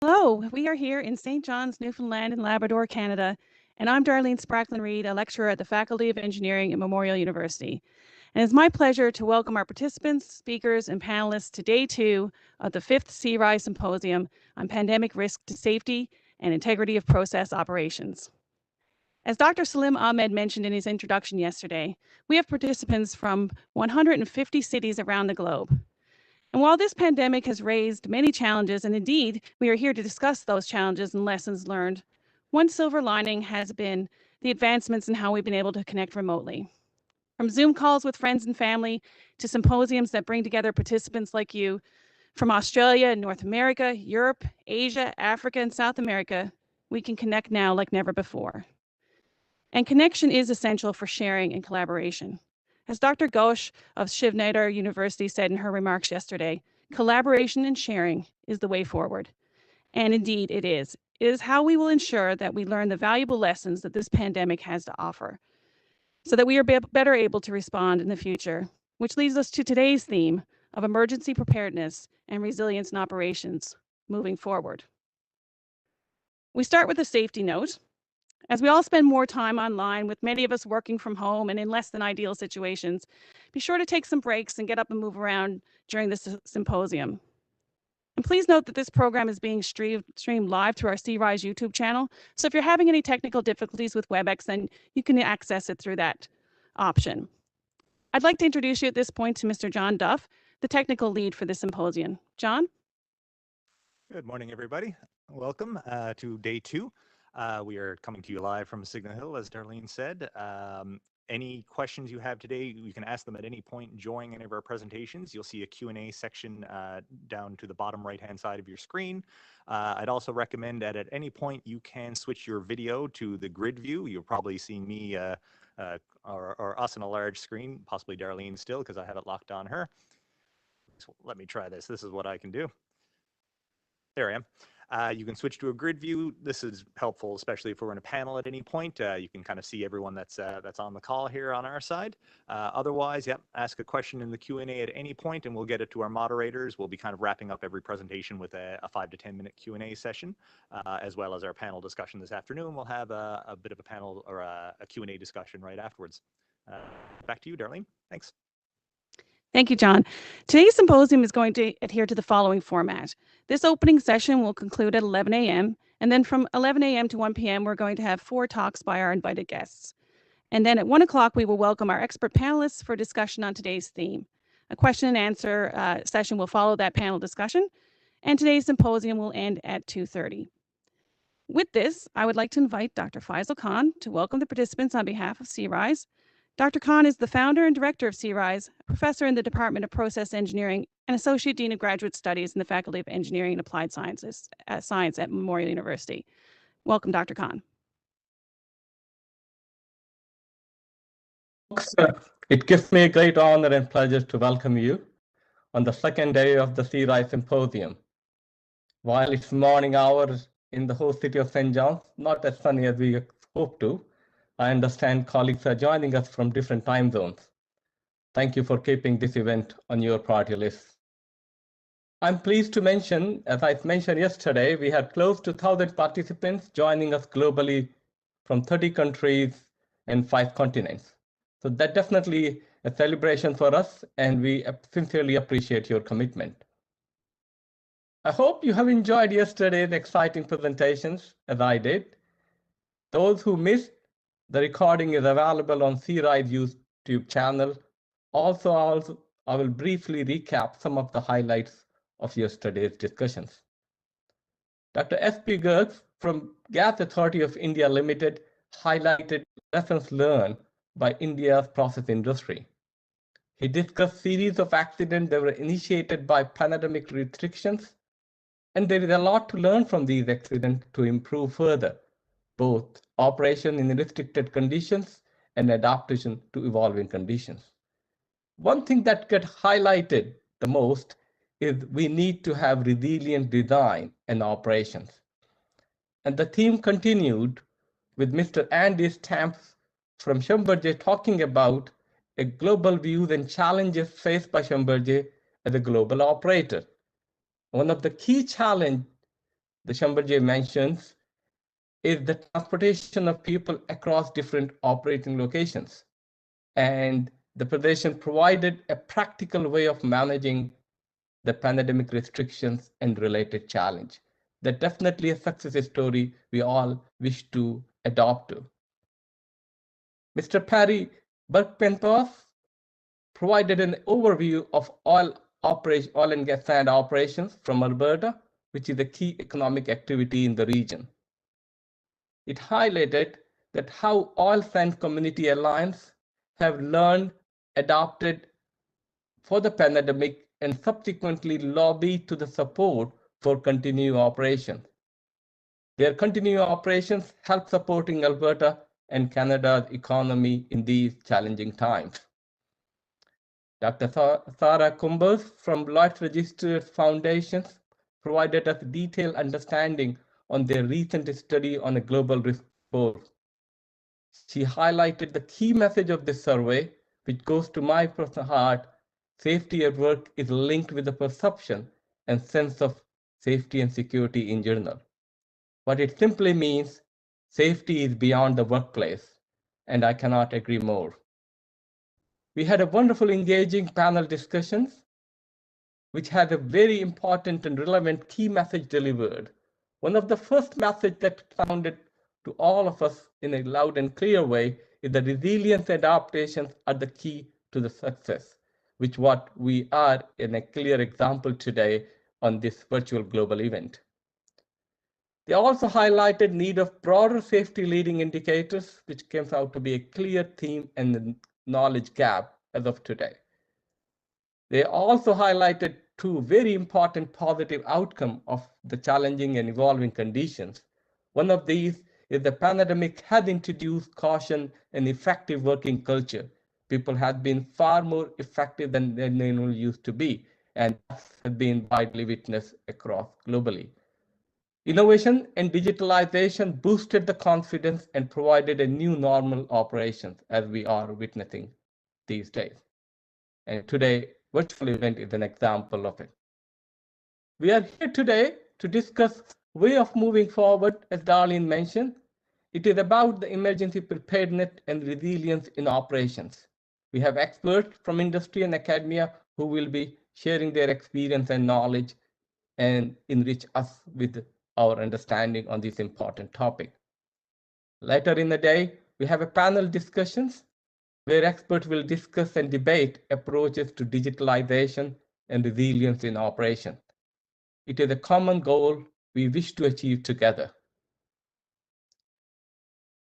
Hello, we are here in St. John's, Newfoundland and Labrador, Canada, and I'm Darlene Spracklin-Reed, a lecturer at the Faculty of Engineering at Memorial University. And it's my pleasure to welcome our participants, speakers, and panelists to Day 2 of the 5th C-RISE Symposium on Pandemic Risk to Safety and Integrity of Process Operations. As Dr. Salim Ahmed mentioned in his introduction yesterday, we have participants from 150 cities around the globe. And while this pandemic has raised many challenges, and indeed we are here to discuss those challenges and lessons learned, one silver lining has been the advancements in how we've been able to connect remotely. From Zoom calls with friends and family to symposiums that bring together participants like you from Australia, North America, Europe, Asia, Africa, and South America, we can connect now like never before. And connection is essential for sharing and collaboration. As Dr. Ghosh of Shiv Nadar University said in her remarks yesterday, collaboration and sharing is the way forward. And indeed it is. It is how we will ensure that we learn the valuable lessons that this pandemic has to offer so that we are better able to respond in the future, which leads us to today's theme of emergency preparedness and resilience in operations moving forward. We start with a safety note. As we all spend more time online, with many of us working from home and in less than ideal situations, be sure to take some breaks and get up and move around during this symposium. And please note that this program is being streamed live through our C-RISE YouTube channel. So if you're having any technical difficulties with WebEx, then you can access it through that option. I'd like to introduce you at this point to Mr. John Duff, the technical lead for the symposium. John? Good morning, everybody. Welcome to Day 2. We are coming to you live from Signal Hill, as Darlene said. Any questions you have today, you can ask them at any point during any of our presentations. You'll see a Q&A section down to the bottom right-hand side of your screen. I'd also recommend that at any point you can switch your video to the grid view. You're probably seeing me or us on a large screen, possibly Darlene still, because I have it locked on her. So let me try this. This is what I can do. There I am. You can switch to a grid view. This is helpful, especially if we're in a panel at any point. You can kind of see everyone that's on the call here on our side. Otherwise, ask a question in the Q&A at any point, and we'll get it to our moderators. We'll be kind of wrapping up every presentation with a 5 to 10 minute Q&A session, as well as our panel discussion this afternoon. We'll have a bit of a panel or a Q&A discussion right afterwards. Back to you, Darlene. Thanks. Thank you, John. Today's symposium is going to adhere to the following format. This opening session will conclude at 11 a.m. And then from 11 a.m. to 1 p.m., we're going to have 4 talks by our invited guests. And then at 1 o'clock, we will welcome our expert panelists for discussion on today's theme. A question and answer session will follow that panel discussion. And today's symposium will end at 2:30. With this, I would like to invite Dr. Faisal Khan to welcome the participants on behalf of C-RISE. Dr. Khan is the founder and director of C-RISE, a professor in the Department of Process Engineering and Associate Dean of Graduate Studies in the Faculty of Engineering and Applied Science at Memorial University. Welcome, Dr. Khan. It gives me a great honor and pleasure to welcome you on the second day of the C-RISE Symposium. While it's morning hours in the host city of St. John's, not as sunny as we hoped to, I understand colleagues are joining us from different time zones. Thank you for keeping this event on your priority list. I'm pleased to mention, as I mentioned yesterday, we had close to 1,000 participants joining us globally from 30 countries and 5 continents. So that's definitely a celebration for us, and we sincerely appreciate your commitment. I hope you have enjoyed yesterday's exciting presentations, as I did. Those who missed, the recording is available on C-RISE YouTube channel. Also, I will briefly recap some of the highlights of yesterday's discussions. Dr. S.P. Garg from Gas Authority of India Limited highlighted lessons learned by India's process industry. He discussed series of accidents that were initiated by pandemic restrictions, and there is a lot to learn from these accidents to improve further, both operation in restricted conditions and adaptation to evolving conditions. One thing that gets highlighted the most is we need to have resilient design and operations. And the theme continued with Mr. Andy Stamps from Schlumberger talking about a global view and challenges faced by Schlumberger as a global operator. One of the key challenges the Schlumberger mentions is the transportation of people across different operating locations. And the presentation provided a practical way of managing the pandemic restrictions and related challenge. That's definitely a success story we all wish to adopt to. Mr. Perry Burkpentos provided an overview of oil and gas sand operations from Alberta, which is a key economic activity in the region. It highlighted that how Oil Sands Community Alliance have learned, adapted for the pandemic, and subsequently lobbied to the support for continued operations. Their continued operations help supporting Alberta and Canada's economy in these challenging times. Dr. Sarah Kumbers from Lloyd's Registered Foundations provided us detailed understanding on their recent study on a global risk score. She highlighted the key message of this survey, which goes to my personal heart. Safety at work is linked with the perception and sense of safety and security in general. What it simply means, safety is beyond the workplace, and I cannot agree more. We had a wonderful, engaging panel discussions, which had a very important and relevant key message delivered. One of the first messages that sounded to all of us in a loud and clear way is that resilience and adaptations are the key to the success, which what we are in a clear example today on this virtual global event. They also highlighted need of broader safety leading indicators, which came out to be a clear theme and knowledge gap as of today. They also highlighted two very important positive outcomes of the challenging and evolving conditions. One of these is the pandemic has introduced caution and effective working culture. People have been far more effective than they used to be, and that has been widely witnessed across globally. Innovation and digitalization boosted the confidence and provided a new normal operations as we are witnessing these days. And today, virtual event is an example of it. We are here today to discuss way of moving forward, as Darlene mentioned. It is about the emergency preparedness and resilience in operations. We have experts from industry and academia who will be sharing their experience and knowledge and enrich us with our understanding on this important topic. Later in the day, we have a panel discussions where experts will discuss and debate approaches to digitalization and resilience in operation. It is a common goal we wish to achieve together.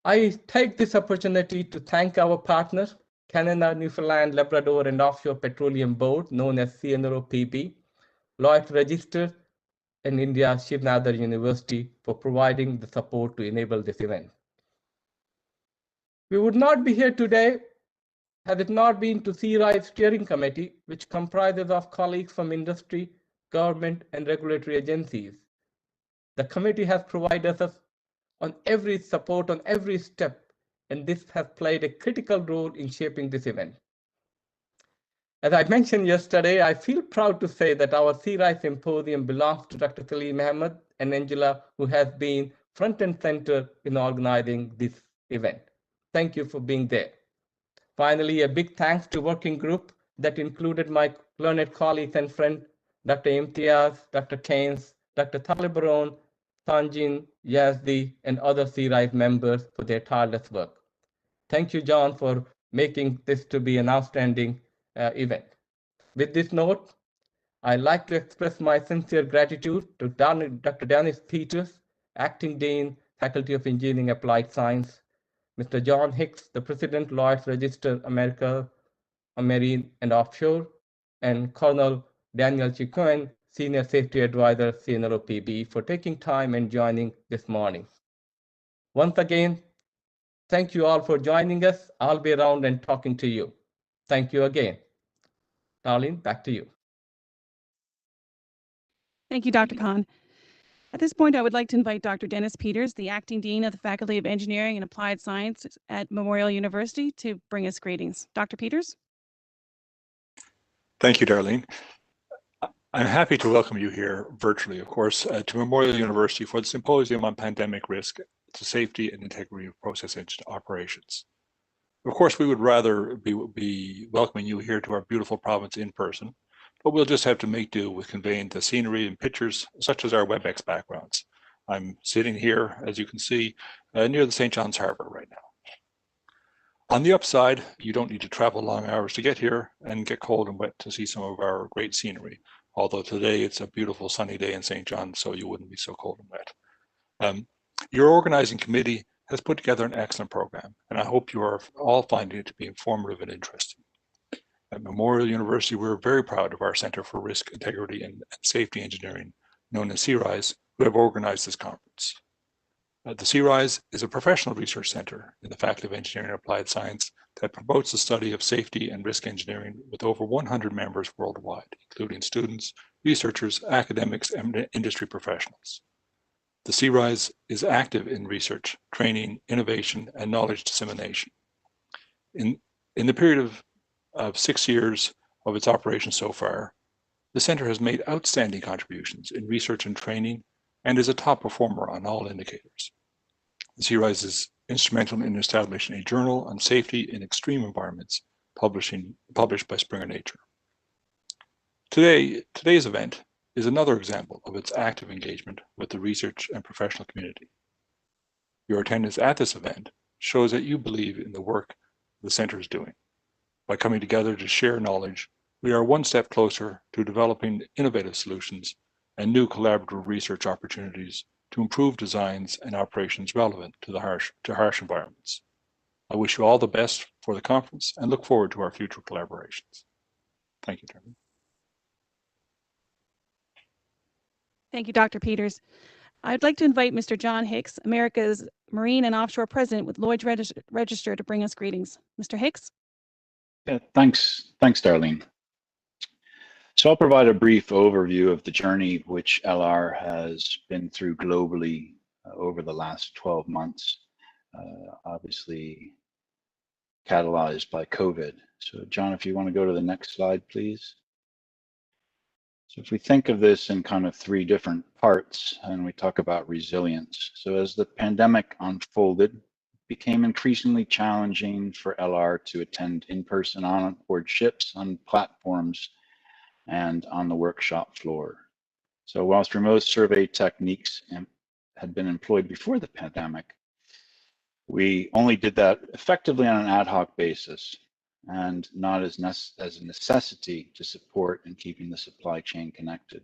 I take this opportunity to thank our partner, Canada, Newfoundland, Labrador, and Offshore Petroleum Board, known as CNROPB, Lloyd's Registered, and India's Srinagar University for providing the support to enable this event. We would not be here today had it not been to C-RISE Steering Committee, which comprises of colleagues from industry, government, and regulatory agencies. The committee has provided us on every support on every step, and this has played a critical role in shaping this event. As I mentioned yesterday, I feel proud to say that our C-RISE Symposium belongs to Dr. Salim Ahmed and Angela, who has been front and center in organizing this event. Thank you for being there. Finally, a big thanks to working group that included my learned colleagues and friend, Dr. Imtiaz, Dr. Keynes, Dr. Talibaron, Sanjin, Yazdi, and other C-RISE members for their tireless work. Thank you, John, for making this to be an outstanding event. With this note, I'd like to express my sincere gratitude to Dr. Dennis Peters, Acting Dean, Faculty of Engineering Applied Science, Mr. John Hicks, the President, Lloyd's Register, America, Marine and Offshore, and Colonel Daniel Chicoen, Senior Safety Advisor, CNROPB, for taking time and joining this morning. Once again, thank you all for joining us. I'll be around and talking to you. Thank you again. Darlene, back to you. Thank you, Dr. Khan. At this point, I would like to invite Dr. Dennis Peters, the Acting Dean of the Faculty of Engineering and Applied Science at Memorial University, to bring us greetings. Dr. Peters? Thank you, Darlene. I'm happy to welcome you here virtually, of course, to Memorial University for the Symposium on Pandemic Risk to Safety and Integrity of Process Engine Operations. Of course, we would rather be welcoming you here to our beautiful province in person, but we'll just have to make do with conveying the scenery and pictures, such as our WebEx backgrounds. I'm sitting here, as you can see, near the St. John's Harbour right now. On the upside, you don't need to travel long hours to get here and get cold and wet to see some of our great scenery. Although today it's a beautiful sunny day in St. John's, so you wouldn't be so cold and wet. Your organizing committee has put together an excellent program, and I hope you are all finding it to be informative and interesting. At Memorial University, we're very proud of our Center for Risk, Integrity, and Safety Engineering, known as C-RISE, who have organized this conference. The C-RISE is a professional research center in the Faculty of Engineering and Applied Science that promotes the study of safety and risk engineering with over 100 members worldwide, including students, researchers, academics, and industry professionals. The C-RISE is active in research, training, innovation, and knowledge dissemination. In the period of 6 years of its operation so far, the center has made outstanding contributions in research and training and is a top performer on all indicators. The C-RISE is instrumental in establishing a journal on safety in extreme environments, published by Springer Nature. Today's event is another example of its active engagement with the research and professional community. Your attendance at this event shows that you believe in the work the center is doing. By coming together to share knowledge, we are one step closer to developing innovative solutions and new collaborative research opportunities to improve designs and operations relevant to harsh environments. I wish you all the best for the conference and look forward to our future collaborations. Thank you, Chairman. Thank you, Dr. Peters. I'd like to invite Mr. John Hicks, America's Marine and Offshore President with Lloyd's Register, to bring us greetings. Mr. Hicks? Yeah, thanks, Darlene. So I'll provide a brief overview of the journey which LR has been through globally over the last 12 months, obviously catalyzed by COVID. So John, if you want to go to the next slide, please. So if we think of this in kind of 3 different parts and we talk about resilience. So as the pandemic unfolded, it became increasingly challenging for LR to attend in person on board ships, on platforms, and on the workshop floor. So whilst remote survey techniques had been employed before the pandemic, we only did that effectively on an ad hoc basis and not as a necessity to support in keeping the supply chain connected.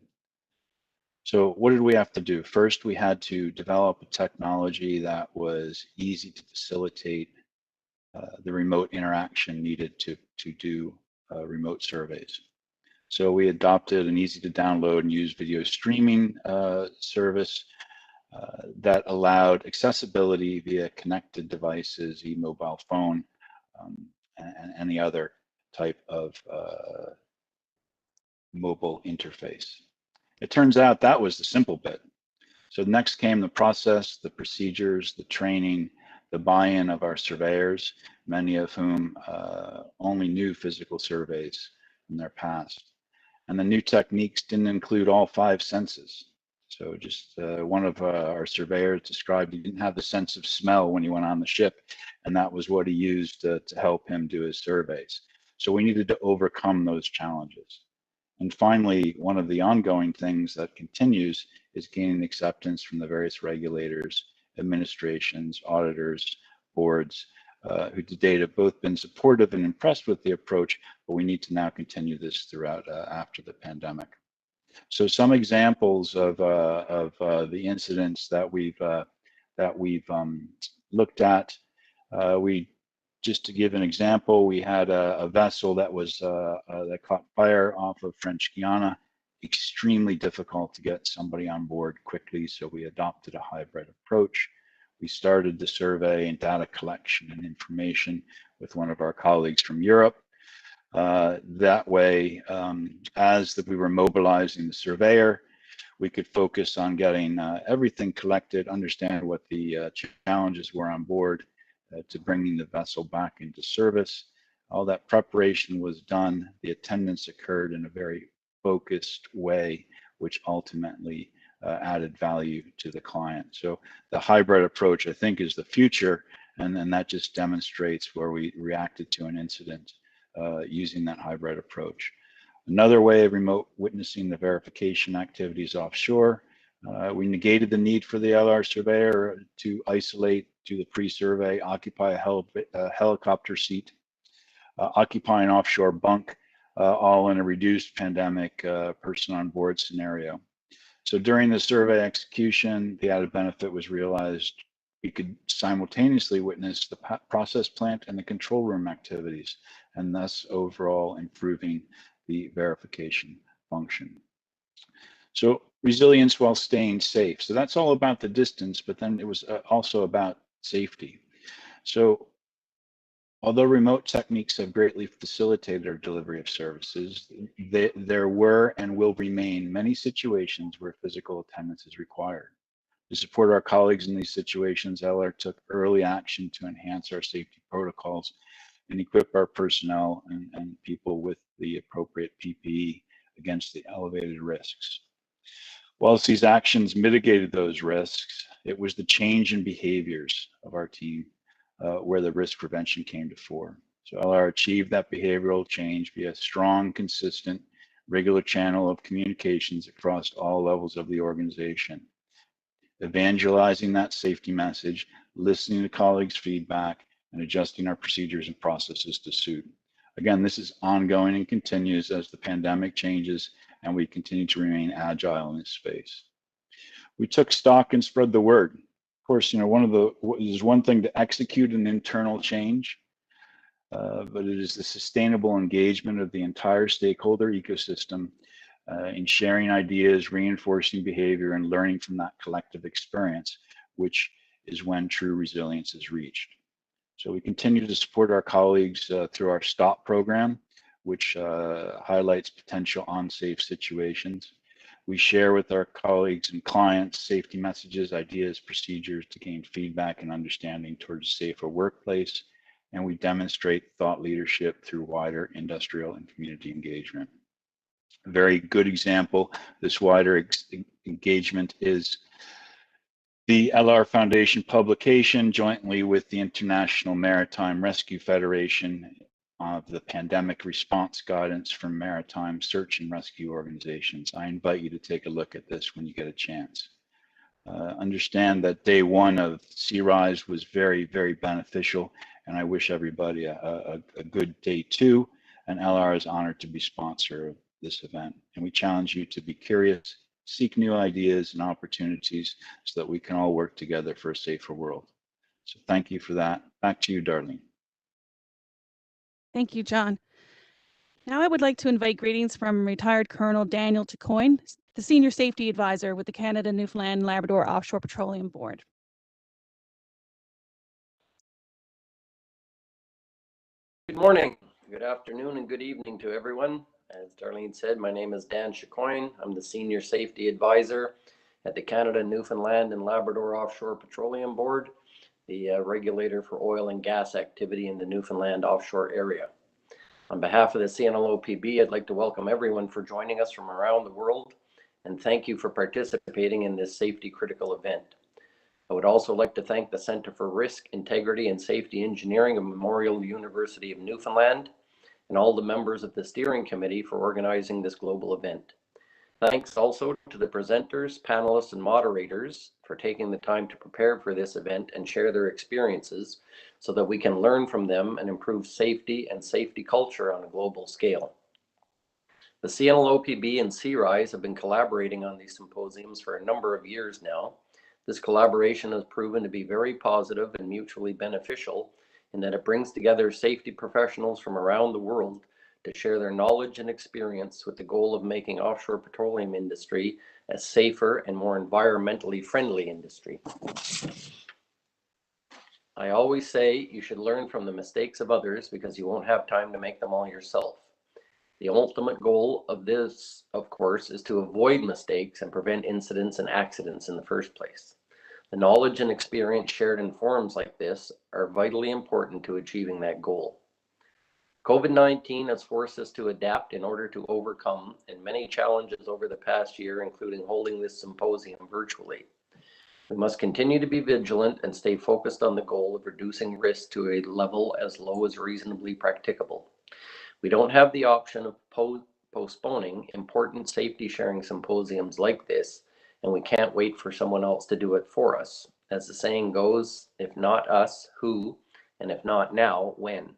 So what did we have to do? First, we had to develop a technology that was easy to facilitate the remote interaction needed to do remote surveys. So we adopted an easy to download and use video streaming service that allowed accessibility via connected devices, e-mobile phone, and any other type of mobile interface. It turns out that was the simple bit. So next came the process, the procedures, the training, the buy-in of our surveyors, many of whom only knew physical surveys in their past. And the new techniques didn't include all 5 senses. So just one of our surveyors described he didn't have the sense of smell when he went on the ship, and that was what he used to help him do his surveys. So we needed to overcome those challenges. And finally, one of the ongoing things that continues is gaining acceptance from the various regulators, administrations, auditors, boards, who to date have both been supportive and impressed with the approach, but we need to now continue this throughout after the pandemic. So some examples of the incidents that we've looked at. Just to give an example, we had a vessel that was that caught fire off of French Guiana. Extremely difficult to get somebody on board quickly, so we adopted a hybrid approach. We started the survey and data collection and information with one of our colleagues from Europe. That way, as we were mobilizing the surveyor, we could focus on getting everything collected, understand what the challenges were on board to bringing the vessel back into service. All that preparation was done. The attendance occurred in a very focused way, which ultimately added value to the client. So the hybrid approach, I think, is the future, and then that just demonstrates where we reacted to an incident using that hybrid approach. Another way of remote witnessing the verification activities offshore, we negated the need for the LR surveyor to isolate to the pre-survey, occupy a helicopter seat, occupy an offshore bunk, all in a reduced pandemic person on board scenario. So during the survey execution, the added benefit was realized. We could simultaneously witness the process plant and the control room activities, and thus overall improving the verification function. So resilience while staying safe. So that's all about the distance, but then it was also about safety. So although remote techniques have greatly facilitated our delivery of services, there were and will remain many situations where physical attendance is required. To support our colleagues in these situations, LR took early action to enhance our safety protocols and equip our personnel and people with the appropriate PPE against the elevated risks. Whilst these actions mitigated those risks, it was the change in behaviors of our team where the risk prevention came to fore. So LR achieved that behavioral change via a strong, consistent, regular channel of communications across all levels of the organization, evangelizing that safety message, listening to colleagues' feedback, and adjusting our procedures and processes to suit. Again, this is ongoing and continues as the pandemic changes and we continue to remain agile in this space. We took stock and spread the word. Of course, there's one thing to execute an internal change, but it is the sustainable engagement of the entire stakeholder ecosystem in sharing ideas, reinforcing behavior, and learning from that collective experience, which is when true resilience is reached. So we continue to support our colleagues through our STOP program, which highlights potential unsafe situations. We share with our colleagues and clients safety messages, ideas, procedures to gain feedback and understanding towards a safer workplace. And we demonstrate thought leadership through wider industrial and community engagement. A very good example of this wider engagement is the LR Foundation publication jointly with the International Maritime Rescue Federation of the Pandemic Response Guidance for Maritime Search and Rescue Organizations. I invite you to take a look at this when you get a chance. Understand that day one of C-RISE was very, very beneficial, and I wish everybody a good day two, and LR is honored to be sponsor of this event. And we challenge you to be curious, seek new ideas and opportunities so that we can all work together for a safer world. So thank you for that. Back to you, Darlene. Thank you, John. Now I would like to invite greetings from retired Colonel Daniel Chicoine, the Senior Safety Advisor with the Canada, Newfoundland, and Labrador Offshore Petroleum Board. Good morning, good afternoon, and good evening to everyone. As Darlene said, my name is Dan Chicoine. I'm the Senior Safety Advisor at the Canada, Newfoundland, and Labrador Offshore Petroleum Board, the regulator for oil and gas activity in the Newfoundland offshore area. On behalf of the CNLOPB, I'd like to welcome everyone for joining us from around the world, and thank you for participating in this safety critical event. I would also like to thank the Center for Risk, Integrity, and Safety Engineering of Memorial University of Newfoundland and all the members of the steering committee for organizing this global event. Thanks also to the presenters, panelists, and moderators for taking the time to prepare for this event and share their experiences so that we can learn from them and improve safety and safety culture on a global scale. The CNLOPB and C-RISE have been collaborating on these symposiums for a number of years now. This collaboration has proven to be very positive and mutually beneficial in that it brings together safety professionals from around the world to share their knowledge and experience with the goal of making offshore petroleum industry a safer and more environmentally friendly industry. I always say you should learn from the mistakes of others because you won't have time to make them all yourself. The ultimate goal of this, of course, is to avoid mistakes and prevent incidents and accidents in the first place. The knowledge and experience shared in forums like this are vitally important to achieving that goal. COVID-19 has forced us to adapt in order to overcome and many challenges over the past year, including holding this symposium virtually. We must continue to be vigilant and stay focused on the goal of reducing risk to a level as low as reasonably practicable. We don't have the option of postponing important safety sharing symposiums like this, and we can't wait for someone else to do it for us. As the saying goes, if not us, who? And if not now, when?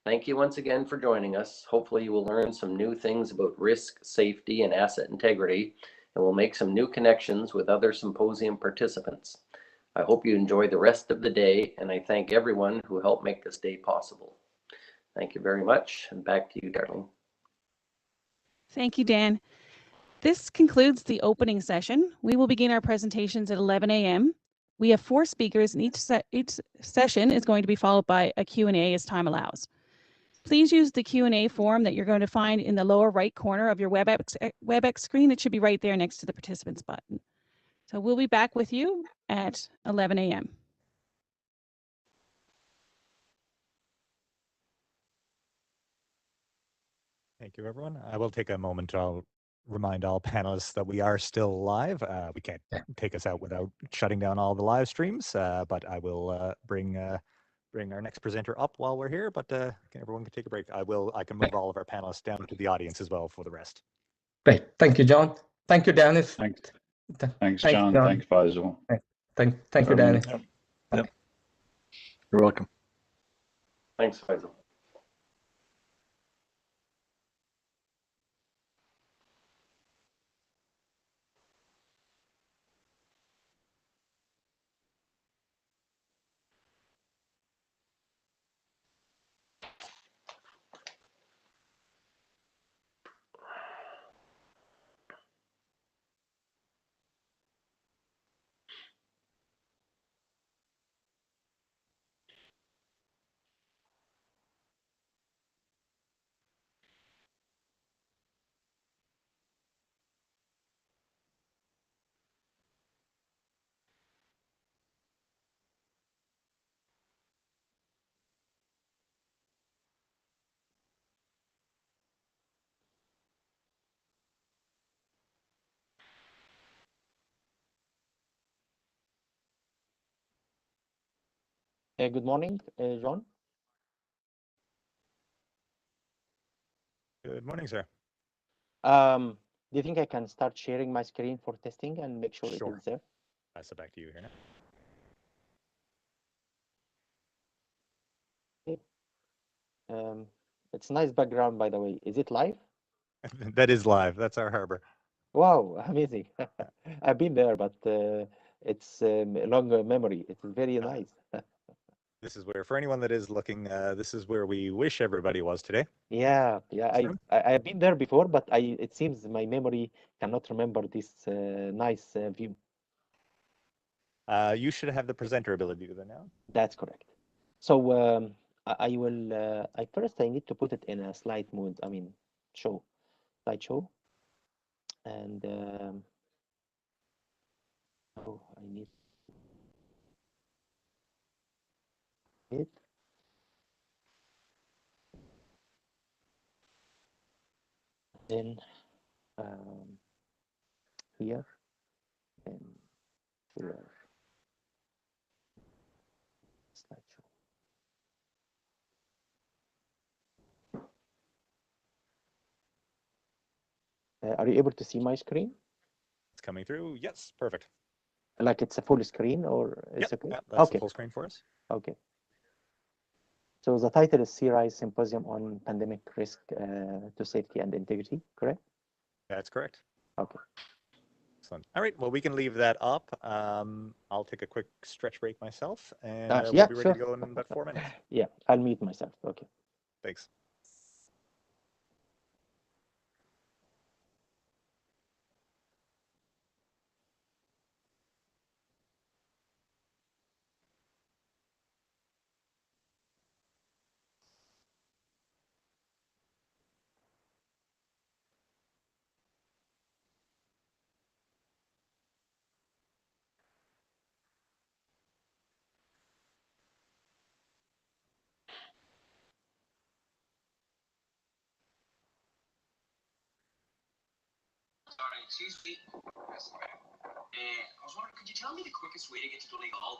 Thank you once again for joining us. Hopefully you will learn some new things about risk, safety, and asset integrity, and will make some new connections with other symposium participants. I hope you enjoy the rest of the day, and I thank everyone who helped make this day possible. Thank you very much, and back to you, Darlene. Thank you, Dan. This concludes the opening session. We will begin our presentations at 11 a.m. We have 4 speakers, and each session is going to be followed by a Q&A as time allows. Please use the Q&A form that you're going to find in the lower right corner of your WebEx screen. It should be right there next to the participants button. So we'll be back with you at 11 a.m. Thank you, everyone. I will take a moment. I'll remind all panelists that we are still live. We can't take us out without shutting down all the live streams, but I will bring our next presenter up while we're here, but everyone can take a break. I can move all of our panelists down to the audience as well for the rest. Great. Thank you, John. Thank you, Dennis. Thanks, John. Thanks, Faisal. Thank you, Dennis. Yep. You're welcome. Thanks, Faisal. Good morning, John. Good morning, sir. Do you think I can start sharing my screen for testing and make sure Sure. it is there? Pass it back to you here now. Okay. It's a nice background, by the way. Is it live? That is live. That's our harbor. Wow, amazing. I've been there, but it's a long memory. It's very nice. This is where, for anyone that is looking, this is where we wish everybody was today. Yeah. Sure. I've been there before, but it seems my memory cannot remember this nice view. You should have the presenter ability to do that now. That's correct. So I will. First I need to put it in a slide mode. I mean, slideshow, and oh, I need it. Then here and here. Slideshow. Are you able to see my screen? It's coming through. Yes, perfect. Like it's a full screen, or it's okay? Yep, that's Okay. the full screen for us. Okay. So the title is C-RISE Symposium on Pandemic Risk to Safety and Integrity, correct? That's correct. Okay. Excellent. All right. Well, we can leave that up. I'll take a quick stretch break myself, and Yeah, we'll be ready sure. to go in about 4 minutes. Yeah, I'll mute myself. Okay. Thanks. Sorry, excuse me. Yes, I was wondering, could you tell me the quickest way to get to Donegal?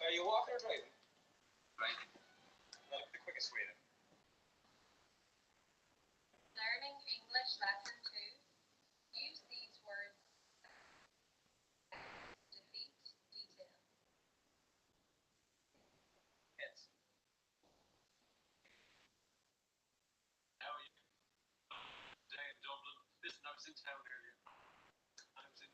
Are you walking or driving? Driving. Well, the quickest way then. Learning English Lesson 2. Use these words. Defeat detail. Yes. How are you? Today in Dublin. Listen, I was in town earlier. I was in.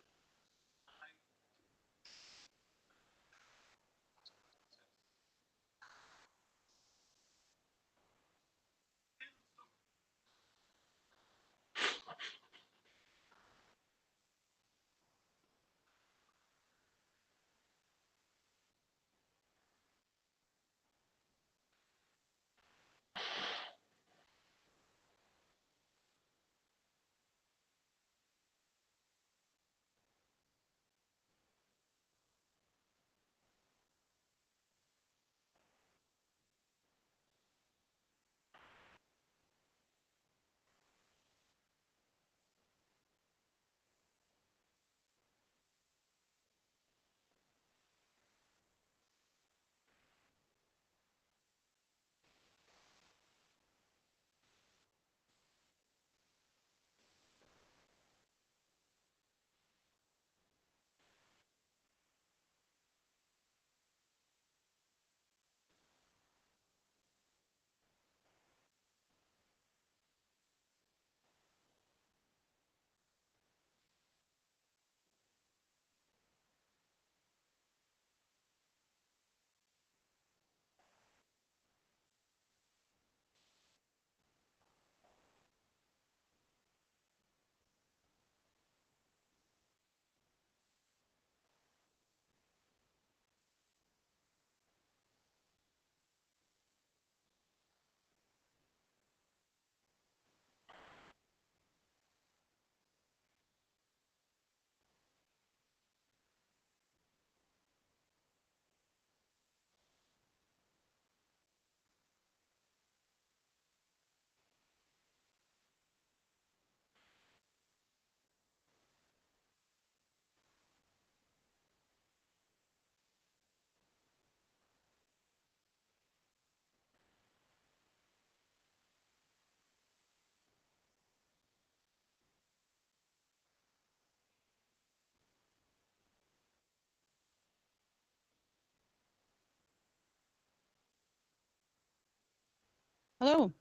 Hello,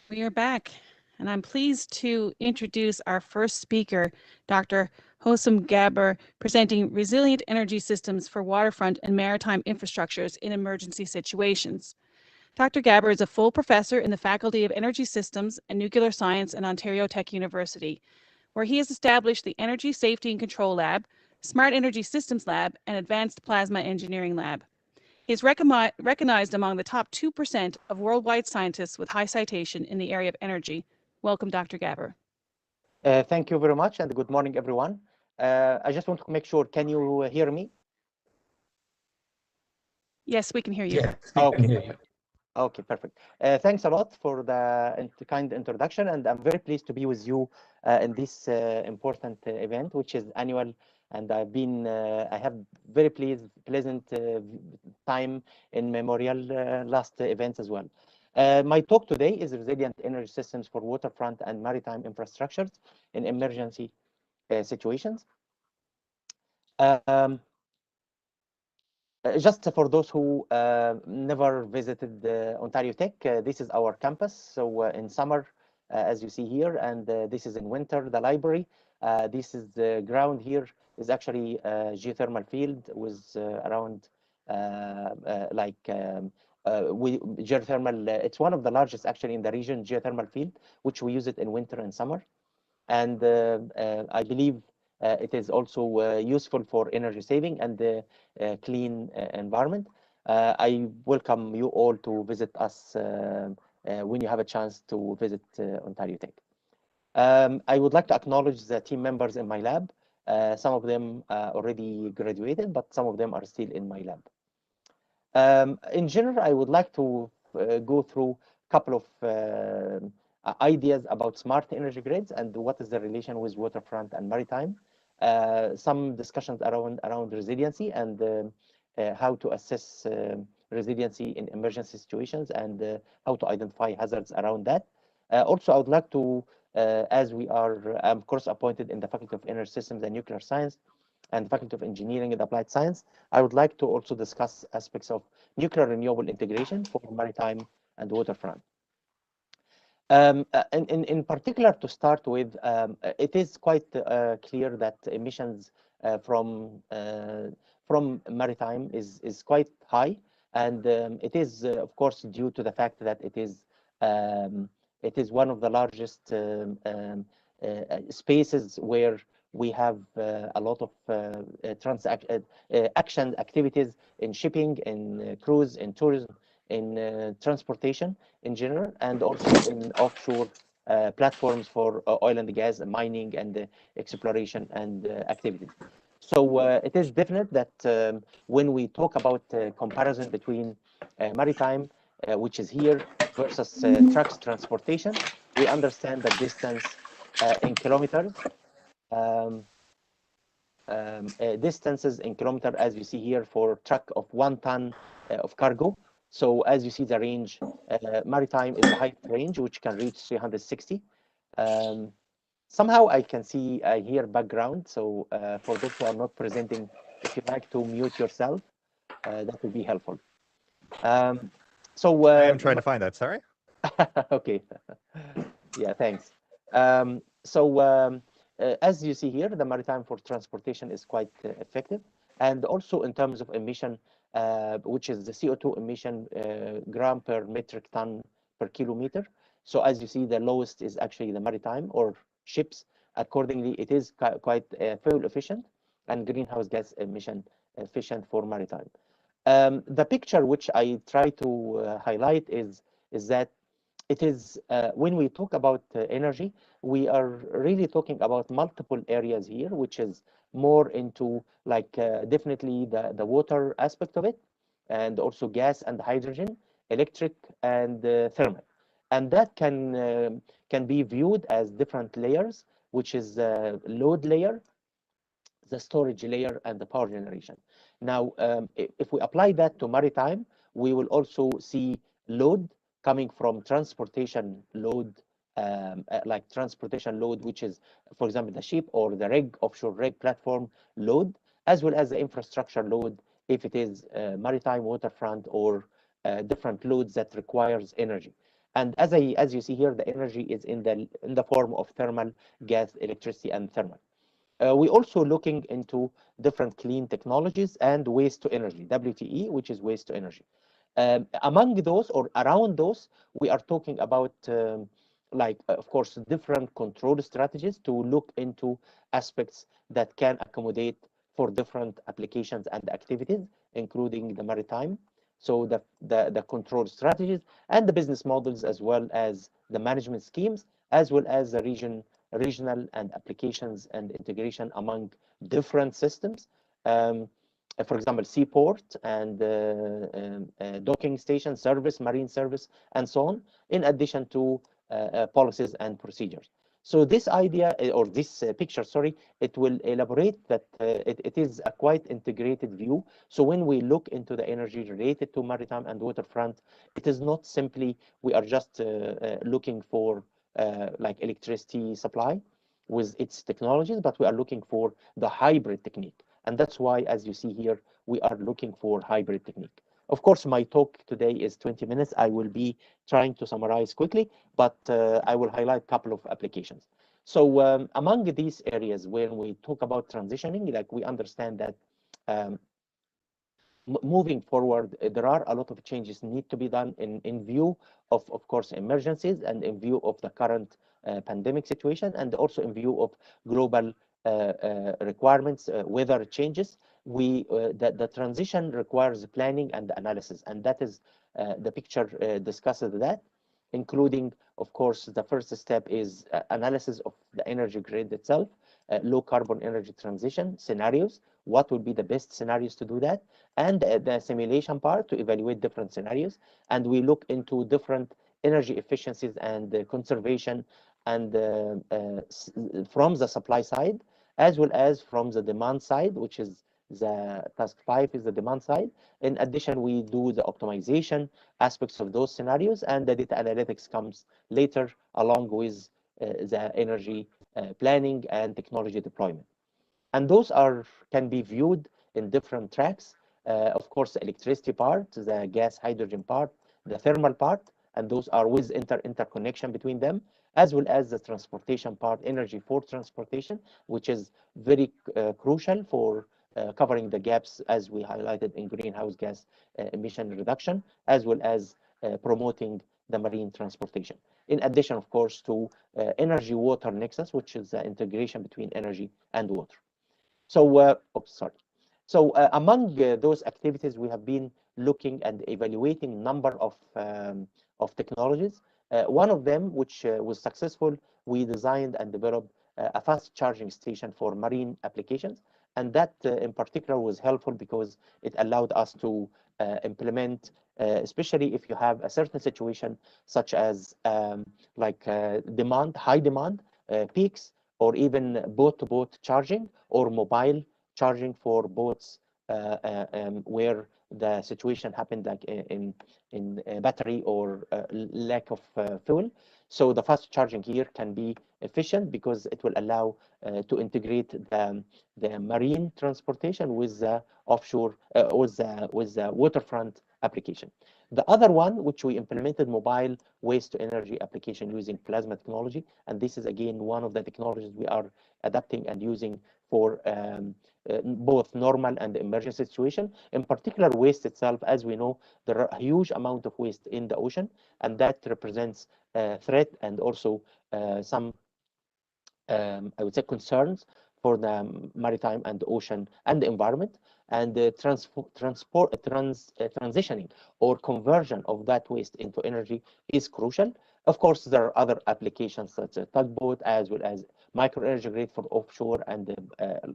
we are back, and I'm pleased to introduce our first speaker, Dr. Hossam Gabber, presenting Resilient Energy Systems for Waterfront and Maritime Infrastructures in Emergency Situations. Dr. Gabber is a full professor in the Faculty of Energy Systems and Nuclear Science at Ontario Tech University, where he has established the Energy Safety and Control Lab, Smart Energy Systems Lab, and Advanced Plasma Engineering Lab. He is recognized among the top 2% of worldwide scientists with high citation in the area of energy. Welcome, Dr. Gabber. Thank you very much, and good morning, everyone. I just want to make sure, can you hear me? Yes, we can hear you. Yes, Okay. Okay, perfect. Thanks a lot for the kind introduction, and I'm very pleased to be with you in this important event, which is annual. And I have very pleasant time in Memorial last events as well. My talk today is Resilient Energy Systems for Waterfront and Maritime Infrastructures in Emergency Situations. Just for those who never visited Ontario Tech, this is our campus. So in summer, as you see here, and this is in winter, the library. This is the ground here is actually a geothermal field with around geothermal. It's one of the largest actually in the region, geothermal field, which we use it in winter and summer. And I believe it is also useful for energy saving and clean environment. I welcome you all to visit us when you have a chance to visit Ontario Tech. I would like to acknowledge the team members in my lab. Some of them already graduated, but some of them are still in my lab. In general, I would like to go through a couple of ideas about smart energy grids and what is the relation with waterfront and maritime. Some discussions around resiliency and how to assess resiliency in emergency situations and how to identify hazards around that. Also, I would like to, as we are, I'm of course appointed in the Faculty of Energy Systems and Nuclear Science and Faculty of Engineering and Applied Science, I would like to also discuss aspects of nuclear renewable integration for maritime and waterfront. In particular, to start with, it is quite clear that emissions from maritime is quite high, and it is of course due to the fact that it is one of the largest spaces where we have a lot of action activities in shipping, in cruise, in tourism, in transportation in general, and also in offshore platforms for oil and gas, and mining, and exploration and activities. So it is definite that when we talk about comparison between maritime, which is here, versus trucks transportation, we understand the distance in kilometers. Distances in kilometer, as you see here, for truck of 1 ton of cargo. So as you see, the range, maritime is the height range, which can reach 360. Somehow I can see here background. So for those who are not presenting, if you'd like to mute yourself, that would be helpful. So I am trying to find that. Sorry. okay. Yeah, thanks. As you see here, the maritime for transportation is quite effective. And also in terms of emission, which is the CO2 emission gram per metric ton per kilometer. So as you see, the lowest is actually the maritime or ships. Accordingly, it is quite fuel efficient and greenhouse gas emission efficient for maritime. The picture which I try to highlight is that it is when we talk about energy, we are really talking about multiple areas here, which is more into like definitely the water aspect of it, and also gas and hydrogen, electric and thermal, and that can be viewed as different layers, which is the load layer, the storage layer, and the power generation. Now, if we apply that to maritime, we will also see load coming from transportation load, like transportation load, which is, for example, the ship or the rig, offshore rig platform load, as well as the infrastructure load, if it is maritime, waterfront, or different loads that requires energy. And as you see here, the energy is in the form of thermal, gas, electricity, and thermal. We're also looking into different clean technologies and waste to energy, WTE, which is waste to energy. Among those or around those, we are talking about, of course, different control strategies to look into aspects that can accommodate for different applications and activities, including the maritime. So the control strategies and the business models, as well as the management schemes, as well as the regional and applications and integration among different systems. For example, seaport and docking station service, marine service, and so on, in addition to policies and procedures. So this idea, or this picture, sorry, it will elaborate that it is a quite integrated view. So when we look into the energy related to maritime and waterfront, it is not simply we are just looking for like electricity supply with its technologies, but we are looking for the hybrid technique. And that's why, as you see here, we are looking for hybrid technique. Of course, my talk today is 20 minutes. I will be trying to summarize quickly, but I will highlight a couple of applications. So among these areas, when we talk about transitioning, like we understand that moving forward, there are a lot of changes need to be done in view of course, emergencies, and in view of the current pandemic situation, and also in view of global requirements, weather changes. The transition requires planning and analysis, and that is the picture discusses that, including, of course, the first step is analysis of the energy grid itself, low carbon energy transition scenarios, what would be the best scenarios to do that, and the simulation part to evaluate different scenarios. And we look into different energy efficiencies and conservation, and from the supply side, as well as from the demand side, which is the task 5 is the demand side. In addition, we do the optimization aspects of those scenarios, and the data analytics comes later along with the energy planning and technology deployment. And those can be viewed in different tracks. Of course, the electricity part, the gas hydrogen part, the thermal part, and those are with interconnection between them, as well as the transportation part, energy for transportation, which is very crucial for covering the gaps as we highlighted in greenhouse gas emission reduction, as well as promoting the marine transportation. In addition, of course, to energy water nexus, which is the integration between energy and water. So, sorry. So among those activities, we have been looking and evaluating number of technologies. One of them, which was successful, we designed and developed a fast charging station for marine applications. And that in particular was helpful because it allowed us to implement, especially if you have a certain situation, such as high demand, peaks, or even boat-to-boat charging or mobile charging for boats where the situation happened like in battery or lack of fuel. So the fast charging here can be efficient because it will allow to integrate the marine transportation with the offshore, with the waterfront application. The other one, which we implemented, mobile waste to energy application using plasma technology. And this is again one of the technologies we are adapting and using for both normal and emergency situation. In particular, waste itself, as we know, there are a huge amount of waste in the ocean, and that represents a threat and also some I would say concerns for the maritime and the ocean and the environment. And the transitioning or conversion of that waste into energy is crucial. Of course, there are other applications such as tugboat, as well as micro energy grid for offshore and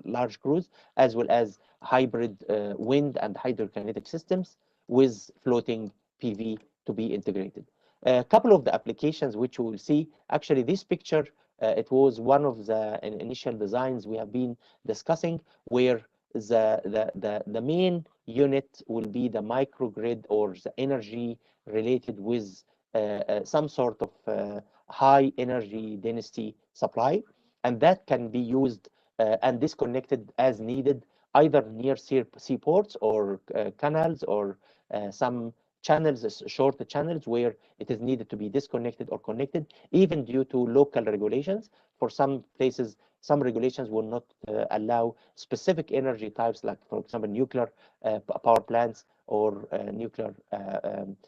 large cruise, as well as hybrid wind and hydrokinetic systems with floating PV to be integrated. A couple of the applications which we will see, actually this picture, it was one of the initial designs we have been discussing, where the main unit will be the microgrid or the energy related with some sort of high energy density supply, and that can be used and disconnected as needed, either near seaports or canals or some channels, short channels where it is needed to be disconnected or connected, even due to local regulations. For some places, some regulations will not allow specific energy types, like, for example, nuclear power plants or nuclear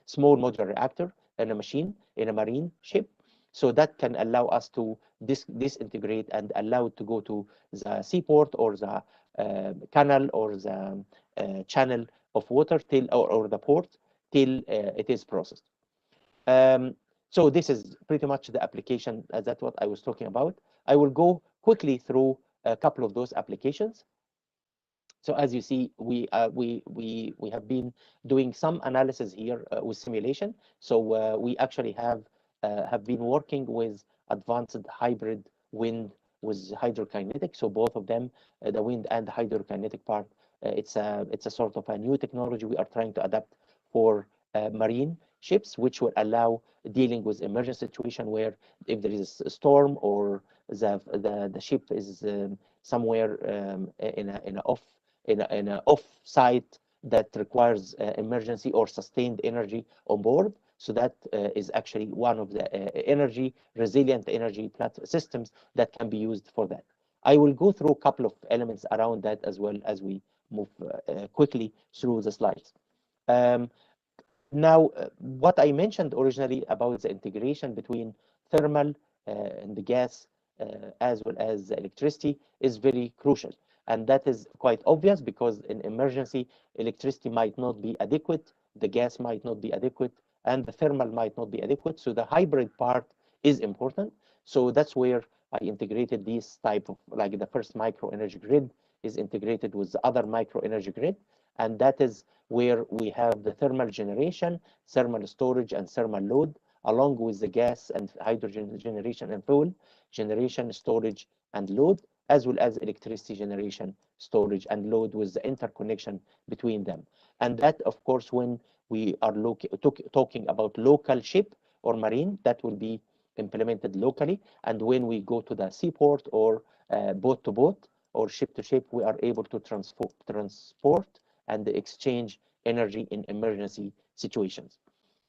small modular reactor in a machine, in a marine ship. So that can allow us to disintegrate and allow it to go to the seaport or the canal or the channel of water till or the port till it is processed. So this is pretty much the application. That's what I was talking about. I will go quickly through a couple of those applications. So as you see, we have been doing some analysis here with simulation. So we actually have been working with advanced hybrid wind with hydrokinetic. So both of them, the wind and the hydrokinetic part, it's a sort of a new technology we are trying to adapt for marine ships, which will allow dealing with emergency situation where if there is a storm or the ship is somewhere in an off site that requires emergency or sustained energy on board. So that is actually one of the resilient energy systems that can be used for that. I will go through a couple of elements around that as well as we move quickly through the slides. Now, what I mentioned originally about the integration between thermal and the gas as well as the electricity is very crucial. And that is quite obvious because in emergency, electricity might not be adequate, the gas might not be adequate, and the thermal might not be adequate. So the hybrid part is important. So that's where I integrated this type of, like the first micro energy grid is integrated with the other micro energy grid. And that is where we have the thermal generation, thermal storage, and thermal load along with the gas and hydrogen generation and fuel generation, storage and load, as well as electricity generation, storage and load, with the interconnection between them. And that, of course, when we are talking about local ship or marine, that will be implemented locally. And when we go to the seaport or boat to boat or ship to ship, we are able to transport and exchange energy in emergency situations.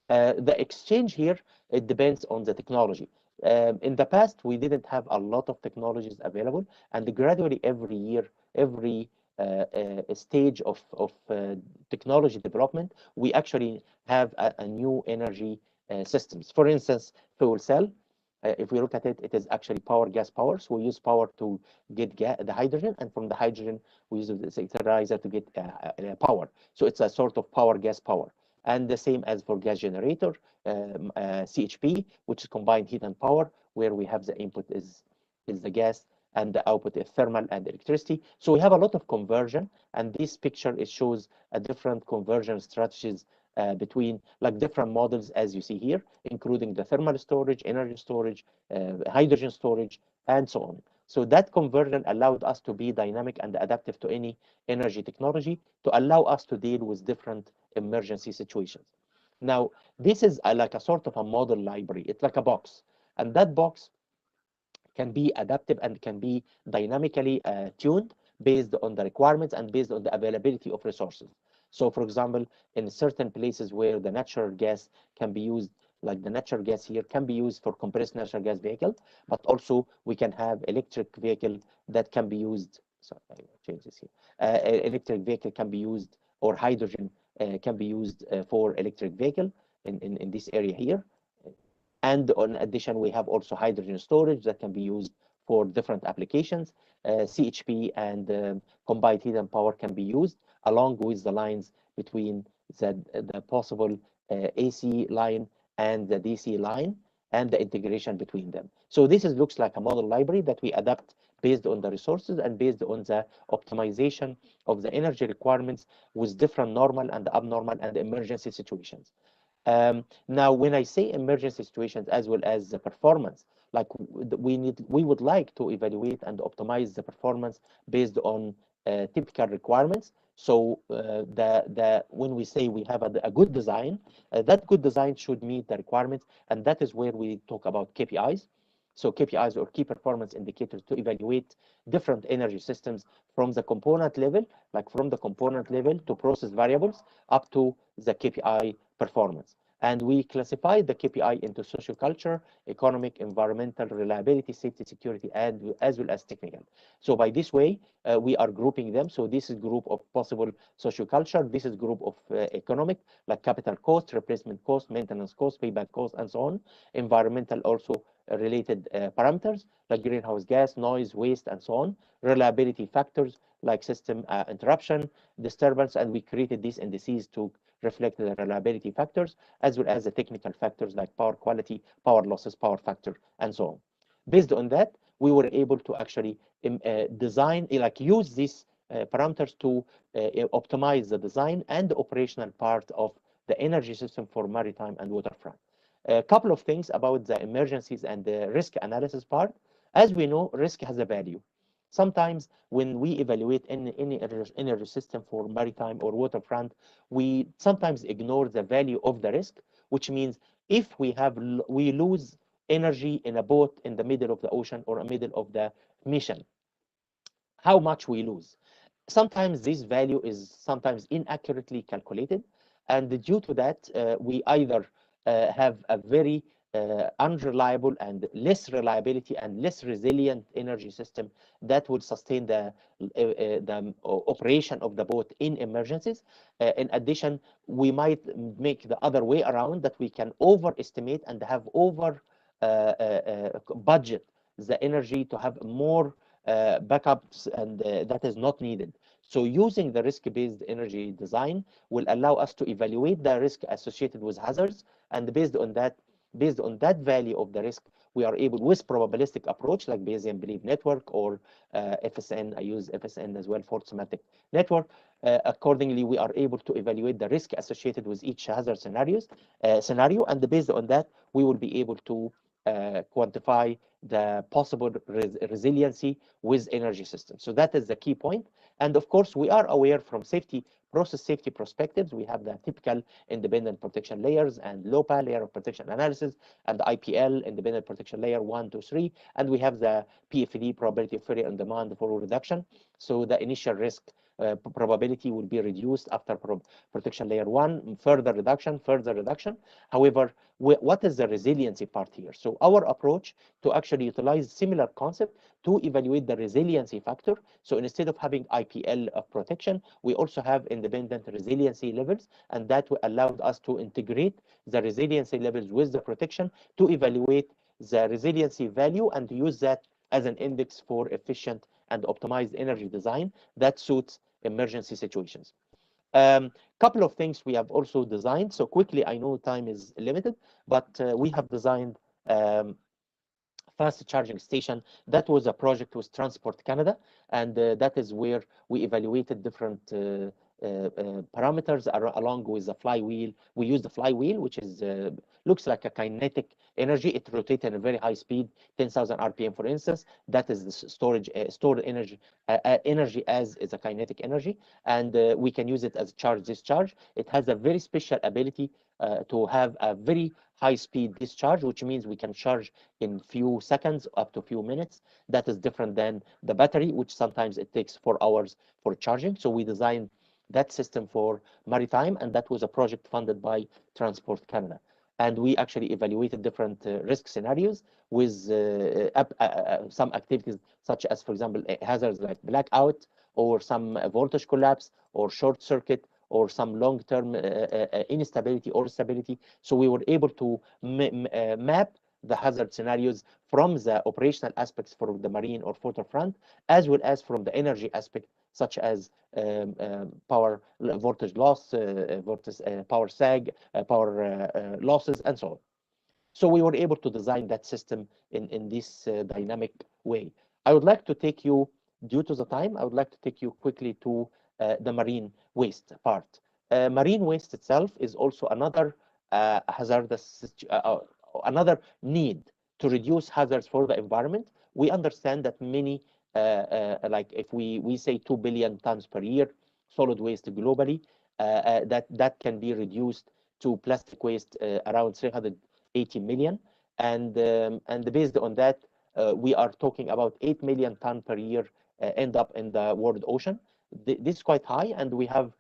The exchange here, it depends on the technology. In the past, we didn't have a lot of technologies available, and gradually every year, every stage of technology development, we actually have a new energy systems. For instance, fuel cell. If we look at it, it is actually gas power. So we use power to get the hydrogen, and from the hydrogen, we use the electrolyzer to get power. So it's a sort of gas power. And the same as for gas generator, CHP, which is combined heat and power, where we have the input is the gas and the output is thermal and electricity. So we have a lot of conversion, and this picture, it shows a different conversion strategies between like different models, as you see here, including the thermal storage, energy storage, hydrogen storage, and so on. So that conversion allowed us to be dynamic and adaptive to any energy technology to allow us to deal with different emergency situations. Now, this is like a sort of a model library. It's like a box, and that box can be adaptive and can be dynamically tuned based on the requirements and based on the availability of resources. So, for example, in certain places where the natural gas can be used, like the natural gas here can be used for compressed natural gas vehicle, but also we can have electric vehicle that can be used. Sorry, I will change this here. Electric vehicle can be used, or hydrogen can be used for electric vehicle in this area here. And in addition, we have also hydrogen storage that can be used for different applications. CHP and combined heat and power can be used along with the lines between the possible AC line and the DC line and the integration between them. So this looks like a model library that we adapt based on the resources and based on the optimization of the energy requirements with different normal and abnormal and emergency situations. Now, when I say emergency situations as well as the performance, like we would like to evaluate and optimize the performance based on typical requirements. So when we say we have a good design, that good design should meet the requirements, and that is where we talk about KPIs. So KPIs, or key performance indicators, to evaluate different energy systems from the component level, like from the component level to process variables up to the KPI performance. And we classify the KPI into socioculture, economic, environmental, reliability, safety, security, and as well as technical. So by this way, we are grouping them. So this is group of possible socioculture. This is group of economic, like capital cost, replacement cost, maintenance cost, payback cost, and so on. Environmental also related parameters like greenhouse gas, noise, waste, and so on. Reliability factors like system interruption, disturbance, and we created these indices to reflect the reliability factors, as well as the technical factors like power quality, power losses, power factor, and so on. Based on that, we were able to actually design, like use these parameters to optimize the design and the operational part of the energy system for maritime and waterfront. A couple of things about the emergencies and the risk analysis part. As we know, risk has a value. Sometimes when we evaluate any energy system for maritime or waterfront, we sometimes ignore the value of the risk, which means if we lose energy in a boat in the middle of the ocean or the middle of the mission, how much we lose. Sometimes this value is sometimes inaccurately calculated, and due to that, we either have a very unreliable and less reliability and less resilient energy system that would sustain the operation of the boat in emergencies. In addition, we might make the other way around, that we can overestimate and have over budget the energy to have more backups, and that is not needed. So using the risk-based energy design will allow us to evaluate the risk associated with hazards, and based on that value of the risk, we are able, with probabilistic approach like Bayesian belief network or FSN, I use FSN as well for semantic network. Accordingly, we are able to evaluate the risk associated with each hazard scenario, and based on that, we will be able to quantify the possible resiliency with energy systems. So that is the key point. And of course, we are aware from process safety perspectives, we have the typical independent protection layers and LOPA, layer of protection analysis, and IPL, independent protection layer 1, 2, 3, and we have the PFD, probability of failure on demand for reduction. So the initial risk probability will be reduced after protection layer 1, further reduction. However, what is the resiliency part here? So our approach to actually utilize similar concept to evaluate the resiliency factor. So instead of having IPL of protection, we also have independent resiliency levels, and that allowed us to integrate the resiliency levels with the protection to evaluate the resiliency value and use that as an index for efficient and optimized energy design that suits emergency situations. Couple of things we have also designed. So quickly, I know time is limited, but we have designed fast charging station. That was a project with Transport Canada, and that is where we evaluated different parameters along with the flywheel. We used the flywheel, which is looks like a kinetic energy. It rotates at a very high speed, 10,000 RPM, for instance. That is the stored energy. Energy as is a kinetic energy, and we can use it as charge discharge. It has a very special ability to have a very high speed discharge, which means we can charge in few seconds up to few minutes. That is different than the battery, which sometimes it takes 4 hours for charging. So we designed that system for maritime, and that was a project funded by Transport Canada. And we actually evaluated different risk scenarios with some activities such as, for example, hazards like blackout or some voltage collapse or short circuit or some long-term instability or stability. So we were able to map the hazard scenarios from the operational aspects for the marine or waterfront, as well as from the energy aspect, such as power voltage loss, power sag, power losses, and so on. So we were able to design that system in this dynamic way. I would like to take you, due to the time, I would like to take you quickly to the marine waste part. Marine waste itself is also another hazardous, another need to reduce hazards for the environment. We understand that many, like if we say 2 billion tons per year, solid waste globally, that can be reduced to plastic waste around 380 million. And based on that, we are talking about 8 million ton per year end up in the world ocean. This is quite high, and we have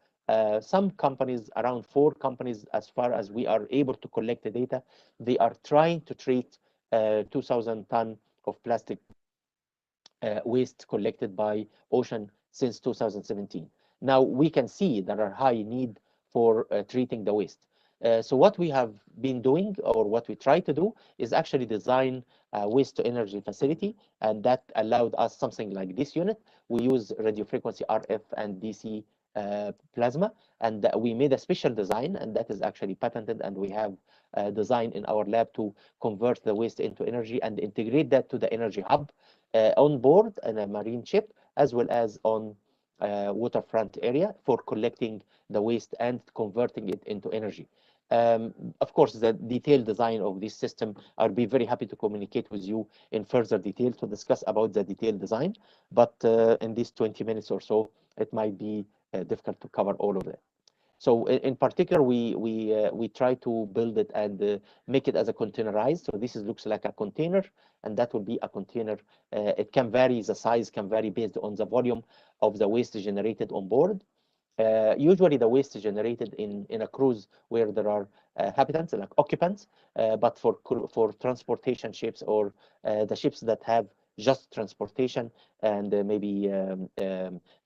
some companies, around 4 companies, as far as we are able to collect the data, they are trying to treat 2,000 ton of plastic waste collected by ocean since 2017. Now we can see there are high need for treating the waste. So what we have been doing, or what we try to do, is actually design a waste to energy facility, and that allowed us something like this unit. We use radio frequency RF and DC plasma, and we made a special design, and that is actually patented, and we have designed in our lab to convert the waste into energy and integrate that to the energy hub on board in a marine ship, as well as on waterfront area for collecting the waste and converting it into energy. Of course, the detailed design of this system, I'll be very happy to communicate with you in further detail to discuss about the detailed design. But in these 20 minutes or so, it might be difficult to cover all of that. So in particular, we try to build it and make it as a containerized. So this looks like a container, and that will be a container. It can vary, the size can vary based on the volume of the waste generated on board. Usually the waste is generated in a cruise where there are habitants, like occupants, but for transportation ships or the ships that have just transportation and maybe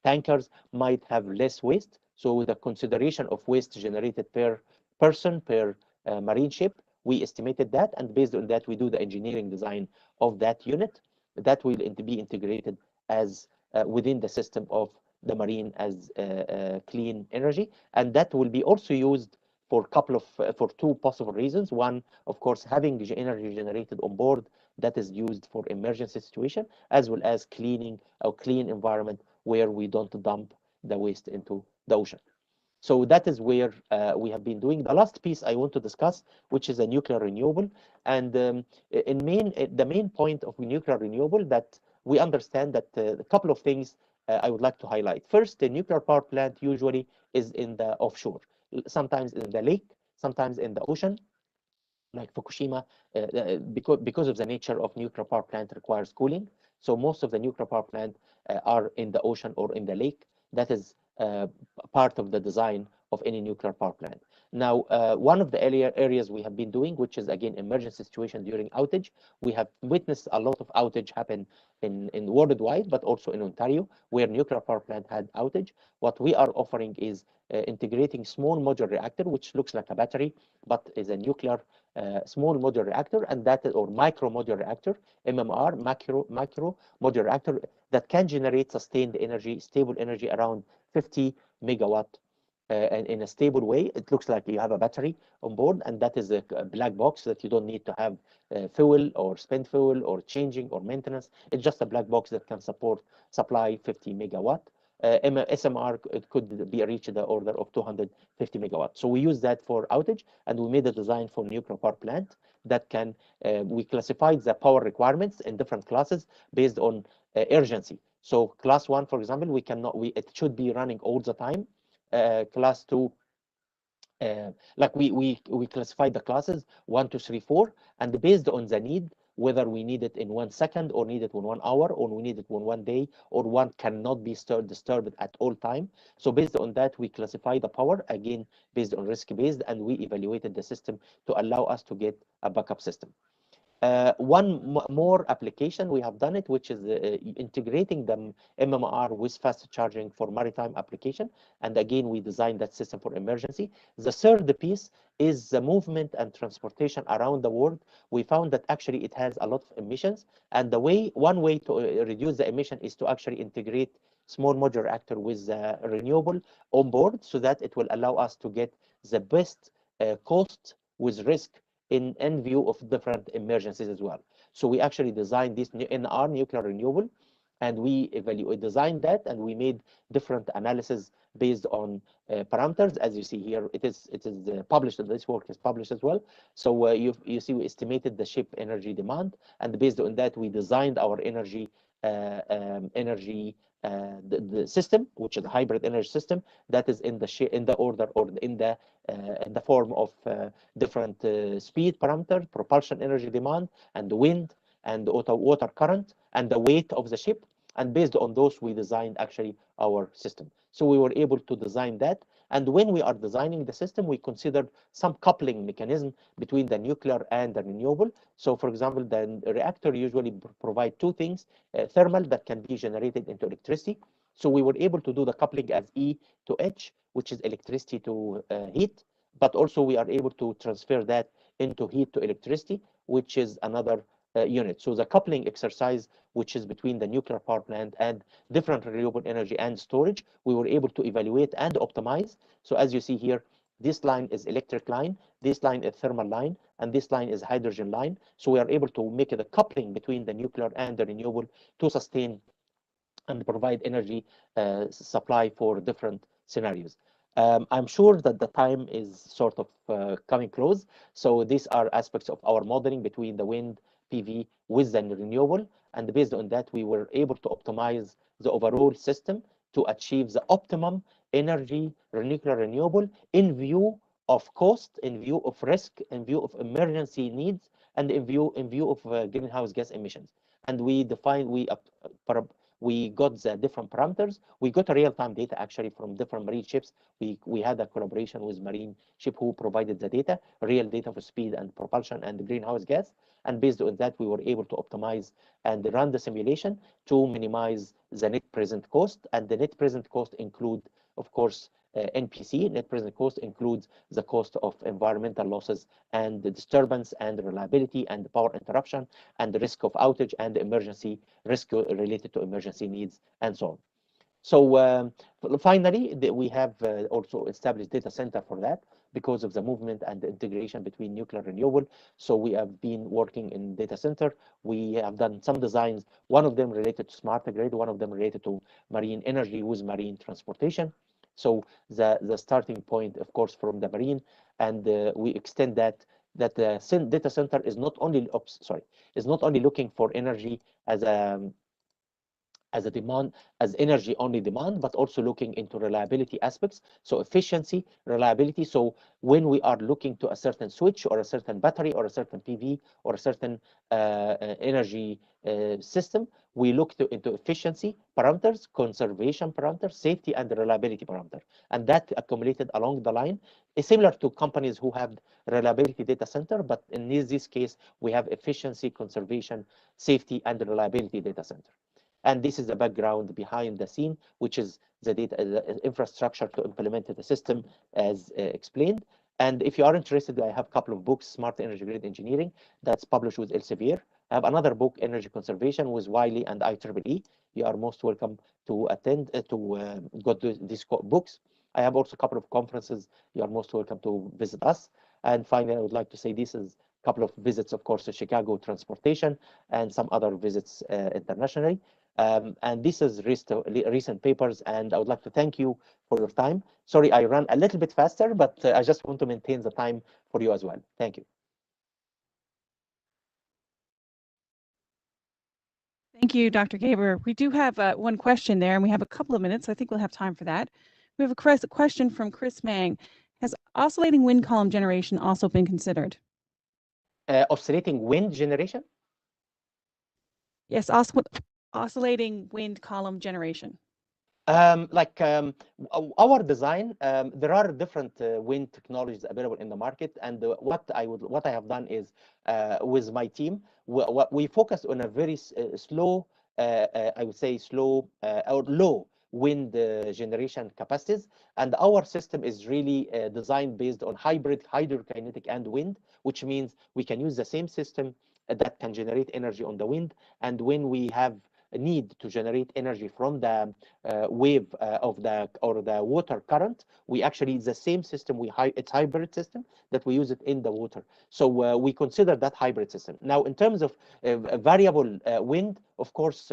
tankers might have less waste. So the consideration of waste generated per person per marine ship, we estimated that, and based on that, we do the engineering design of that unit that will be integrated as within the system of the marine as clean energy, and that will be also used for 2 possible reasons. One, of course, having energy generated on board that is used for emergency situation, as well as cleaning or clean environment where we don't dump the waste into the ocean. So that is where we have been doing. The last piece I want to discuss, which is a nuclear renewable. And the main point of nuclear renewable, that we understand that a couple of things I would like to highlight. First, the nuclear power plant usually is in the offshore, sometimes in the lake, sometimes in the ocean, like Fukushima, because of the nature of nuclear power plant requires cooling. So most of the nuclear power plant are in the ocean or in the lake. That is part of the design of any nuclear power plant. Now, one of the areas we have been doing, which is again emergency situation during outage, we have witnessed a lot of outage happen in worldwide, but also in Ontario, where nuclear power plant had outage. What we are offering is integrating small modular reactor, which looks like a battery, but is a nuclear small modular reactor, and that is, or micro modular reactor, MMR, micro modular reactor, that can generate sustained energy, stable energy around 50 megawatt and in a stable way. It looks like you have a battery on board, and that is a black box that you don't need to have fuel or spent fuel or changing or maintenance. It's just a black box that can supply 50 megawatt. SMR, it could be reached the order of 250 megawatts. So we use that for outage, and we made a design for nuclear power plant that can, we classified the power requirements in different classes based on urgency. So class 1, for example, it should be running all the time. Class 2, like we classified the classes 1, 2, 3, 4, and based on the need, whether we need it in 1 second or need it in 1 hour or we need it in 1 day, or one cannot be disturbed at all time. So based on that, we classify the power, again, based on risk based, and we evaluated the system to allow us to get a backup system. One more application we have done it, which is integrating the MMR with fast charging for maritime application. And again, we designed that system for emergency. The third piece is the movement and transportation around the world. We found that actually it has a lot of emissions. And one way to reduce the emission is to actually integrate small modular reactor with renewable on board, so that it will allow us to get the best cost with risk in view of different emergencies as well. So we actually designed this in our nuclear renewable, and we designed that, and we made different analysis based on parameters. As you see here, it is published. This work is published as well. So you see, we estimated the ship energy demand, and based on that, we designed our energy the system, which is a hybrid energy system that is in the order or in the form of different speed parameters, propulsion energy demand, and the wind, and the water current, and the weight of the ship. And based on those, we designed actually our system. So we were able to design that. And when we are designing the system, we considered some coupling mechanism between the nuclear and the renewable. So for example, the reactor usually provide two things, thermal that can be generated into electricity. So we were able to do the coupling as E to H, which is electricity to heat, but also we are able to transfer that into heat to electricity, which is another unit. So the coupling exercise, which is between the nuclear power plant and different renewable energy and storage, we were able to evaluate and optimize. So as you see here, this line is electric line, this line is thermal line, and this line is hydrogen line. So we are able to make a coupling between the nuclear and the renewable to sustain and provide energy supply for different scenarios. I'm sure that the time is sort of coming close. So these are aspects of our modeling between the wind PV with the renewable. And based on that, we were able to optimize the overall system to achieve the optimum energy nuclear renewable in view of cost, in view of risk, in view of emergency needs, and in view of greenhouse gas emissions. And we got the different parameters. We got a real-time data actually from different marine ships. We had a collaboration with marine ship who provided the data, real data for speed and propulsion and greenhouse gas. And based on that, we were able to optimize and run the simulation to minimize the net present cost. And the net present cost include, of course, NPC, net present cost, includes the cost of environmental losses and the disturbance and reliability and the power interruption and the risk of outage and the emergency risk related to emergency needs and so on. So finally, we have also established data center for that. because of the movement and the integration between nuclear and renewable. So we have been working in data center. We have done some designs, one of them related to smart grid, one of them related to marine energy with marine transportation. So the starting point, of course, from the marine, and we extend that the data center is not only looking for energy as a demand, as energy only demand, but also looking into reliability aspects. So efficiency, reliability. So when we are looking to a certain switch or a certain battery or a certain PV or a certain energy system, we look into efficiency parameters, conservation parameters, safety and reliability parameter. And that accumulated along the line is similar to companies who have reliability data center, but in this case, we have efficiency, conservation, safety and reliability data center. And this is the background behind the scene, which is the data the infrastructure to implement the system as explained. And if you are interested, I have a couple of books, Smart Energy Grid Engineering, that's published with Elsevier. I have another book, Energy Conservation, with Wiley and IEEE. You are most welcome to attend, go to these books. I have also a couple of conferences. You are most welcome to visit us. And finally, I would like to say this is a couple of visits, of course, to Chicago transportation and some other visits internationally. And this is recent papers, and I would like to thank you for your time. Sorry, I ran a little bit faster, but I just want to maintain the time for you as well. Thank you. Thank you, Dr. Gaber. We do have one question there, and we have a couple of minutes. I think we'll have time for that. We have a question from Chris Mang. Has oscillating wind column generation also been considered? Oscillating wind generation? Yes, oscillating wind column generation. Our design, there are different wind technologies available in the market, and what I have done is with my team, we focus on a very slow, I would say slow or low wind generation capacities, and our system is really designed based on hybrid hydrokinetic and wind, which means we can use the same system that can generate energy on the wind, and when we have a need to generate energy from the wave of the water current, we actually the same system it's hybrid system that we use it in the water. So we consider that hybrid system. Now, in terms of variable wind, of course,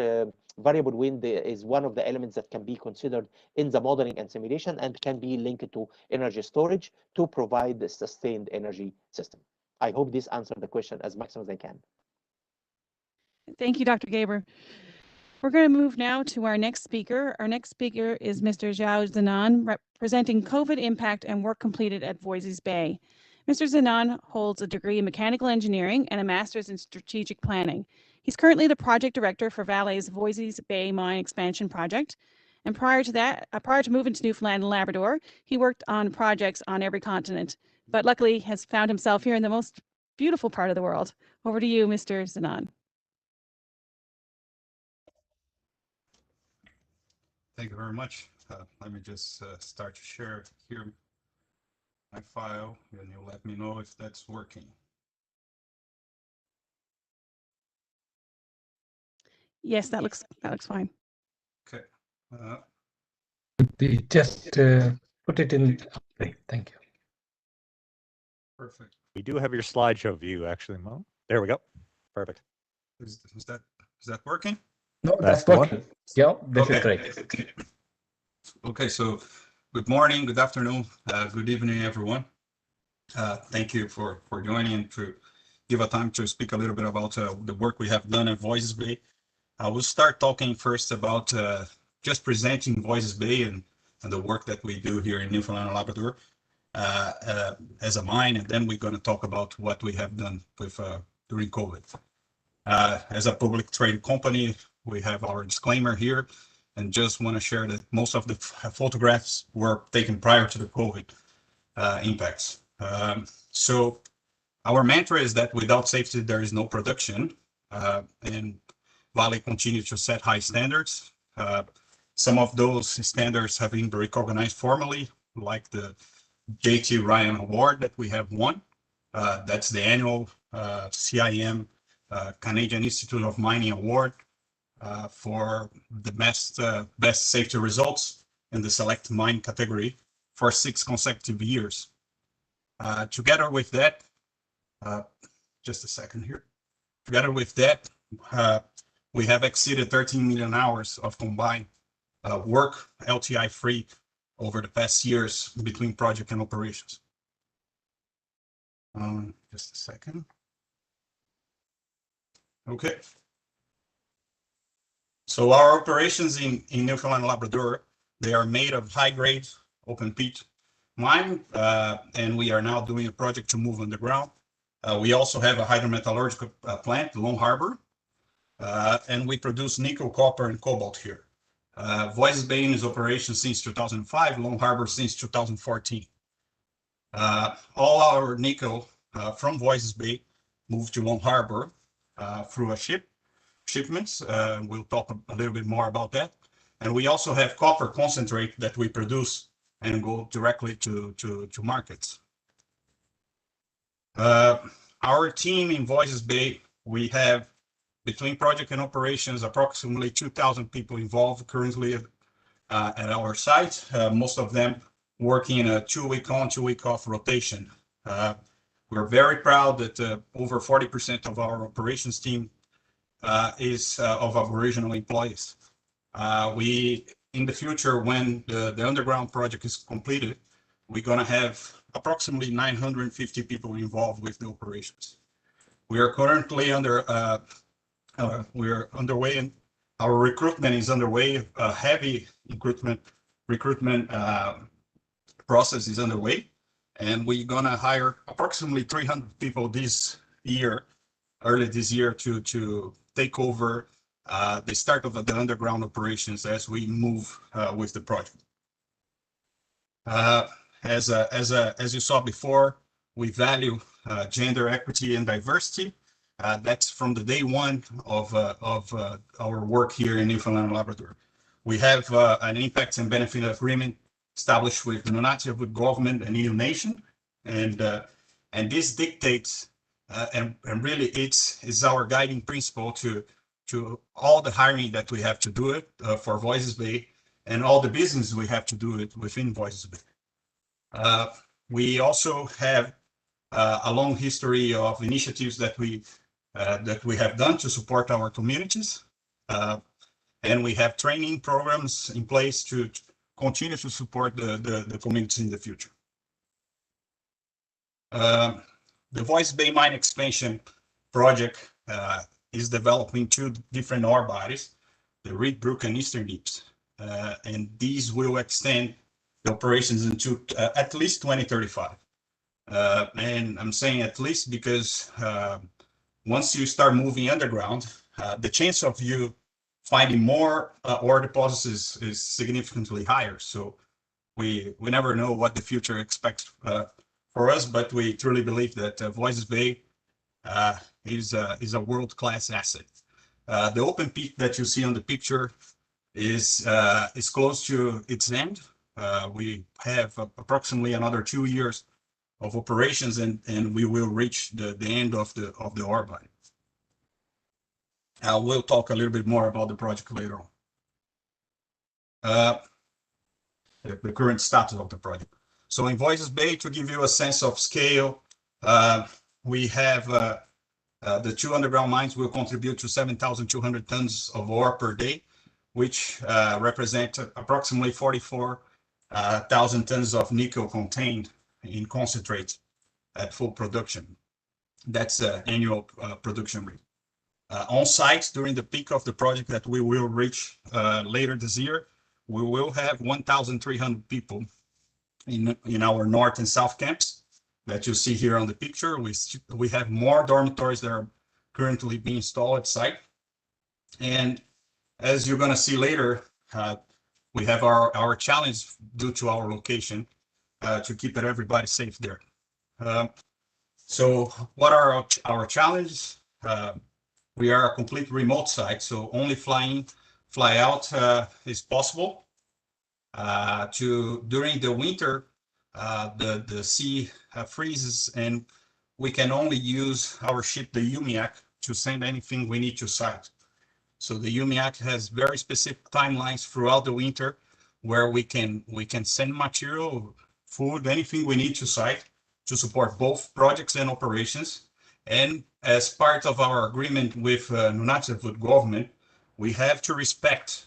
variable wind is one of the elements that can be considered in the modeling and simulation and can be linked to energy storage to provide the sustained energy system. I hope this answered the question as much as I can. Thank you, Dr. Gaber. We're going to move now to our next speaker. Our next speaker is Mr. Zhao Zenan, representing COVID impact and work completed at Voisey's Bay. Mr. Zenan holds a degree in mechanical engineering and a master's in strategic planning. He's currently the project director for Vale's Voisey's Bay mine expansion project. And prior to moving to Newfoundland and Labrador, he worked on projects on every continent, but luckily has found himself here in the most beautiful part of the world. Over to you, Mr. Zenan. Thank you very much. Let me just start to share here my file, and you'll let me know if that's working. Yes, that looks fine. Okay. Just put it in. Okay, thank you. Perfect. We do have your slideshow view, actually, Mo. There we go. Perfect. Is that working? No, that's working. Yeah, this is great. Okay, so good morning, good afternoon, good evening, everyone. Thank you for joining and to give a time to speak a little bit about the work we have done at Voisey's Bay. I will start talking first about just presenting Voisey's Bay and the work that we do here in Newfoundland and Labrador as a mine, and then we're going to talk about what we have done with during COVID. As a public traded company, we have our disclaimer here, and just want to share that most of the photographs were taken prior to the COVID impacts. So our mantra is that without safety, there is no production, and Vale continues to set high standards. Some of those standards have been recognized formally, like the J.T. Ryan Award that we have won. That's the annual CIM Canadian Institute of Mining Award for the best safety results in the select mine category for 6 consecutive years. Together with that, just a second here. Together with that, we have exceeded 13 million hours of combined work LTI free over the past years between project and operations. Just a second. Okay. So our operations in Newfoundland and Labrador, they are made of high-grade open pit mine, and we are now doing a project to move underground. We also have a hydrometallurgical plant, Long Harbor, and we produce nickel, copper, and cobalt here. Voisey's Bay is operation since 2005, Long Harbor since 2014. All our nickel from Voisey's Bay moved to Long Harbor through a shipments. We'll talk a little bit more about that. And we also have copper concentrate that we produce and go directly to markets. Our team in Voisey's Bay, we have between project and operations, approximately 2,000 people involved currently at our site, most of them working in a 2-week on, 2-week off rotation. We're very proud that over 40% of our operations team is of Aboriginal employees. In the future, when the underground project is completed, we're going to have approximately 950 people involved with the operations. We are currently underway, and our recruitment is underway. A heavy recruitment process is underway, and we're going to hire approximately 300 people early this year to take over the start of the underground operations as we move with the project. As you saw before, we value gender equity and diversity. That's from the day one of our work here in Newfoundland and Labrador. We have an impact and benefit agreement established with the Nunavut government and EU nation, and this dictates and really it's our guiding principle to all the hiring that we have to do it for Voisey's Bay, and all the business we have to do it within Voisey's Bay. We also have a long history of initiatives that we have done to support our communities, and we have training programs in place to continue to support the communities in the future. The Voisey's Bay mine expansion project is developing 2 different ore bodies, the Reed Brook and Eastern Deeps, and these will extend the operations into at least 2035. And I'm saying at least because once you start moving underground, the chance of you finding more ore deposits is significantly higher. So we never know what the future expects for us, but we truly believe that Voisey's Bay is a world-class asset. The open pit that you see on the picture is close to its end. We have approximately another 2 years of operations, and we will reach the end of the ore body. We'll talk a little bit more about the project later on. The current status of the project. So in Voisey's Bay, to give you a sense of scale, we have the 2 underground mines will contribute to 7,200 tons of ore per day, which represent approximately 44,000 tons of nickel contained in concentrate at full production. That's annual production rate. On site during the peak of the project that we will reach later this year, we will have 1,300 people in our north and south camps that you see here on the picture. We have more dormitories that are currently being installed at site. And as you're going to see later, we have our challenge due to our location to keep everybody safe there. So what are our challenges? We are a complete remote site, so only fly out is possible. During the winter, the sea freezes, and we can only use our ship, the UMIAC, to send anything we need to site. So the UMIAC has very specific timelines throughout the winter where we can send material, food, anything we need to site to support both projects and operations. And as part of our agreement with Nunavut government, we have to respect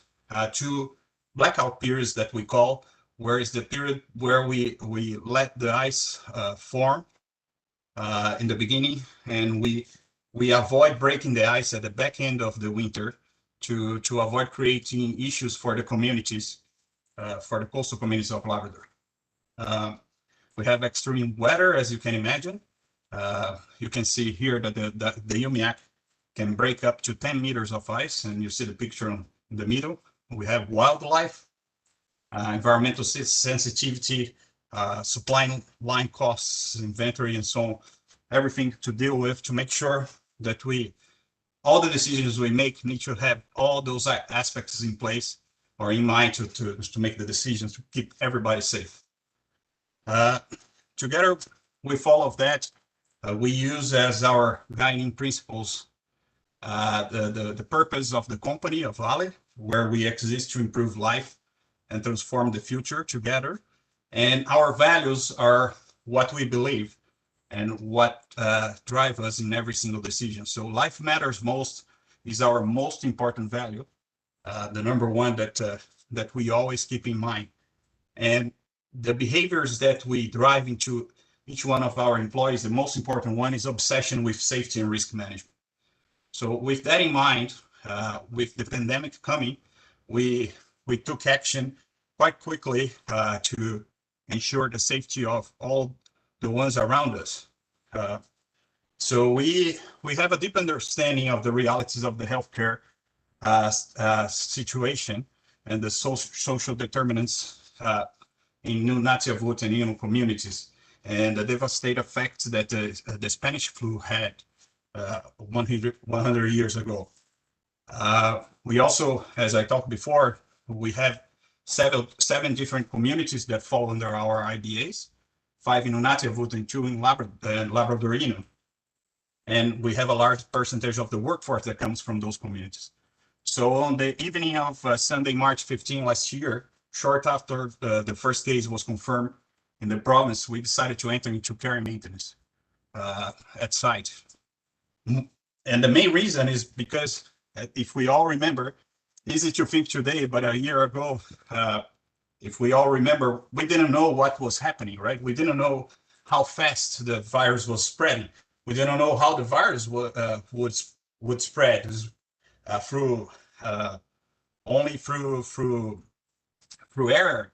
two blackout periods that we call, where is the period where we let the ice form in the beginning, and we avoid breaking the ice at the back end of the winter to avoid creating issues for the communities, for the coastal communities of Labrador. We have extreme weather, as you can imagine. You can see here that the Umiak can break up to 10 meters of ice, and you see the picture in the middle. We have wildlife, environmental sensitivity, supply line costs, inventory, and so on. Everything to deal with to make sure that all the decisions we make need to have all those aspects in place or in mind to make the decisions to keep everybody safe. Together with all of that, we use as our guiding principles the purpose of the company, of Vale, where we exist to improve life and transform the future together. And our values are what we believe and what drive us in every single decision. So life matters most is our most important value, the number one that we always keep in mind. And the behaviors that we drive into each one of our employees, the most important one is obsession with safety and risk management. So with that in mind, with the pandemic coming, we took action quite quickly to ensure the safety of all the ones around us. So we have a deep understanding of the realities of the healthcare situation and the social determinants in Nunavut and Innu communities, and the devastating effects that the Spanish flu had 100 years ago. We also, as I talked before, we have seven different communities that fall under our IDAs, 5 in Nunavut and 2 in Labrador Innu. And we have a large percentage of the workforce that comes from those communities. So on the evening of Sunday, March 15 last year, short after the first case was confirmed in the province, we decided to enter into care and maintenance at site. And the main reason is because, if we all remember, easy to think today, but a year ago, if we all remember, we didn't know what was happening, right? We didn't know how fast the virus was spreading. We didn't know how the virus would spread through only through air.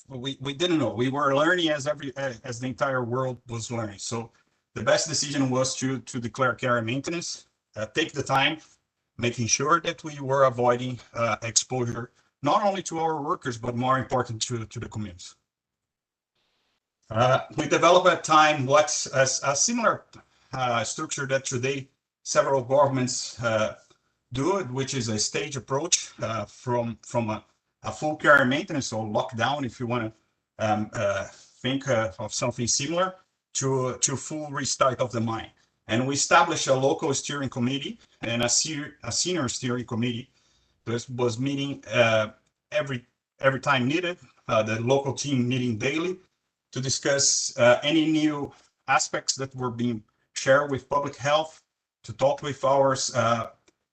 We didn't know. We were learning as the entire world was learning. So the best decision was to declare care and maintenance, take the time, making sure that we were avoiding exposure, not only to our workers, but more important to the communities. We developed at time what's a similar structure that today several governments do, which is a stage approach from a full care and maintenance, or lockdown, if you want to think of something similar, to full restart of the mine. And we established a local steering committee and a senior steering committee that was meeting every time needed, the local team meeting daily to discuss any new aspects that were being shared with public health, to talk with our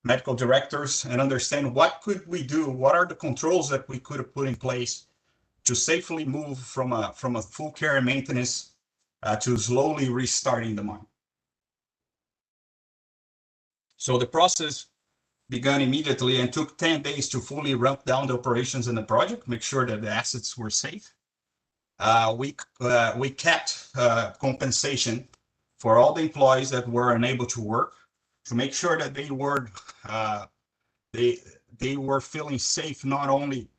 medical directors and understand what could we do, what are the controls that we could have put in place to safely move from a full care and maintenance to slowly restarting the mine. So the process began immediately and took 10 days to fully ramp down the operations in the project, make sure that the assets were safe. We kept compensation for all the employees that were unable to work, to make sure that they were feeling safe, not only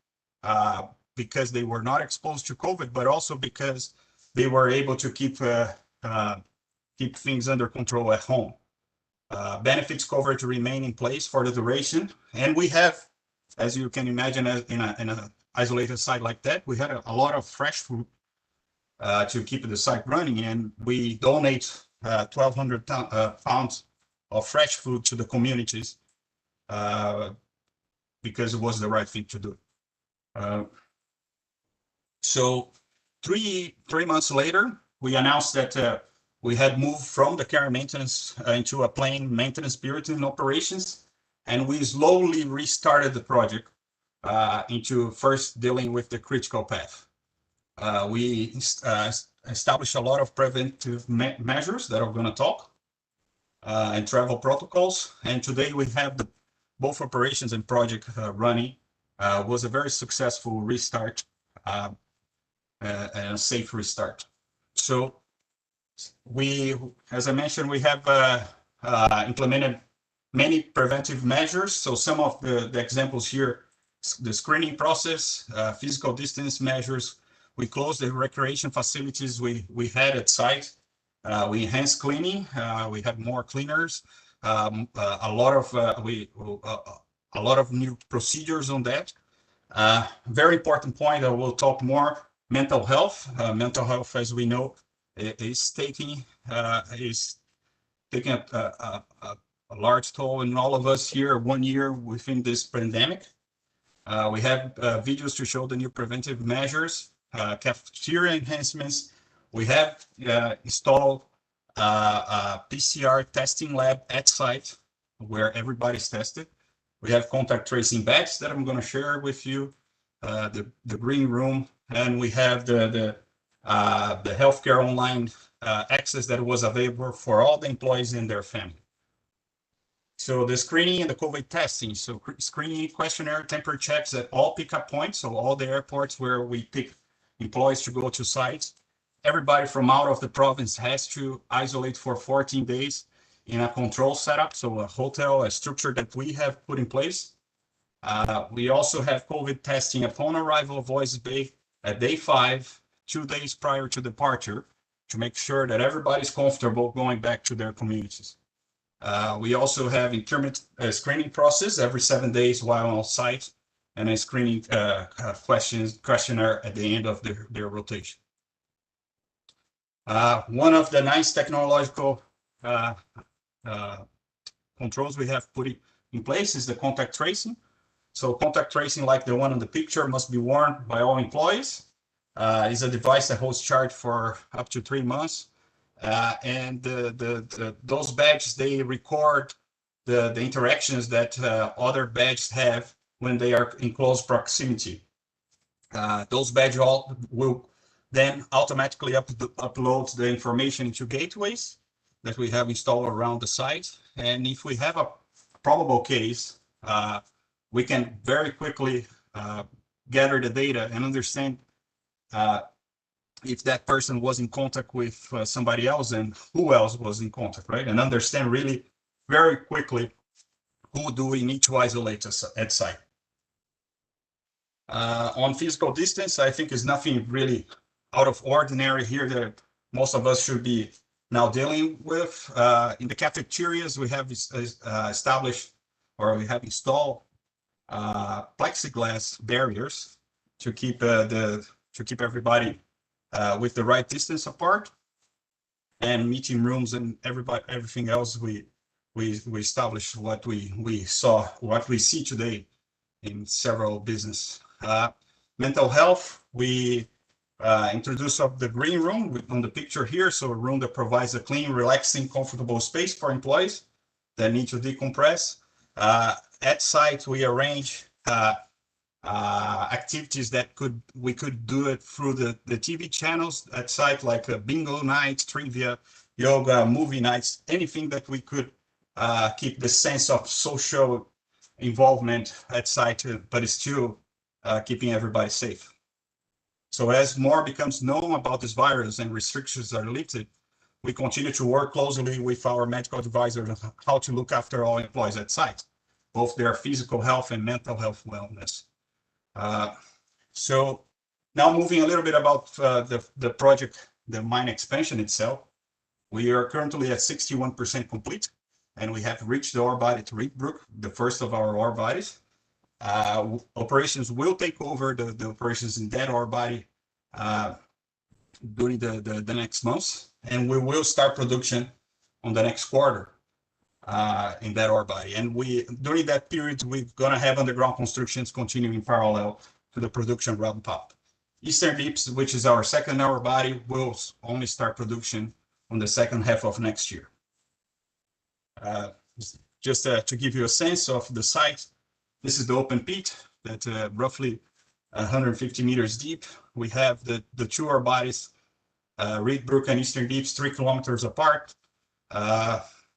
because they were not exposed to COVID, but also because they were able to keep things under control at home. Benefits coverage remain in place for the duration, and we have, as you can imagine, in an isolated site like that, we had a lot of fresh food to keep the site running, and we donate 1,200 pounds of fresh food to the communities because it was the right thing to do. So 3 months later, we announced that we had moved from the care maintenance into a plane maintenance period in operations, and we slowly restarted the project into first dealing with the critical path. We established a lot of preventive measures that I'm going to talk, and travel protocols. And today we have both operations and project running. Was a very successful restart and a safe restart. So we, as I mentioned, we have implemented many preventive measures. So some of the examples here, the screening process, physical distance measures. We closed the recreation facilities we had at site. We enhanced cleaning. We have more cleaners. A lot of new procedures on that. Very important point. I will talk more. Mental health. Mental health, as we know, is taking a large toll in all of us here. 1 year within this pandemic. We have videos to show the new preventive measures, cafeteria enhancements. We have installed a PCR testing lab at site where everybody's tested. We have contact tracing badges that I'm going to share with you, the green room, and we have the healthcare online access that was available for all the employees and their family. So the screening and the COVID testing. So screening, questionnaire, temperature checks at all pickup points. So all the airports where we pick employees to go to sites. Everybody from out of the province has to isolate for 14 days in a control setup. So a hotel, a structure that we have put in place. We also have COVID testing upon arrival of Voice Bay at day 5, 2 days prior to departure, to make sure that everybody's comfortable going back to their communities. We also have intermittent screening process every 7 days while on site, and a screening questionnaire at the end of their rotation. One of the nice technological controls we have put in place is the contact tracing. So contact tracing, like the one on the picture, must be worn by all employees. Is a device that holds charge for up to 3 months. And those badges, they record the interactions that other badges have when they are in close proximity. Those badges all will then automatically upload the information into gateways that we have installed around the site. And if we have a probable case, we can very quickly gather the data and understand if that person was in contact with somebody else and who else was in contact, right? And understand really very quickly who do we need to isolate at site. On physical distance, I think is nothing really out of ordinary here that most of us should be now dealing with. In the cafeterias, we have established, or we have installed plexiglass barriers to keep everybody with the right distance apart, and meeting rooms and everything else. We established what we see today in several business. Mental health, we introduced the green room on the picture here. So a room that provides a clean, relaxing, comfortable space for employees that need to decompress. At site, we arrange activities that we could do it through the TV channels at site, like bingo nights, trivia, yoga, movie nights, anything that we could keep the sense of social involvement at site, but it's still keeping everybody safe. So as more becomes known about this virus and restrictions are lifted, we continue to work closely with our medical advisors on how to look after all employees at site, both their physical health and mental health wellness. So now moving a little bit about the project, the mine expansion itself. We are currently at 61% complete, and we have reached the ore body at Rietbroek, the first of our ore bodies. Operations will take over the operations in that ore body during the next months, and we will start production on the next quarter in that ore body. And during that period, we're gonna have underground constructions continuing in parallel to the production ramp up. Eastern Deeps, which is our second ore body, will only start production on the second half of next year. Just to give you a sense of the site, this is the open pit that roughly 150 meters deep. We have the two ore bodies, Reed Brook and Eastern Deeps, 3 kilometers apart.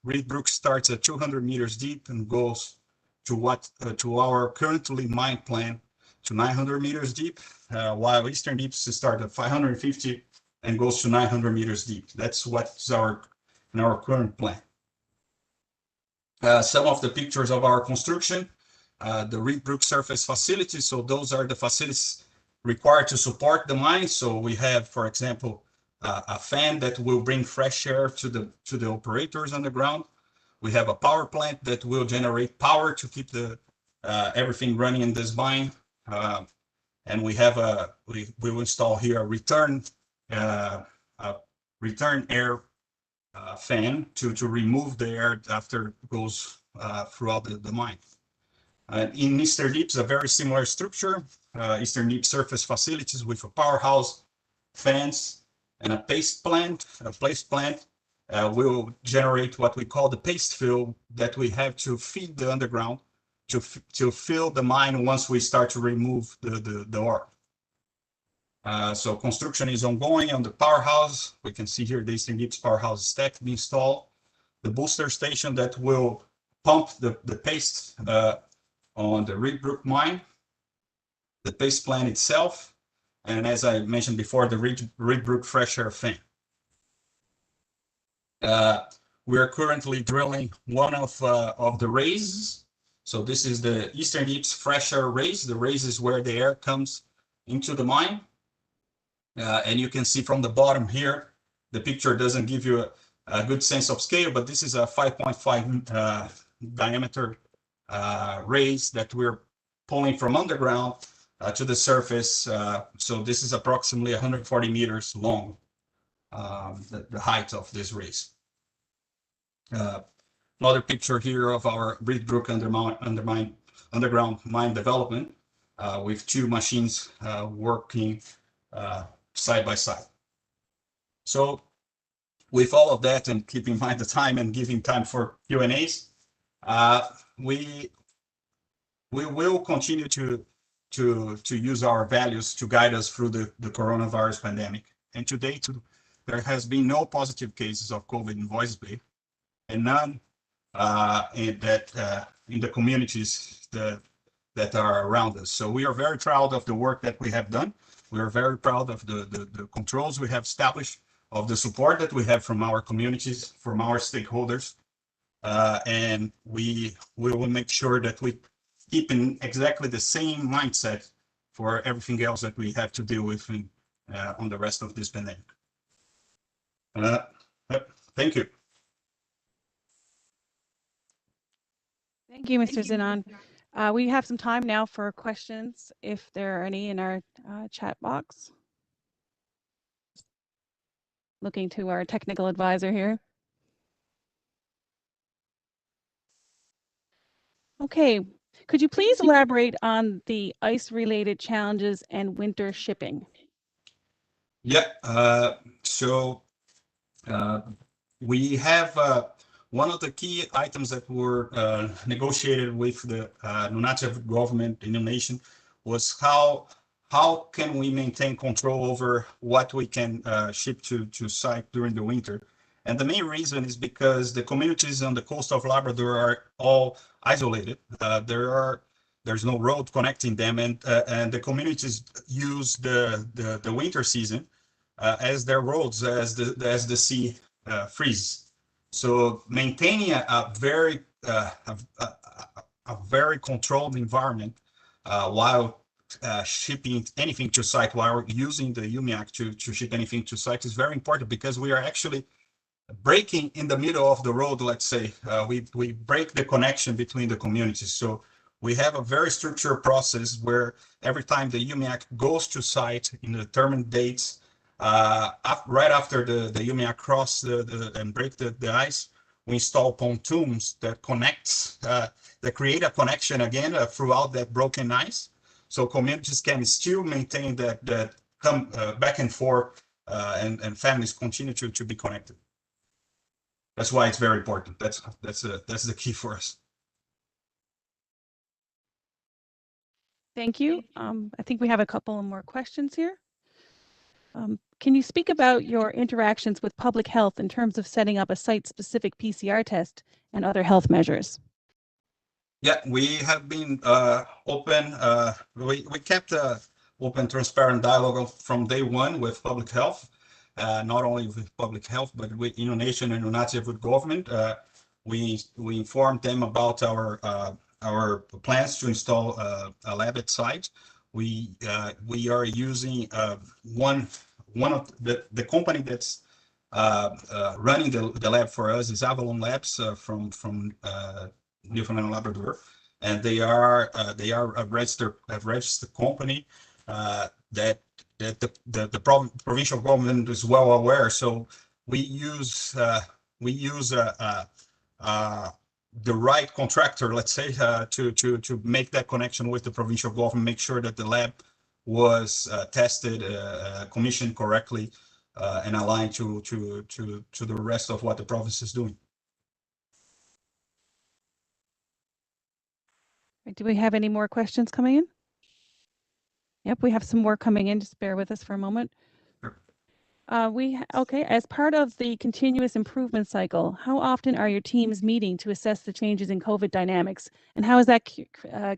Reed Brook starts at 200 meters deep and goes to our currently mined plan to 900 meters deep, while Eastern Deeps start at 550 and goes to 900 meters deep. That's what's in our current plan. Some of the pictures of our construction, the Reed Brook surface facilities. So those are the facilities required to support the mine. So we have, for example, a fan that will bring fresh air to the operators on the ground. We have a power plant that will generate power to keep everything running in this mine. And we have we will install here a return air fan to remove the air after it goes throughout the mine. In Eastern Deeps, a very similar structure, Eastern Deep surface facilities with a powerhouse, fans, and a paste plant. A paste plant will generate what we call the paste fill that we have to feed the underground to fill the mine once we start to remove the ore. So construction is ongoing on the powerhouse. We can see here the Eastern Deeps powerhouse stack being installed. The booster station that will pump the paste on the Reed Brook mine, the paste plant itself, and as I mentioned before, the Reed Brook fresh air fan. We are currently drilling one of the raises. So this is the Eastern Deeps fresh air raise. The raise is where the air comes into the mine. And you can see from the bottom here, the picture doesn't give you a good sense of scale, but this is a 5.5 diameter raise that we're pulling from underground to the surface. So this is approximately 140 meters long, the height of this raise. Another picture here of our Reed Brook underground mine development with two machines working side by side. So with all of that and keeping in mind the time and giving time for Q&As, we will continue to use our values to guide us through the coronavirus pandemic. And to date, there has been no positive cases of COVID in Voisey's Bay, and none in the communities that are around us. So we are very proud of the work that we have done. We are very proud of the controls we have established, of the support that we have from our communities, from our stakeholders. And we will make sure that we keep in exactly the same mindset for everything else that we have to deal with on the rest of this pandemic. Thank you. Thank you, Mr. Zenon. We have some time now for questions, if there are any in our chat box. Looking to our technical advisor here. Okay, could you please elaborate on the ice-related challenges and winter shipping? Yeah, so we have one of the key items that were negotiated with the Nunavut government in the nation was how can we maintain control over what we can ship to site during the winter. And the main reason is because the communities on the coast of Labrador are all isolated. There's no road connecting them, and the communities use the winter season as their roads as the sea freezes. So maintaining a very controlled environment while shipping anything to site, while using the UMIAC to ship anything to site is very important, because we are actually breaking in the middle of the road. Let's say we break the connection between the communities. So we have a very structured process where every time the UMIAC goes to site in determined dates, right after the UMIAC cross and break the ice, we install pontoons that that create a connection again throughout that broken ice, so communities can still maintain that come back and forth, and families continue to be connected. That's why it's very important. That's the key for us. Thank you. I think we have a couple more questions here. Can you speak about your interactions with public health in terms of setting up a site-specific PCR test and other health measures? Yeah, we have been open. We kept open, transparent dialogue from day one with public health, not only with public health, but with Indonesian and United with government. We informed them about our plans to install a lab at site. We are using one of the company that's running the lab for us is Avalon Labs from Newfoundland and Labrador, and they are a registered company that the provincial government is well aware. So we use the right contractor, let's say, to make that connection with the provincial government, make sure that the lab was tested, commissioned correctly, and aligned to the rest of what the province is doing. Do we have any more questions coming in? Yep, we have some more coming in. Just bear with us for a moment. Sure. Okay, as part of the continuous improvement cycle, how often are your teams meeting to assess the changes in COVID dynamics, and how is that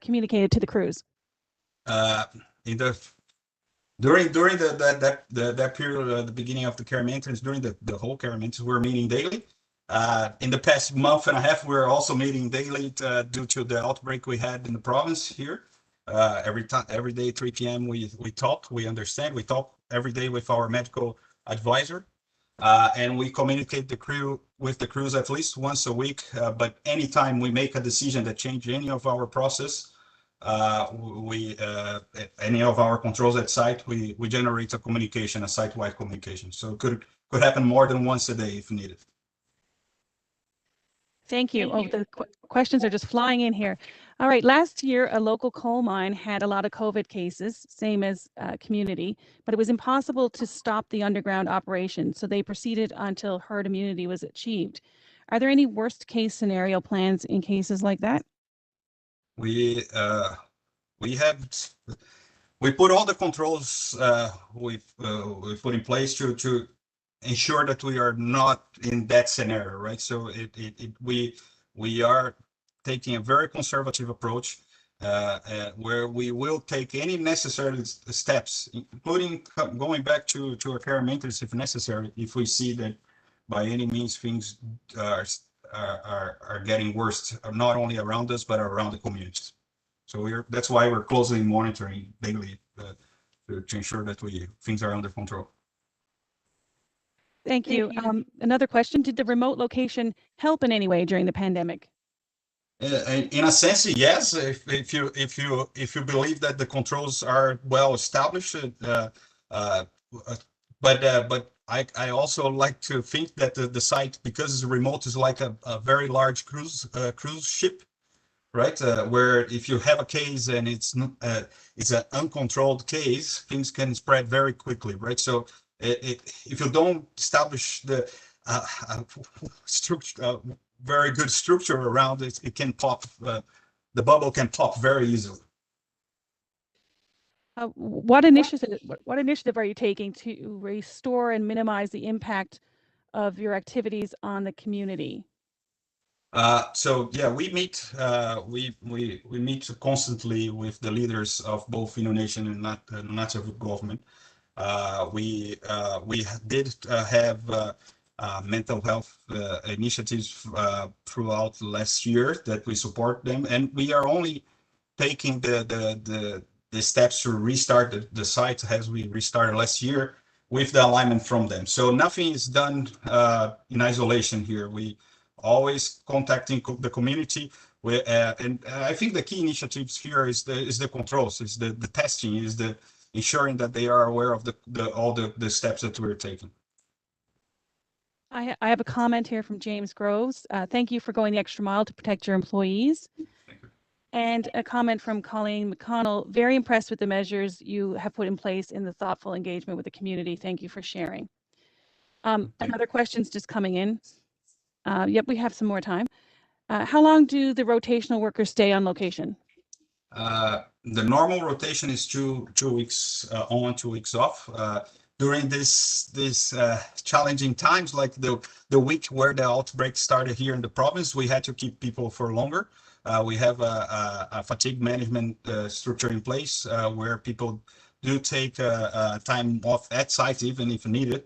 communicated to the crews? During that period, the beginning of the care maintenance, during the whole care maintenance, we're meeting daily. In the past month and a half, we're also meeting daily due to the outbreak we had in the province here. Every day, 3 p.m. we talk, we understand, we talk every day with our medical advisor, and we communicate with the crews at least once a week. But anytime we make a decision that change any of our process, any of our controls at site, we generate a site-wide communication. So it could happen more than once a day if needed. Thank you. The questions are just flying in here. All right, last year, a local coal mine had a lot of COVID cases, same as community, but it was impossible to stop the underground operation. So they proceeded until herd immunity was achieved. Are there any worst case scenario plans in cases like that? We put all the controls we've put in place to ensure that we are not in that scenario, right? So we are taking a very conservative approach where we will take any necessary steps, including going back to a care maintenance if necessary, if we see that by any means things are getting worse, not only around us, but around the communities. So that's why we're closely monitoring daily to ensure that things are under control. Thank you. Another question: did the remote location help in any way during the pandemic? In a sense, yes. If you believe that the controls are well established, but I also like to think that the site, because it's remote, is like a very large cruise ship. Right, where if you have a case and it's an uncontrolled case, things can spread very quickly, right? So if you don't establish the very good structure around it, it can pop. The bubble can pop very easily. What initiative are you taking to restore and minimize the impact of your activities on the community? So yeah, we meet constantly with the leaders of both Indonesian and native government. We did have mental health initiatives throughout last year that we support them, and we are only taking the steps to restart the site as we restarted last year with the alignment from them. So nothing is done in isolation here. We always contacting the community, and I think the key initiatives here is the controls, is the testing, is the ensuring that they are aware of all the steps that we're taking. I have a comment here from James Groves. Thank you for going the extra mile to protect your employees. Thank you. And a comment from Colleen McConnell, very impressed with the measures you have put in place in the thoughtful engagement with the community. Thank you for sharing. Another question's just coming in. Yep, we have some more time. How long do the rotational workers stay on location? The normal rotation is two weeks on, 2 weeks off. During this challenging times, like the week where the outbreak started here in the province, we had to keep people for longer. We have a fatigue management structure in place where people do take time off at site, even if needed,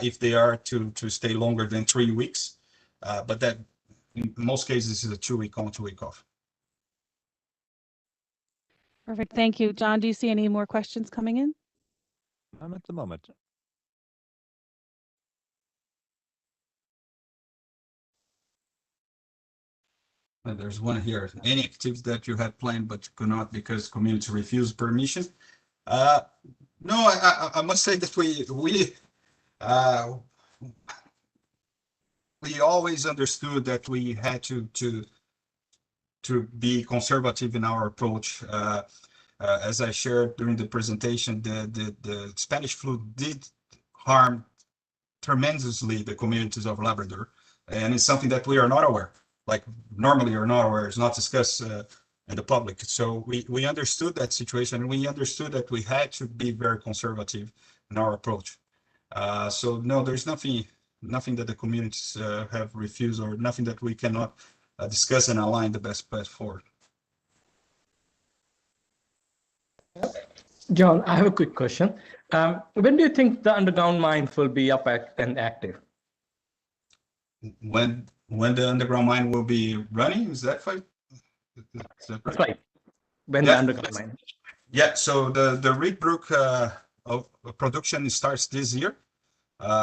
if they are to stay longer than 3 weeks. But that, in most cases, is a 2 week on, 2 week off. Perfect. Thank you. John, do you see any more questions coming in? Not at the moment. And there's one here. Any activities that you had planned but could not because community refused permission? No, I must say that we always understood that we had to be conservative in our approach. As I shared during the presentation, the Spanish flu did harm tremendously the communities of Labrador, and it's something that we are not aware. Like normally are not aware, it's not discussed in the public. So we understood that situation, and we understood that we had to be very conservative in our approach. So no, there's nothing that the communities have refused, or nothing that we cannot discuss and align the best path forward. John, I have a quick question. When do you think the underground mines will be up and active? When the underground mine will be running, is that right? That's right. When Yeah. the underground mine. Yeah, so the Reed Brook production starts this year.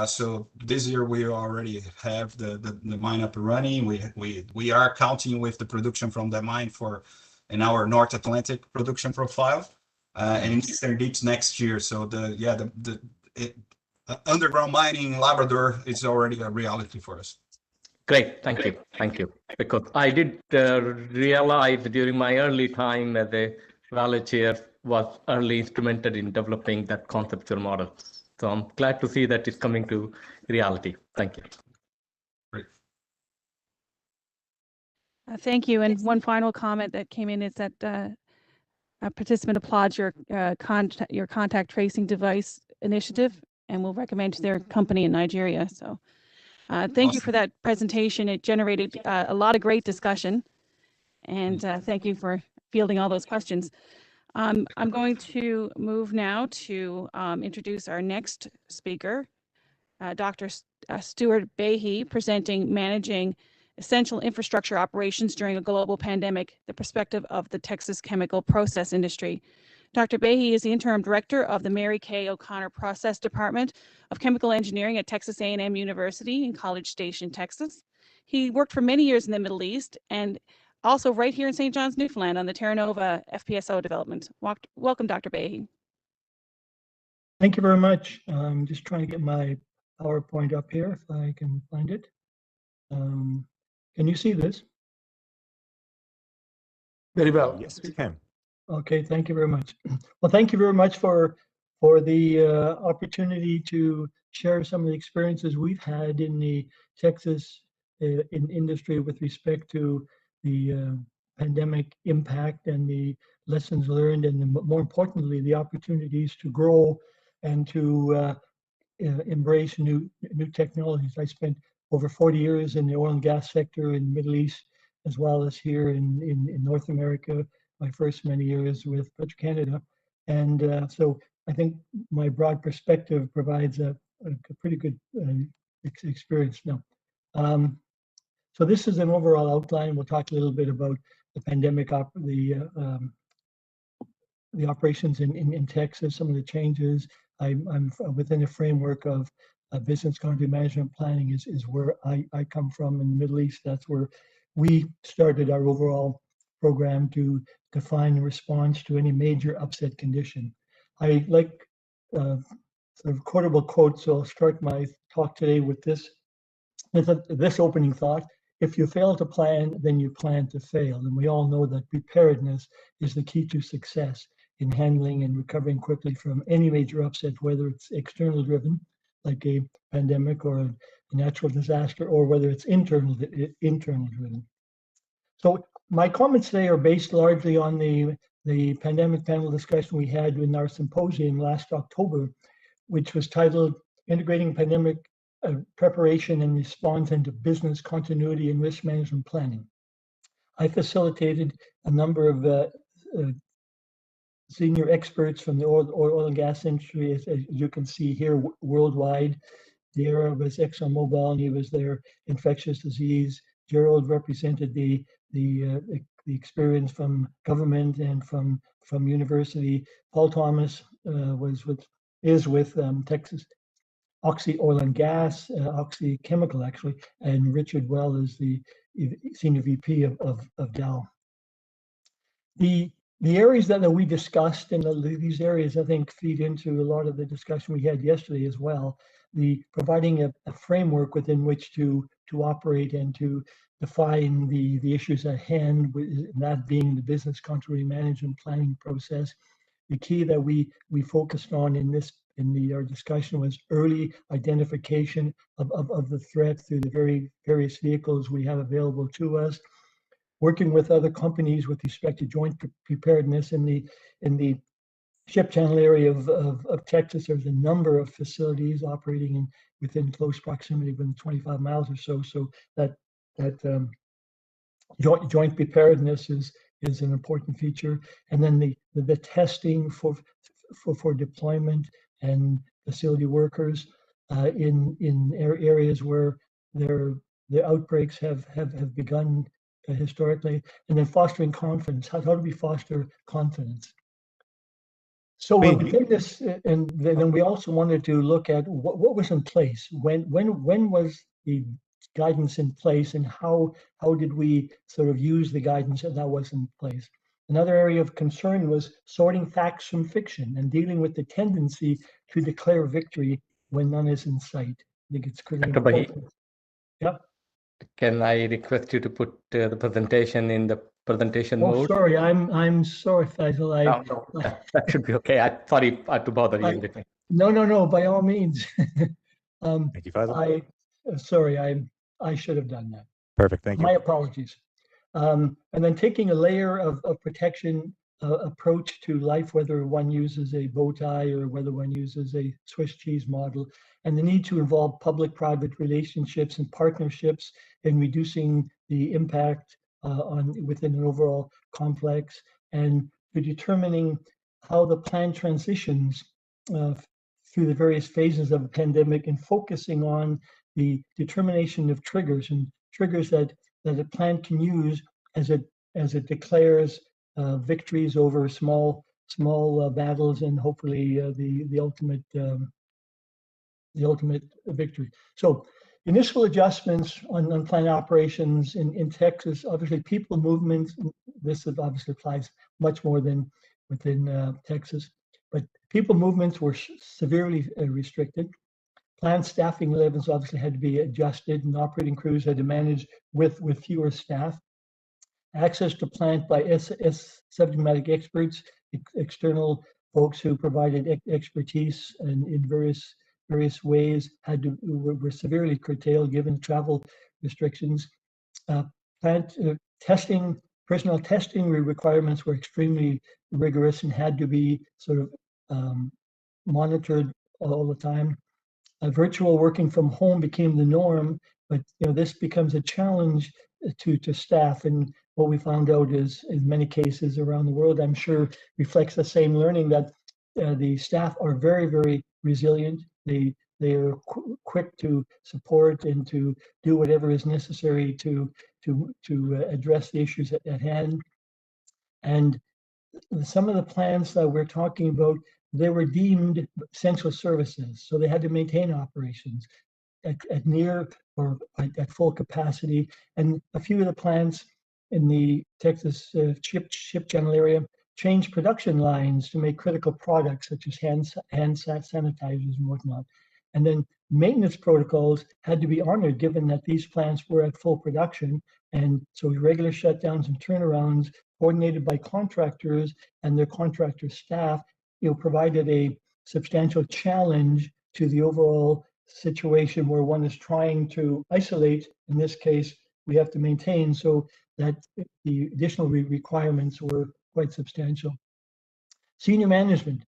So this year we already have the mine up and running. We are counting with the production from the mine in our North Atlantic production profile, and in Eastern Deeps next year. So the underground mining in Labrador is already a reality for us. Great, thank you. Because I did realize during my early time as a valley chair was early instrumented in developing that conceptual model. So I'm glad to see that it's coming to reality. Thank you. Great. Thank you. And one final comment that came in is that a participant applauds your contact tracing device initiative and will recommend to their company in Nigeria. So thank you for that presentation. It generated a lot of great discussion, and thank you for fielding all those questions. I'm going to move now to introduce our next speaker, Dr. Stuart Behe, presenting Managing Essential Infrastructure Operations During a Global Pandemic, the Perspective of the Texas Chemical Process Industry. Dr. Behe is the Interim Director of the Mary Kay O'Connor Process Department of Chemical Engineering at Texas A&M University in College Station, Texas. He worked for many years in the Middle East and also right here in St. John's, Newfoundland on the Terra Nova FPSO development. Welcome, Dr. Behe. Thank you very much. I'm just trying to get my PowerPoint up here if I can find it. Can you see this? Very well. Yes, we can. Okay, thank you very much. Well, thank you very much for the opportunity to share some of the experiences we've had in the Texas in industry with respect to the pandemic impact and the lessons learned, and more importantly, the opportunities to grow and to embrace new technologies. I spent over 40 years in the oil and gas sector in the Middle East, as well as here in North America, my first many years with Petro-Canada. And so I think my broad perspective provides a pretty good experience now. So this is an overall outline. We'll talk a little bit about the pandemic, the operations in Texas, some of the changes. I'm within a framework of business continuity management planning is where I come from in the Middle East. That's where we started our overall program to define a response to any major upset condition. I like sort of quotable quotes, so I'll start my talk today with this opening thought. if you fail to plan, then you plan to fail. And we all know that preparedness is the key to success in handling and recovering quickly from any major upset, whether it's external driven, like a pandemic or a natural disaster, or whether it's internal driven. So my comments today are based largely on the pandemic panel discussion we had in our symposium last October, which was titled Integrating Pandemic Preparation and Response into Business Continuity and Risk Management Planning. I facilitated a number of senior experts from the oil and gas industry, as you can see here, worldwide. Dara was ExxonMobil, and he was their infectious disease. Gerald represented the experience from government and from university. Paul Thomas is with Texas Oxy Oil and Gas, Oxy Chemical actually, and Richard Well is the senior VP of Dow. The areas that we discussed, and these areas I think feed into a lot of the discussion we had yesterday as well. The providing a framework within which to operate and to define the issues at hand, that being the business continuity management planning process. The key that we focused on in our discussion was early identification of the threat through the various vehicles we have available to us. Working with other companies with respect to joint preparedness in the Ship Channel area of Texas. There's a number of facilities operating within close proximity, within 25 miles or so. So that joint preparedness is an important feature. And then the testing for deployment and facility workers in areas where the outbreaks have begun historically, and then fostering confidence. How do we foster confidence? So within this, and then we also wanted to look at what was in place. When was the guidance in place, and how did we sort of use the guidance that was in place? Another area of concern was sorting facts from fiction and dealing with the tendency to declare victory when none is in sight. I think it's critically important. Yeah. Can I request you to put the presentation in the presentation mode? Oh, sorry, I'm sorry, Faisal. No, that should be okay. I'm sorry to bother you. No, by all means. Thank you, Faisal. Sorry, I should have done that. Perfect, thank you. My apologies. And then taking a layer of protection approach to life, whether one uses a bow tie or whether one uses a Swiss cheese model, and the need to involve public-private relationships and partnerships in reducing the impact within an overall complex, and to determining how the plan transitions through the various phases of the pandemic, and focusing on the determination of triggers that a plan can use as it declares victories over small battles, and hopefully the ultimate victory. So initial adjustments on plant operations in Texas, obviously people movements, this obviously applies much more than within Texas, but people movements were severely restricted. Plant staffing levels obviously had to be adjusted, and operating crews had to manage with fewer staff. Access to plant by subject matter experts, external folks who provided expertise in various ways were severely curtailed given travel restrictions. Plant testing, personnel testing requirements were extremely rigorous and had to be sort of monitored all the time. Virtual working from home became the norm, but this becomes a challenge to staff. And what we found out is, in many cases around the world, I'm sure reflects the same learning, that the staff are very, very resilient. They are quick to support and to do whatever is necessary to address the issues at hand. And some of the plans that we're talking about, they were deemed essential services, so they had to maintain operations at near or at full capacity. And a few of the plants in the Texas Ship Channel area changed production lines to make critical products such as hand sanitizers and whatnot. And then maintenance protocols had to be honored, given that these plants were at full production. And so regular shutdowns and turnarounds coordinated by contractors and their contractor staff, provided a substantial challenge to the overall situation where one is trying to isolate. In this case, we have to maintain, so that the additional requirements were quite substantial. Senior management.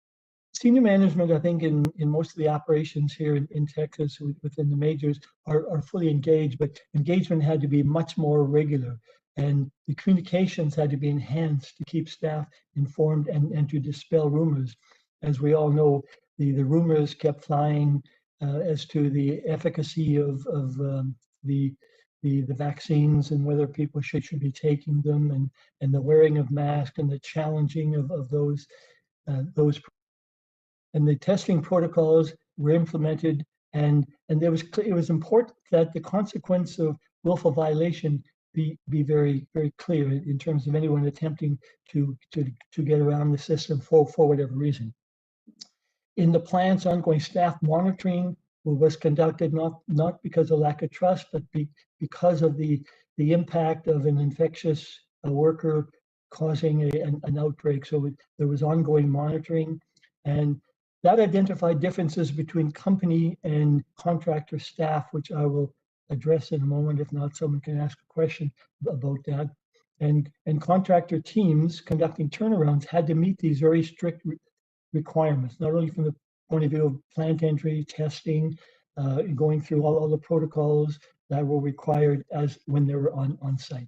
Senior management, I think, in most of the operations here in Texas within the majors are fully engaged, but engagement had to be much more regular, and the communications had to be enhanced to keep staff informed and to dispel rumors. As we all know, the rumors kept flying as to the efficacy of the vaccines and whether people should be taking them, and the wearing of masks and the challenging of those. And the testing protocols were implemented, and it was important that the consequence of willful violation be very, very clear in terms of anyone attempting to get around the system for whatever reason. In the plants, ongoing staff monitoring was conducted not because of lack of trust, but because of the impact of an infectious worker causing an outbreak. So there was ongoing monitoring, and that identified differences between company and contractor staff, which I will address in a moment. If not, someone can ask a question about that. And contractor teams conducting turnarounds had to meet these very strict requirements, not only from the point of view of plant entry, testing, going through all the protocols that were required as when they were on site.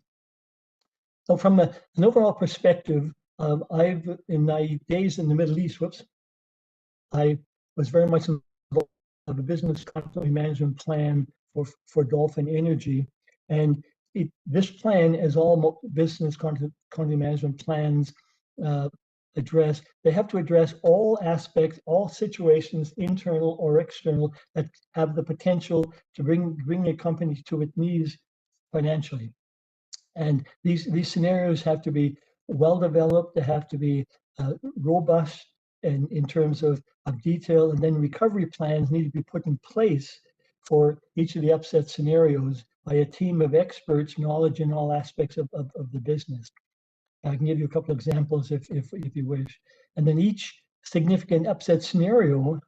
So from an overall perspective, in my days in the Middle East, I was very much involved in a business continuity management plan for Dolphin Energy. And this plan, as all business continuity management plans address, they have to address all aspects, all situations, internal or external, that have the potential to bring a company to its knees financially. And these scenarios have to be well developed, they have to be robust in terms of detail, and then recovery plans need to be put in place for each of the upset scenarios by a team of experts, knowledge in all aspects of the business. I can give you a couple examples if you wish. And then each significant upset scenario,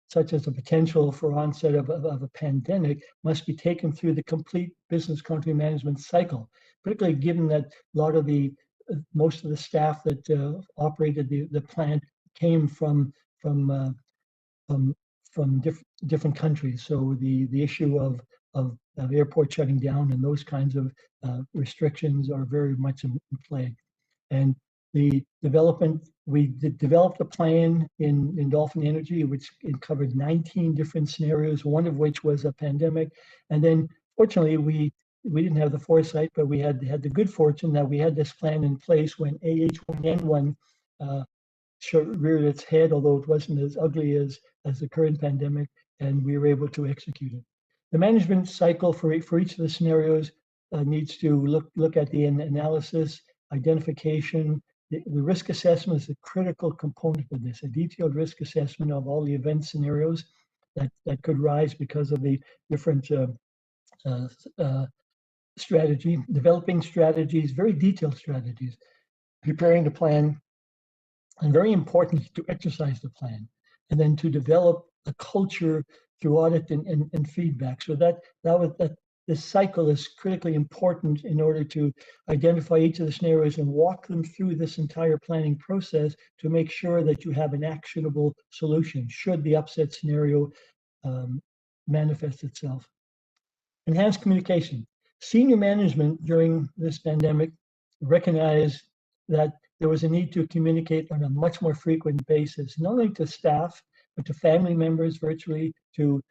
such as the potential for onset of a pandemic, must be taken through the complete business continuity management cycle, particularly given that most of the staff that operated the plant came from different countries. So the issue of airport shutting down and those kinds of restrictions are very much in play. And we developed a plan in Dolphin Energy, which it covered 19 different scenarios, one of which was a pandemic. And then fortunately, we didn't have the foresight, but we had the good fortune that we had this plan in place when H1N1 reared its head, although it wasn't as ugly as the current pandemic, and we were able to execute it. The management cycle for each of the scenarios needs to look at the analysis, identification. The risk assessment is a critical component of this, a detailed risk assessment of all the event scenarios that could rise because of the different strategy, developing strategies, very detailed strategies, preparing the plan, and very important to exercise the plan, and then to develop a culture through audit and feedback. So this cycle is critically important in order to identify each of the scenarios and walk them through this entire planning process to make sure that you have an actionable solution should the upset scenario manifest itself. Enhanced communication. Senior management during this pandemic recognized that there was a need to communicate on a much more frequent basis, not only to staff, but to family members virtually, to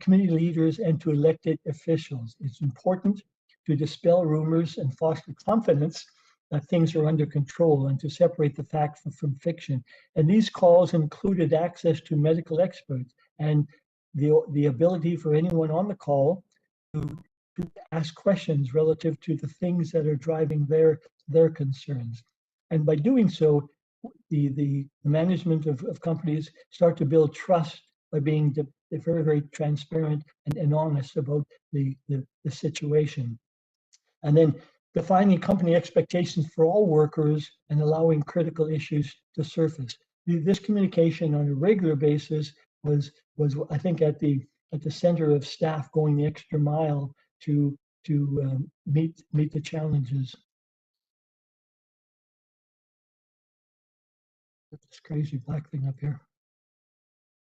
community leaders, and to elected officials. It's important to dispel rumors and foster confidence that things are under control and to separate the fact from fiction. And these calls included access to medical experts and the ability for anyone on the call to ask questions relative to the things that are driving their concerns. And by doing so, the management of companies start to build trust by being they're very, very transparent and honest about the situation. And then defining company expectations for all workers and allowing critical issues to surface. This communication on a regular basis was I think at the center of staff going the extra mile to meet the challenges. This crazy black thing up here.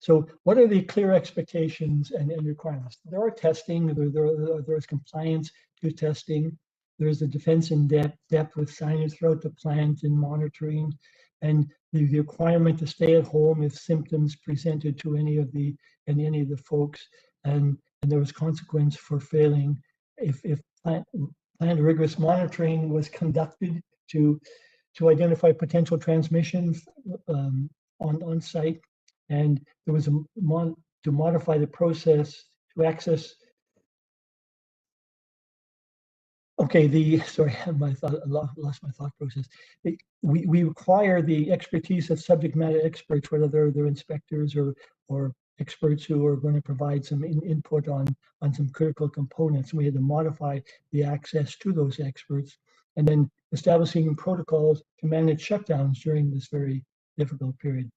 So what are the clear expectations and requirements? There are testing, there's compliance to testing, there's a defense in depth with signage throughout the plant and monitoring, and the requirement to stay at home if symptoms presented to any of the folks, and there was consequence for failing if plant rigorous monitoring was conducted to identify potential transmission on site, and there was to modify the process to access. Okay, sorry, I lost my thought process. We require the expertise of subject matter experts, whether they're inspectors or experts who are going to provide some input on some critical components. We had to modify the access to those experts, and then establishing protocols to manage shutdowns during this very difficult period.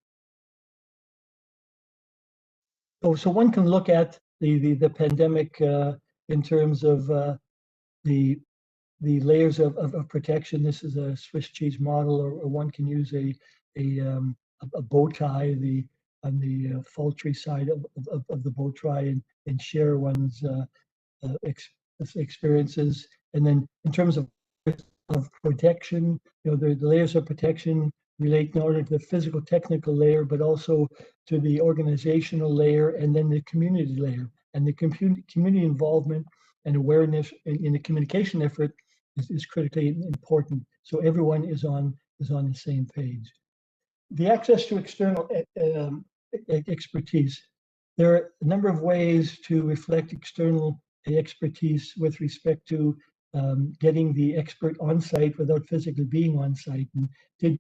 So one can look at the pandemic in terms of the layers of protection. This is a Swiss cheese model, or one can use a bow tie on the poultry side of the bow tie and share one's experiences. And then in terms of protection, the layers of protection relate not only to the physical technical layer, but also to the organizational layer, and then the community layer. And the community involvement and awareness in the communication effort is critically important, so everyone is on the same page. The access to external expertise. There are a number of ways to reflect external expertise with respect to getting the expert on site without physically being on site. And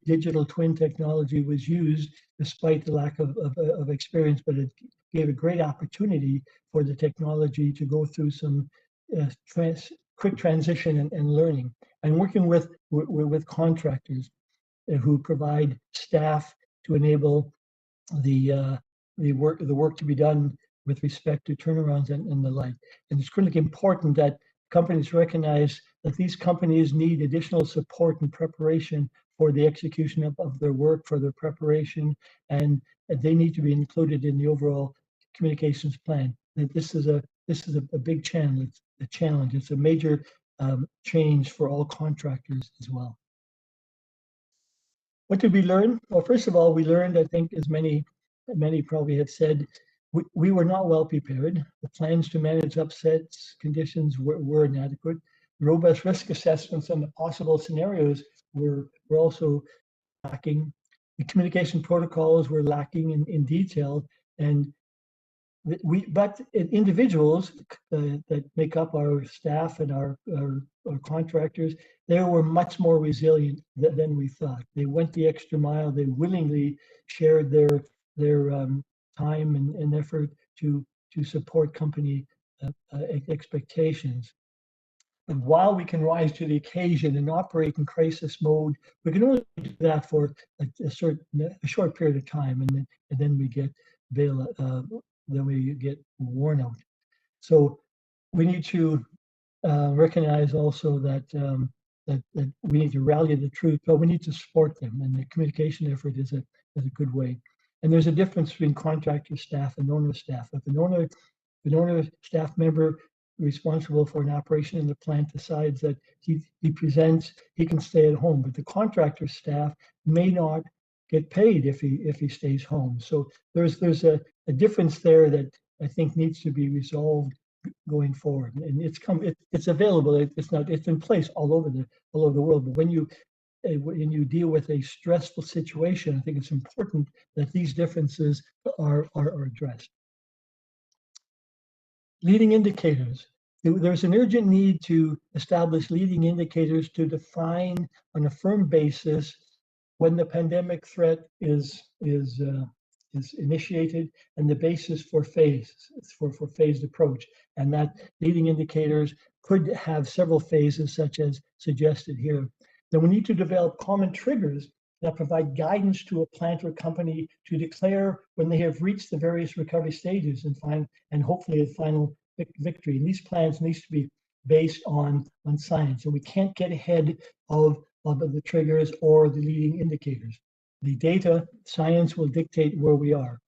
digital twin technology was used despite the lack of experience, but it gave a great opportunity for the technology to go through some quick transition and learning, and working with contractors who provide staff to enable the work to be done with respect to turnarounds and the like. And it's critically important that companies recognize that these companies need additional support and preparation for the execution of their work, for their preparation, and they need to be included in the overall communications plan. This is a big challenge. It's a major change for all contractors as well. What did we learn? Well, first of all, we learned, I think, as many probably have said, we were not well prepared. The plans to manage upsets conditions were inadequate. Robust risk assessments on the possible scenarios were also lacking. The communication protocols were lacking in detail, and but individuals that make up our staff and our contractors, they were much more resilient than we thought. They went the extra mile. They willingly shared their time and effort to support company expectations. And while we can rise to the occasion and operate in crisis mode, we can only do that for a short period of time, and then we get then we get worn out. So we need to recognize also that that we need to rally the troops, but we need to support them, and the communication effort is a good way. And there's a difference between contractor staff and owner staff. If an owner staff member responsible for an operation in the plant decides that he presents, he can stay at home, but the contractor staff may not get paid if he stays home. So there's a difference there that I think needs to be resolved going forward. And it's available. It's in place all over the world. But when you deal with a stressful situation, I think it's important that these differences are addressed. Leading indicators. There's an urgent need to establish leading indicators to define on a firm basis when the pandemic threat is is initiated, and the basis for phased approach. And that leading indicators could have several phases, such as suggested here. Then we need to develop common triggers that provide guidance to a plant or company to declare when they have reached the various recovery stages and hopefully a final victory. And these plans need to be based on science. And we can't get ahead of the triggers or the leading indicators. The data science will dictate where we are.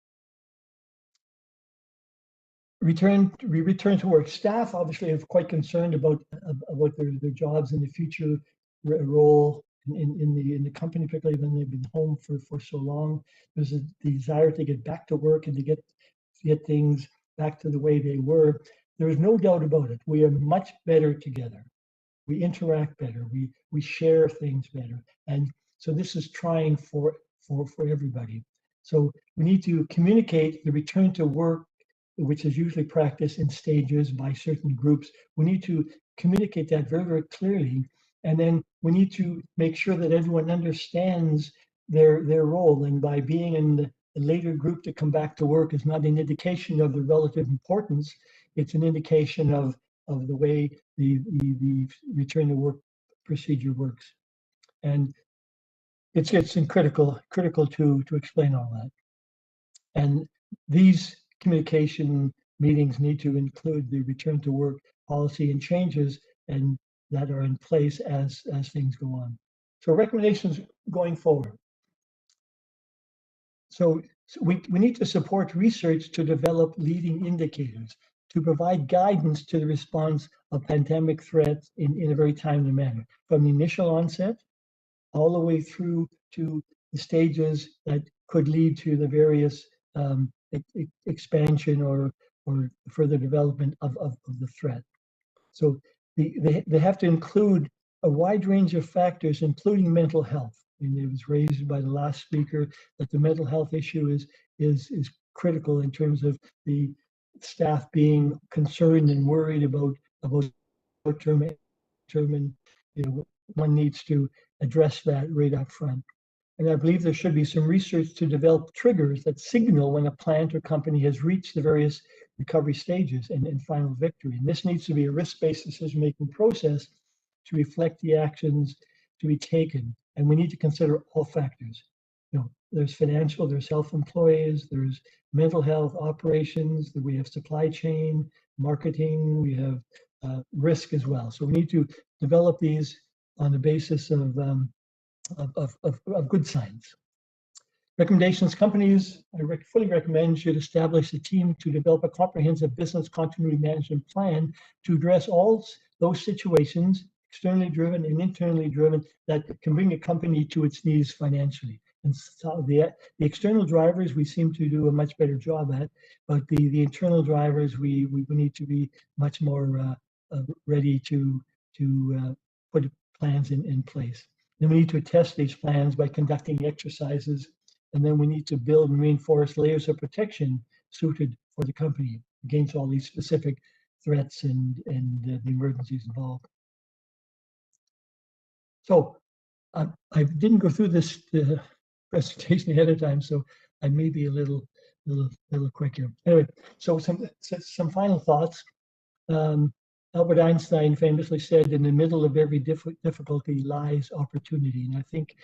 We return to work. Staff obviously are quite concerned about their jobs in the future role in the company, particularly when they've been home for so long. There's a desire to get back to work and to get things back to the way they were. There is no doubt about it. We are much better together. We interact better. We share things better. And so this is trying for everybody. So we need to communicate the return to work, which is usually practiced in stages by certain groups. We need to communicate that very, very clearly. And then we need to make sure that everyone understands their role. And by being in the later group to come back to work is not an indication of the relative importance. It's an indication of the way the return to work procedure works. And it's critical to explain all that. And these communication meetings need to include the return to work policy and changes and that are in place as things go on. So recommendations going forward. So we need to support research to develop leading indicators, to provide guidance to the response of pandemic threats in a very timely manner, from the initial onset all the way through to the stages that could lead to the various expansion or further development of the threat. So they have to include a wide range of factors, including mental health. And it was raised by the last speaker that the mental health issue is critical in terms of the staff being concerned and worried about short-term, and one needs to address that right up front. And I believe there should be some research to develop triggers that signal when a plant or company has reached the various recovery stages and final victory. And this needs to be a risk-based decision-making process to reflect the actions to be taken. And we need to consider all factors. There's financial, there's health employees, there's mental health operations, we have supply chain, marketing, we have risk as well. So we need to develop these on the basis of good science. Recommendations: companies, I fully recommend, should establish a team to develop a comprehensive business continuity management plan to address all those situations, externally driven and internally driven, that can bring a company to its knees financially. And so the external drivers we seem to do a much better job at, but the internal drivers we need to be much more ready to put plans in place. Then we need to test these plans by conducting exercises, and then we need to build and reinforce layers of protection suited for the company against all these specific threats and the emergencies involved. So I didn't go through this presentation ahead of time, so I may be a little quick here. Anyway, so some final thoughts. Albert Einstein famously said, "In the middle of every difficulty lies opportunity." And I think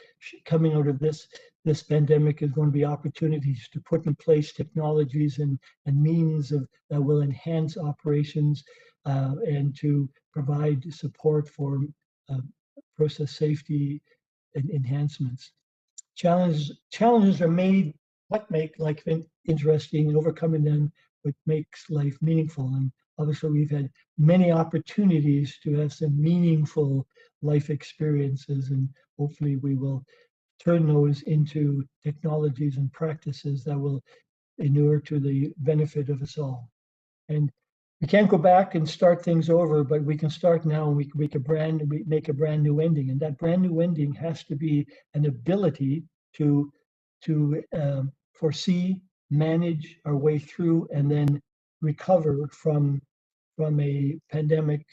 coming out of this pandemic is going to be opportunities to put in place technologies and means that will enhance operations and to provide support for process safety and enhancements. Challenges are made, what make life interesting, and overcoming them what makes life meaningful. And obviously we've had many opportunities to have some meaningful life experiences, and hopefully we will turn those into technologies and practices that will inure to the benefit of us all. And we can't go back and start things over, but we can start now, and we make a brand new ending. And that brand new ending has to be an ability to foresee, manage our way through, and then recover from a pandemic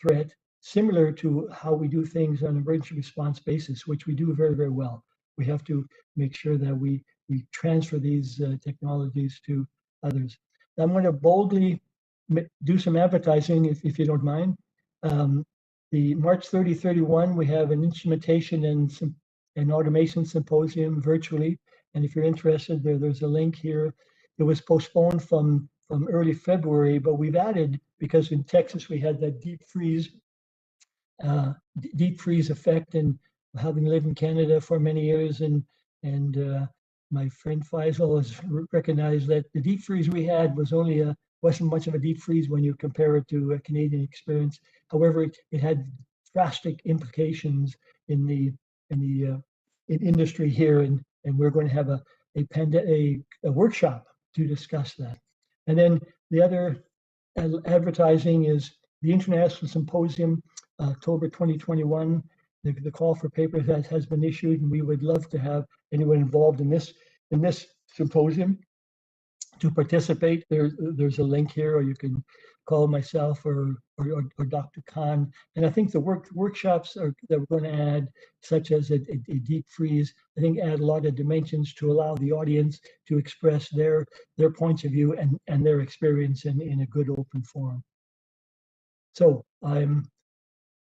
threat, similar to how we do things on an emergency response basis, which we do very, very well. We have to make sure that we transfer these technologies to others. I'm going to boldly do some advertising, if you don't mind. The March 30-31, we have an instrumentation and automation symposium virtually. And if you're interested, there's a link here. It was postponed from early February, but we've added, because in Texas we had that deep freeze effect, and having lived in Canada for many years, and my friend Faisal has recognized that the deep freeze we had wasn't much of a deep freeze when you compare it to a Canadian experience. However, it had drastic implications in industry here, and we're going to have a workshop to discuss that. And then the other advertising is the International Symposium, October 2021. The call for papers has been issued, and we would love to have anyone involved in this symposium to participate. There's a link here, or you can call myself or Dr. Khan. And I think the workshops that we're going to add, such as a deep freeze, I think add a lot of dimensions to allow the audience to express their points of view and their experience in a good open forum. So I'm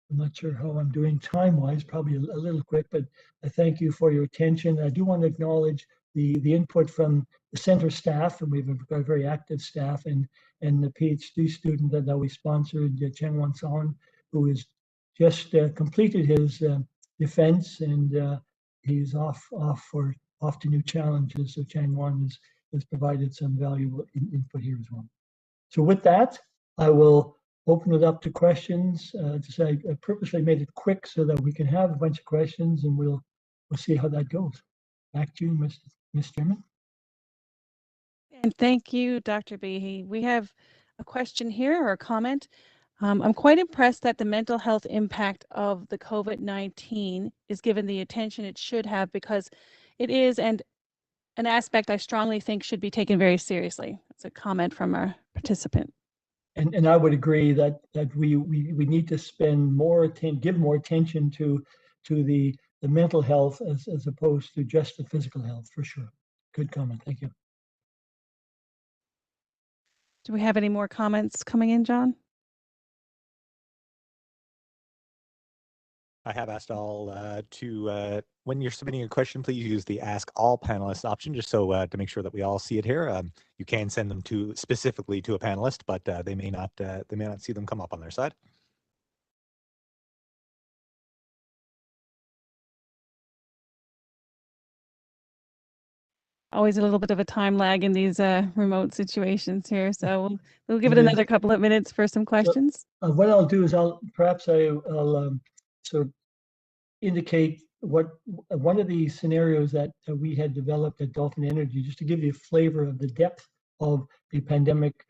not sure how I'm doing time-wise, probably a little quick, but I thank you for your attention. I do want to acknowledge the input from the center staff, and we've got a very active staff, and the PhD student that we sponsored, Chen Wan Son, who has just completed his defense, and he's off to new challenges. So Chen Wan has provided some valuable input here as well. So with that, I will open it up to questions. I purposely made it quick so that we can have a bunch of questions, and we'll see how that goes. Back to you, Ms. Chairman. And thank you, Dr. Behe. We have a question here, or a comment. I'm quite impressed that the mental health impact of the COVID-19 is given the attention it should have, because it is an aspect I strongly think should be taken very seriously. It's a comment from our participant. And I would agree that we need to give more attention to the mental health as opposed to just the physical health, for sure. Good comment. Thank you. Do we have any more comments coming in, John? I have asked all when you're submitting a question, please use the Ask All Panelists option, just so to make sure that we all see it here. You can send them specifically to a panelist, but they may not see them come up on their side. Always a little bit of a time lag in these remote situations here, so we'll give it another couple of minutes for some questions. So, what I'll do is I'll sort of indicate one of the scenarios that we had developed at Dolphin Energy, just to give you a flavor of the depth of the pandemic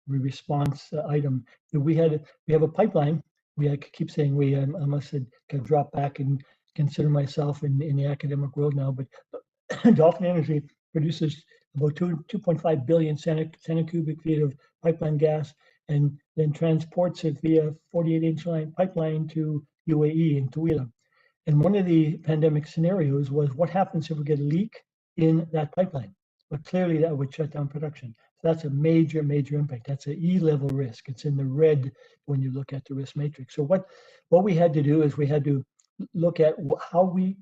response item. We have a pipeline. I keep saying we. I must have kind of dropped back and consider myself in the academic world now, but Dolphin Energy produces about 2.5 billion cubic feet of pipeline gas, and then transports it via 48-inch line pipeline to UAE in Taweelah. And one of the pandemic scenarios was, what happens if we get a leak in that pipeline? But clearly that would shut down production. So that's a major impact. That's an E-level risk. It's in the red when you look at the risk matrix. So what we had to do is we had to look at how we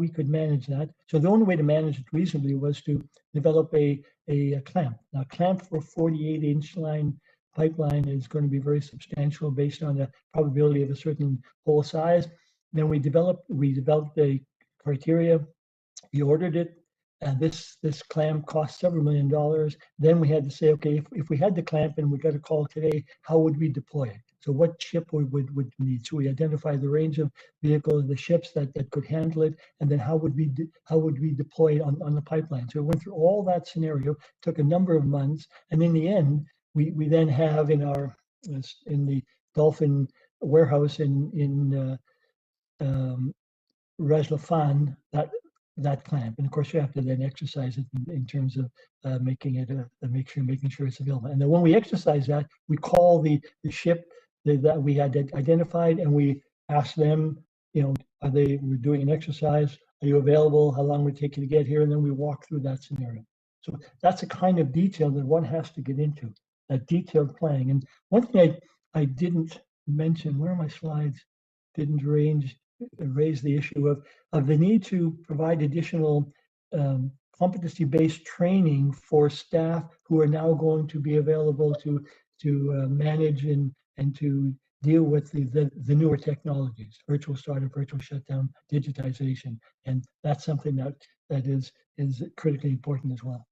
could manage that. So the only way to manage it reasonably was to develop a clamp. Now, clamp for 48-inch line pipeline is going to be very substantial based on the probability of a certain hole size. Then we developed a criteria. We ordered it, and this clamp cost several $1 million. Then we had to say, okay, if we had the clamp and we got a call today, how would we deploy it? So what ship would we need? So we identified the range of vehicles, the ships that could handle it, and then how would we deploy it on the pipeline? So we went through all that scenario, took a number of months, and in the end, we then have in the Dolphin warehouse in Ras Laffan that clamp, and of course you have to then exercise it in terms of making sure it's available. And then when we exercise that, we call the ship that we had identified, and we ask them, we're doing an exercise. Are you available? How long would it take you to get here? And then we walk through that scenario. So that's a kind of detail that one has to get into, that detailed planning. And one thing I didn't mention, where are my slides? Didn't raise the issue of the need to provide additional competency-based training for staff who are now going to be available to manage and to deal with the newer technologies, virtual startup, virtual shutdown, digitization, and that's something that is critically important as well.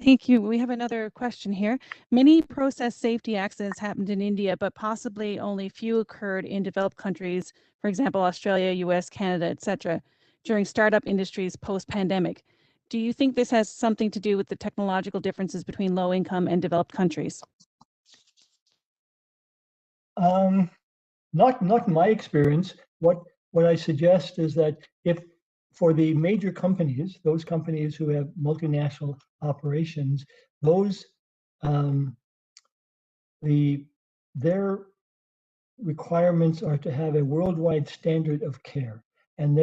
Thank you. We have another question here. Many process safety accidents happened in India, but possibly only few occurred in developed countries, for example, Australia, US, Canada, etc., during startup industries post-pandemic. Do you think this has something to do with the technological differences between low-income and developed countries? Not in my experience. What I suggest is that if for the major companies, those companies who have multinational operations, those their requirements are to have a worldwide standard of care, and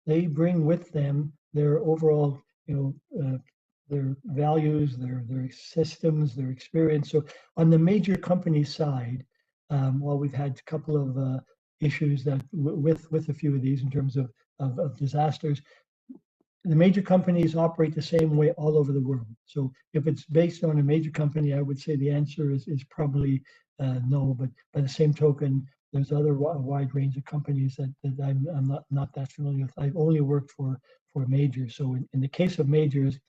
they bring with them their overall, their values, their systems, their experience. So on the major company side, while we've had a couple of issues that with a few of these in terms of disasters, the major companies operate the same way all over the world. So if it's based on a major company, I would say the answer is probably no. But by the same token, there's a wide range of companies that I'm not that familiar with. I've only worked for majors. So in the case of majors,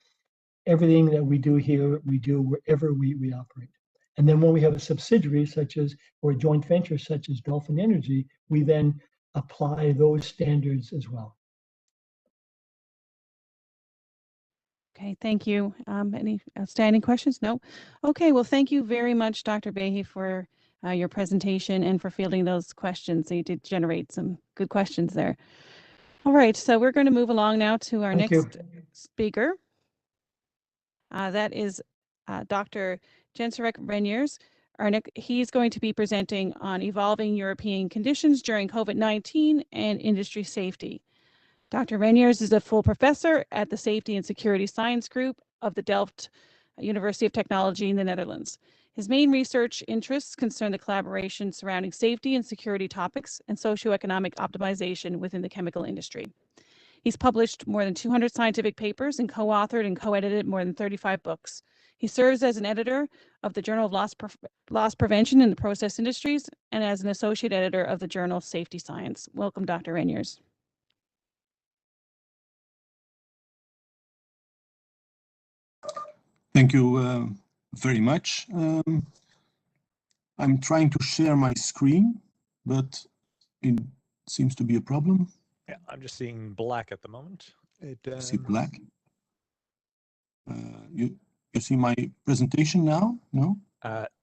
everything that we do here, we do wherever we operate. And then when we have a subsidiary such as, or a joint venture such as Dolphin Energy, we then apply those standards as well. Okay, thank you. Any outstanding questions? No? Okay, well, thank you very much, Dr. Behe, for your presentation and for fielding those questions. So you did generate some good questions there. All right, so we're going to move along now to our next speaker. That is Dr. Jensarek Reniers. He's going to be presenting on evolving European conditions during COVID-19 and industry safety. Dr. Reniers is a full professor at the Safety and Security Science Group of the Delft University of Technology in the Netherlands. His main research interests concern the collaboration surrounding safety and security topics and socioeconomic optimization within the chemical industry. He's published more than 200 scientific papers and co-authored and co-edited more than 35 books. He serves as an editor of the Journal of Loss Prevention in the Process Industries and as an associate editor of the journal Safety Science. Welcome, Dr. Reniers. Thank you very much. I'm trying to share my screen, but it seems to be a problem. Yeah, I'm just seeing black at the moment. I see black. You see my presentation now? No?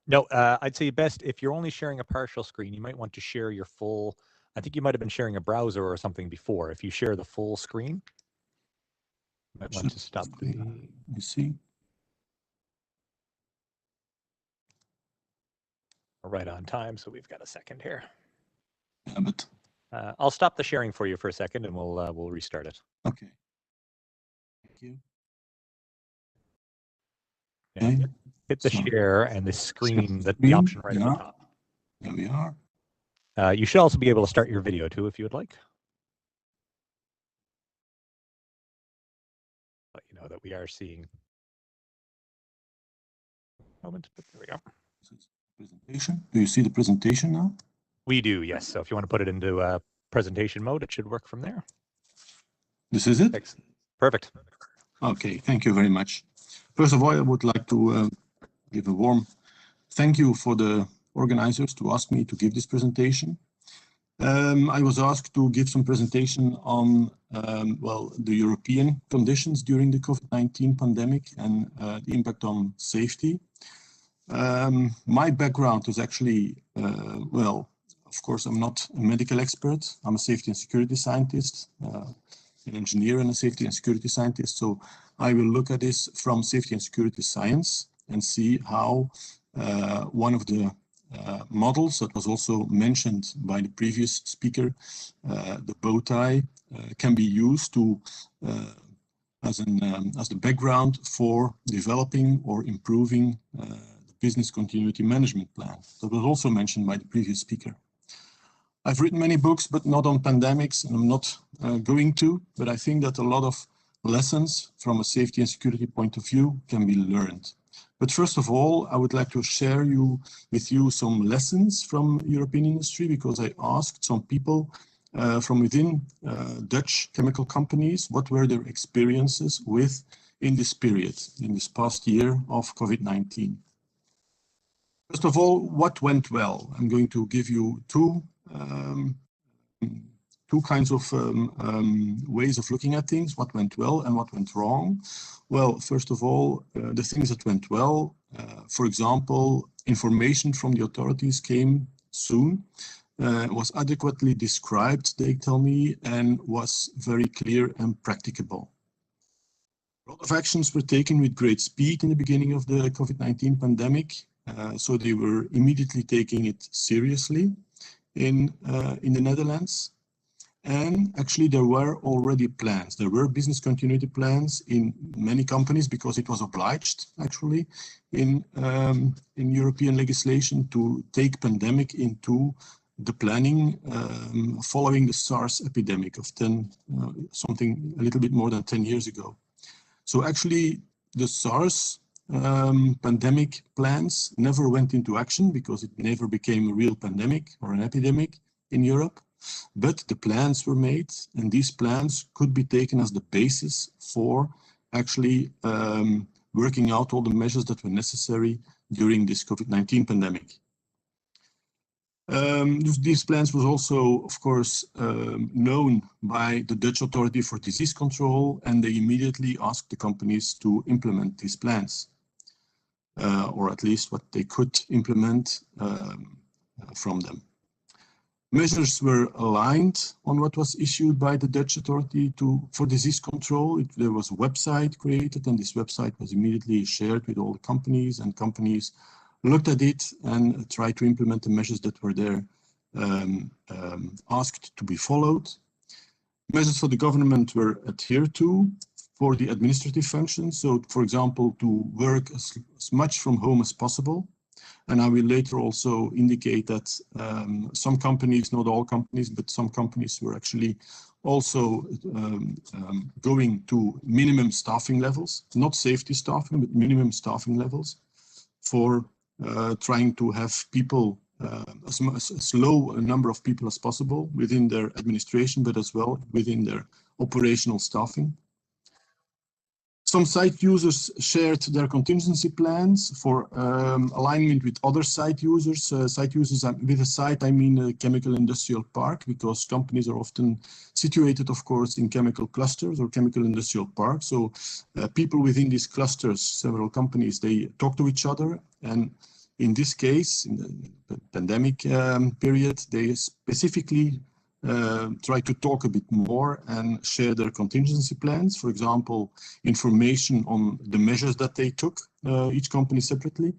No, I'd say best if you're only sharing a partial screen, you might want to share your full. I think you might have been sharing a browser or something before. If you share the full screen, you might want to stop the. You see. Right on time, so we've got a second here. Yeah, but I'll stop the sharing for you for a second, and we'll restart it. Okay. Thank you. Okay. Okay. Hit the share and the screen, the option right at the top. There we are. You should also be able to start your video too, if you would like. Let you know that we are seeing. Moment, but there we go. Presentation. Do you see the presentation now? We do, yes. So if you want to put it into presentation mode, it should work from there. This is it? Excellent. Perfect. Okay, thank you very much. First of all, I would like to give a warm thank you for the organizers to ask me to give this presentation. I was asked to give some presentation on, well, the European conditions during the COVID-19 pandemic and the impact on safety. My background is actually, well, of course, I'm not a medical expert. I'm a safety and security scientist, an engineer and a safety and security scientist. So I will look at this from safety and security science and see how one of the models that was also mentioned by the previous speaker. The bow tie can be used to as the background for developing or improving the business continuity management plan. That was also mentioned by the previous speaker. I've written many books, but not on pandemics, and I'm not going to, but I think that a lot of lessons from a safety and security point of view can be learned. But first of all, I would like to share with you some lessons from European industry, because I asked some people from within Dutch chemical companies what were their experiences in this period, in this past year of COVID-19. First of all, what went well? I'm going to give you two kinds of ways of looking at things, what went well and what went wrong. Well, first of all, the things that went well, for example, information from the authorities came soon, was adequately described, they tell me, and was very clear and practicable. A lot of actions were taken with great speed in the beginning of the COVID-19 pandemic, so they were immediately taking it seriously in the Netherlands. And actually there were already plans. There were business continuity plans in many companies, because it was obliged actually in European legislation to take pandemic into the planning following the SARS epidemic of something a little bit more than 10 years ago. So actually the SARS pandemic plans never went into action, because it never became a real pandemic or an epidemic in Europe. But the plans were made, and these plans could be taken as the basis for actually working out all the measures that were necessary during this COVID-19 pandemic. These plans was also, of course, known by the Dutch Authority for Disease Control, and they immediately asked the companies to implement these plans, or at least what they could implement from them. Measures were aligned on what was issued by the Dutch Authority for Disease Control. There was a website created, and this website was immediately shared with all the companies, and companies looked at it and tried to implement the measures that were there asked to be followed. Measures for the government were adhered to for the administrative functions. So, for example, to work as much from home as possible. And I will later also indicate that some companies, not all companies, but some companies were actually also going to minimum staffing levels, not safety staffing, but minimum staffing levels, for trying to have people, as low a number of people as possible within their administration, but as well within their operational staffing. Some site users shared their contingency plans for alignment with other site users. With a site, I mean a chemical industrial park, because companies are often situated, of course, in chemical clusters or chemical industrial parks. So people within these clusters, several companies, they talk to each other. And in this case, in the pandemic period, they specifically try to talk a bit more and share their contingency plans. For example, information on the measures that they took, each company separately.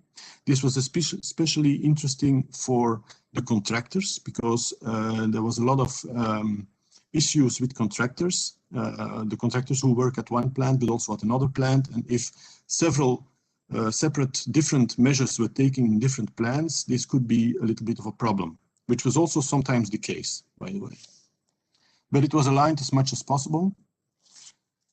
This was especially interesting for the contractors, because there was a lot of issues with contractors, the contractors who work at one plant but also at another plant. And if several separate different measures were taken in different plants, this could be a little bit of a problem, which was also sometimes the case, by the way. But it was aligned as much as possible.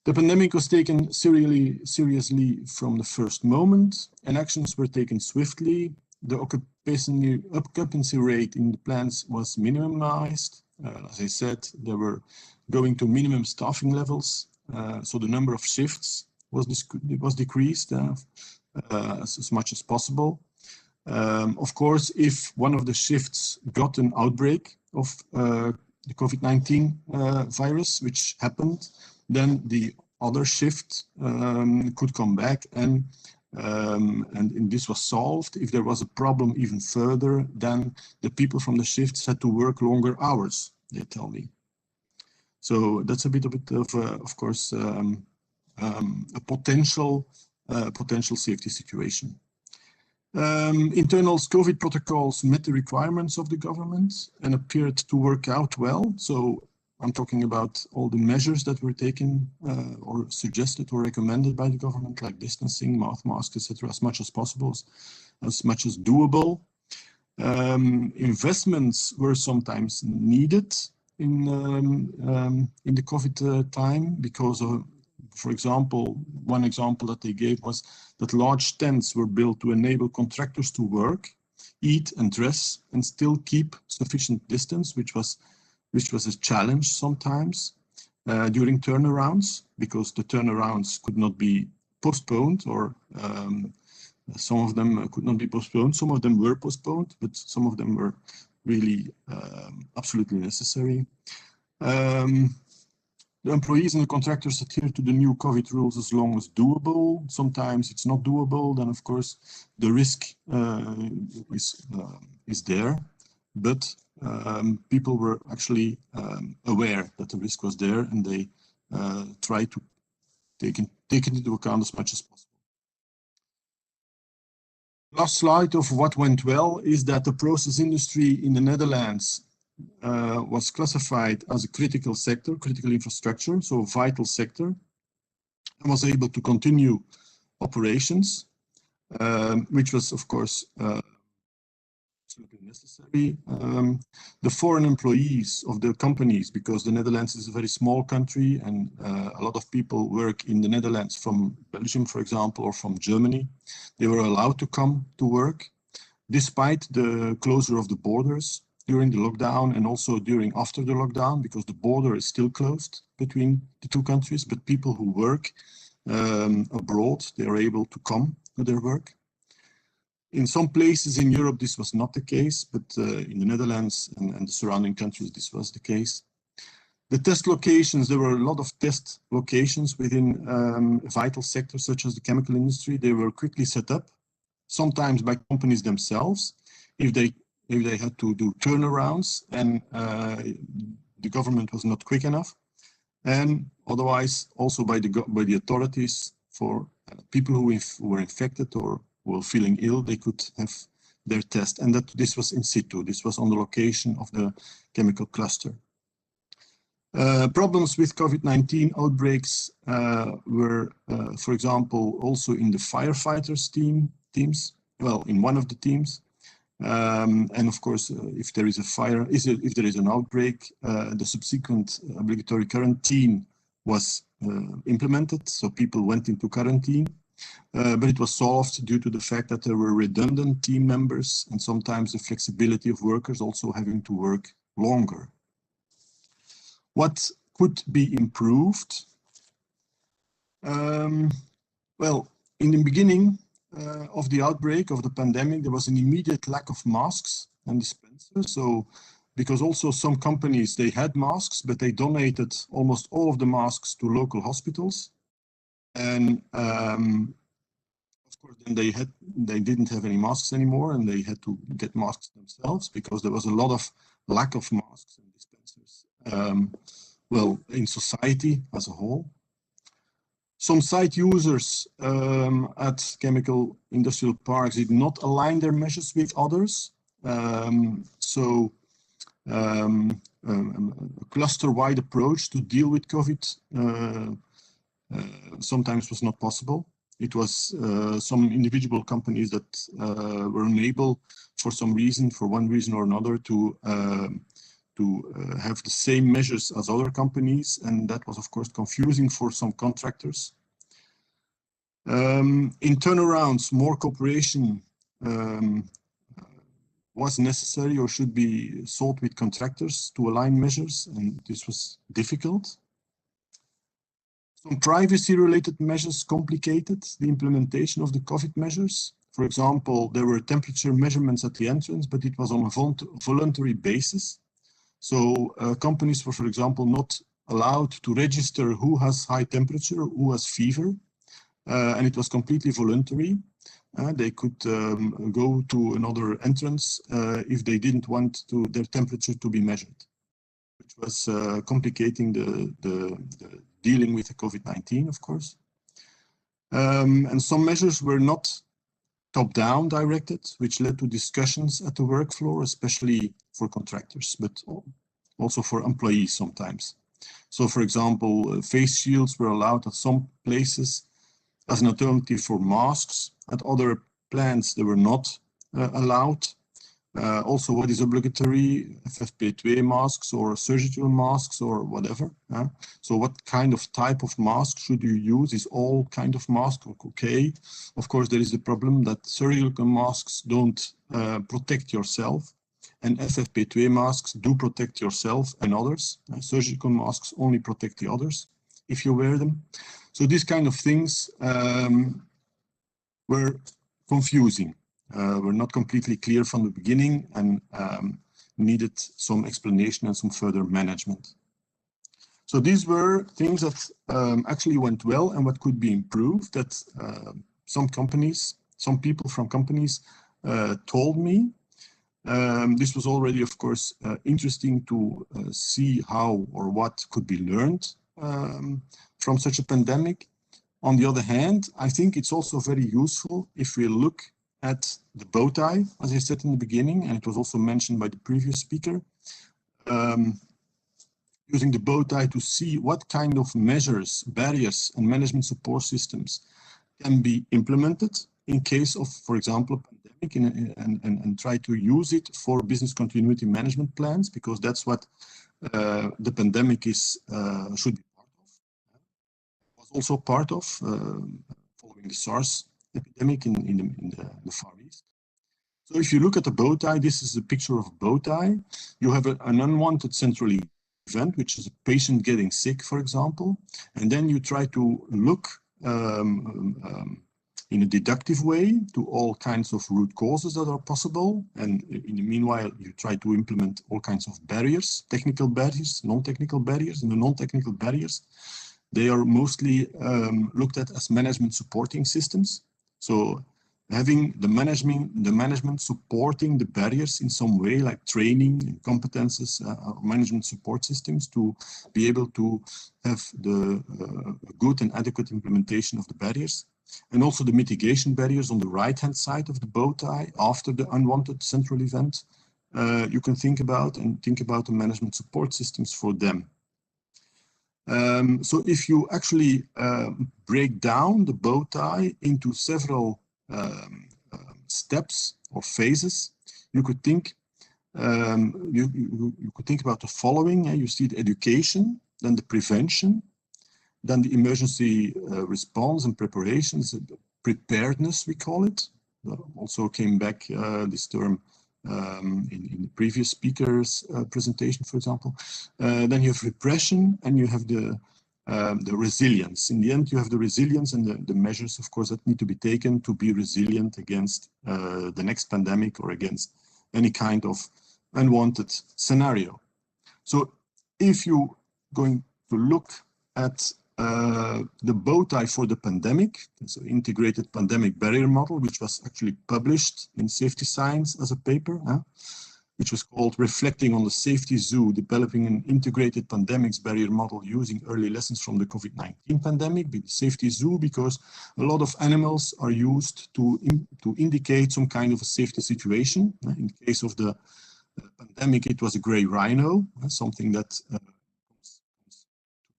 The pandemic was taken seriously from the first moment, and actions were taken swiftly. The occupancy rate in the plants was minimized. As I said, they were going to minimum staffing levels, so the number of shifts was decreased as much as possible. Of course, if one of the shifts got an outbreak of the COVID-19 virus, which happened, then the other shift could come back, and this was solved. If there was a problem even further, then the people from the shifts had to work longer hours, they tell me. So that's a bit of course, a potential safety situation. Internal COVID protocols met the requirements of the government and appeared to work out well. So I'm talking about all the measures that were taken or suggested or recommended by the government, like distancing, mouth masks, etc., as much as possible, as much as doable. Investments were sometimes needed in the COVID time because of, for example, one example that they gave was that large tents were built to enable contractors to work, eat and dress and still keep sufficient distance, which was a challenge sometimes during turnarounds, because the turnarounds could not be postponed, or some of them could not be postponed. Some of them were postponed, but some of them were really absolutely necessary. The employees and the contractors adhere to the new COVID rules as long as doable. Sometimes it's not doable, then of course the risk is there, but people were actually aware that the risk was there, and they tried to take it into account as much as possible. Last slide of what went well is that the process industry in the Netherlands was classified as a critical sector, critical infrastructure, so a vital sector, and was able to continue operations, which was, of course, absolutely necessary. The foreign employees of the companies, because the Netherlands is a very small country and a lot of people work in the Netherlands from Belgium, for example, or from Germany, they were allowed to come to work despite the closure of the borders during the lockdown and also after the lockdown, because the border is still closed between the two countries, but people who work abroad, they are able to come to their work. In some places in Europe, this was not the case, but in the Netherlands and the surrounding countries, this was the case. The test locations, there were a lot of test locations within vital sectors such as the chemical industry. They were quickly set up, sometimes by companies themselves, if they had to do turnarounds and the government was not quick enough, and otherwise also by the authorities for people who were infected or were feeling ill, they could have their test, and that this was in situ. This was on the location of the chemical cluster. Problems with COVID-19 outbreaks were, for example, also in the firefighters teams. Well, in one of the teams. And of course, if there is a fire, if there is an outbreak, the subsequent obligatory quarantine was implemented. So people went into quarantine, but it was solved due to the fact that there were redundant team members and sometimes the flexibility of workers also having to work longer. What could be improved? Well, in the beginning, of the outbreak of the pandemic, there was an immediate lack of masks and dispensers. So, because also some companies, they had masks, but they donated almost all of the masks to local hospitals. And of course, then they didn't have any masks anymore, and they had to get masks themselves because there was a lot of lack of masks and dispensers. Well, in society as a whole. Some site users at chemical industrial parks did not align their measures with others. So a cluster-wide approach to deal with COVID sometimes was not possible. It was some individual companies that were unable, for some reason, for one reason or another, to have the same measures as other companies, and that was of course confusing for some contractors. In turnarounds, more cooperation was necessary or should be sought with contractors to align measures, and this was difficult. Some privacy-related measures complicated the implementation of the COVID measures. For example, there were temperature measurements at the entrance, but it was on a voluntary basis. So companies were, for example, not allowed to register who has high temperature, who has fever, and it was completely voluntary. They could go to another entrance if they didn't want their temperature to be measured, which was complicating the dealing with the COVID-19, of course. And some measures were not top-down directed, which led to discussions at the work floor, especially for contractors, but also for employees sometimes. So, for example, face shields were allowed at some places as an alternative for masks. At other plants, they were not allowed. Also, what is obligatory? FFP2 masks or surgical masks or whatever. So what kind of type of mask should you use? Is all kind of mask okay? Of course, there is the problem that surgical masks don't protect yourself, and FFP2 masks do protect yourself and others. Surgical masks only protect the others if you wear them. So these kind of things were confusing. Were not completely clear from the beginning and needed some explanation and some further management. So these were things that actually went well and what could be improved, that some people from companies told me. This was already, of course, interesting to see how or what could be learned from such a pandemic. On the other hand, I think it's also very useful if we look at the bow tie, as I said in the beginning, and it was also mentioned by the previous speaker, using the bow tie to see what kind of measures, barriers, and management support systems can be implemented in case of, for example, a pandemic, and try to use it for business continuity management plans, because that's what the pandemic is should be part of. Was also part of following the SARS epidemic in the Far East. So if you look at the bow tie, this is a picture of a bow tie. You have an unwanted central event, which is a patient getting sick, for example, and then you try to look in a deductive way to all kinds of root causes that are possible, and in the meanwhile you try to implement all kinds of barriers, technical barriers, non-technical barriers, and the non-technical barriers, they are mostly looked at as management supporting systems. So having the management supporting the barriers in some way, like training and competences, management support systems, to be able to have the good and adequate implementation of the barriers. And also the mitigation barriers on the right-hand side of the bow tie after the unwanted central event, you can think about the management support systems for them. So if you actually break down the bow tie into several steps or phases, you could think you could think about the following. You see the education, then the prevention, then the emergency response and preparations, preparedness we call it. Also came back this term in the previous speaker's presentation, for example. Then you have repression, and you have the resilience. In the end, you have the resilience and the measures, of course, that need to be taken to be resilient against the next pandemic or against any kind of unwanted scenario. So if you're going to look at the bow tie for the pandemic, so integrated pandemic barrier model, which was actually published in Safety Science as a paper, which was called Reflecting on the Safety Zoo, Developing an Integrated Pandemics Barrier Model Using Early Lessons from the COVID-19 Pandemic, the Safety Zoo, because a lot of animals are used to indicate some kind of a safety situation. In case of the pandemic, it was a gray rhino, something that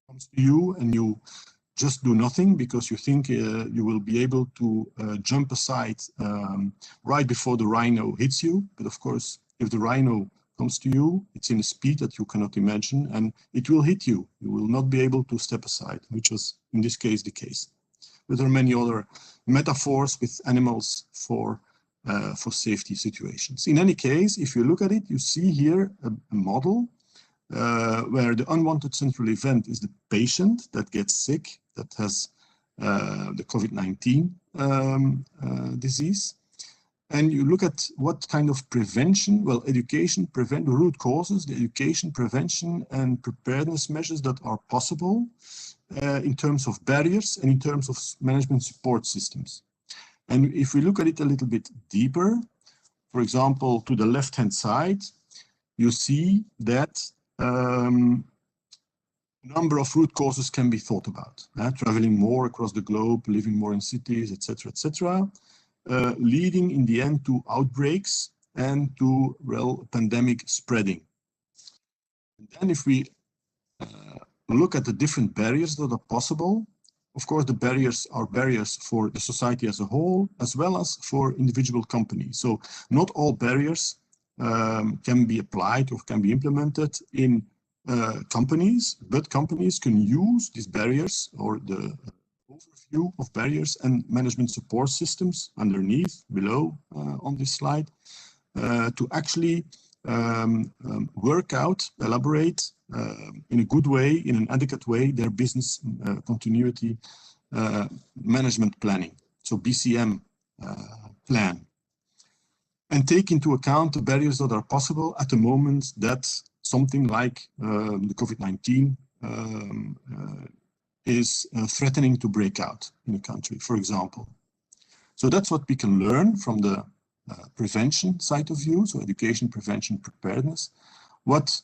comes to you and you just do nothing because you think you will be able to jump aside right before the rhino hits you. But of course, if the rhino comes to you, it's in a speed that you cannot imagine, and it will hit you. You will not be able to step aside, which was in this case the case. But there are many other metaphors with animals for safety situations. In any case, if you look at it, you see here a model where the unwanted central event is the patient that gets sick, that has the COVID-19 disease. And you look at what kind of prevention, well, education, prevent the root causes, the education, prevention, and preparedness measures that are possible in terms of barriers and in terms of management support systems. And if we look at it a little bit deeper, for example, to the left-hand side, you see that a number of root causes can be thought about. Traveling more across the globe, living more in cities, etc., etc. leading in the end to outbreaks and to, well, pandemic spreading. And then if we look at the different barriers that are possible, of course, the barriers are barriers for the society as a whole, as well as for individual companies. So not all barriers can be applied or can be implemented in companies, but companies can use these barriers or the overview of barriers and management support systems underneath, below on this slide, to actually work out, elaborate in a good way, in an adequate way, their business continuity management planning, so BCM plan, and take into account the barriers that are possible at the moment that something like the COVID-19 is threatening to break out in a country, for example. So that's what we can learn from the prevention side of view, so education, prevention, preparedness. What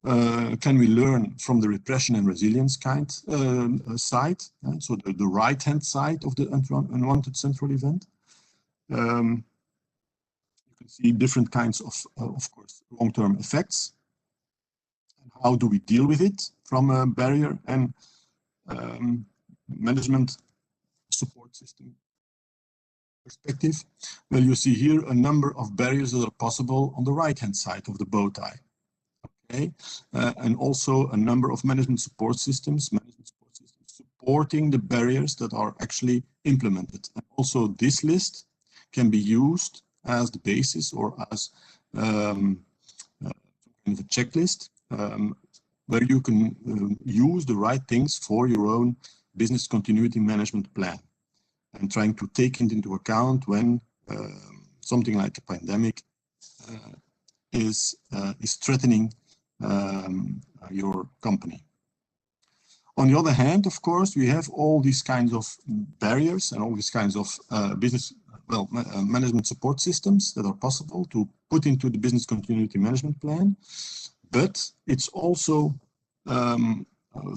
can we learn from the repression and resilience side, so the right-hand side of the unwanted central event? You can see different kinds of course, long-term effects. How do we deal with it from a barrier and management support system perspective? Well, you see here a number of barriers that are possible on the right-hand side of the bow tie. Okay, and also a number of management support systems supporting the barriers that are actually implemented. And also this list can be used as the basis or as kind of a checklist where you can use the right things for your own business continuity management plan, and trying to take it into account when something like a pandemic is threatening your company. On the other hand, of course, we have all these kinds of barriers and all these kinds of business management support systems that are possible to put into the business continuity management plan. But it's also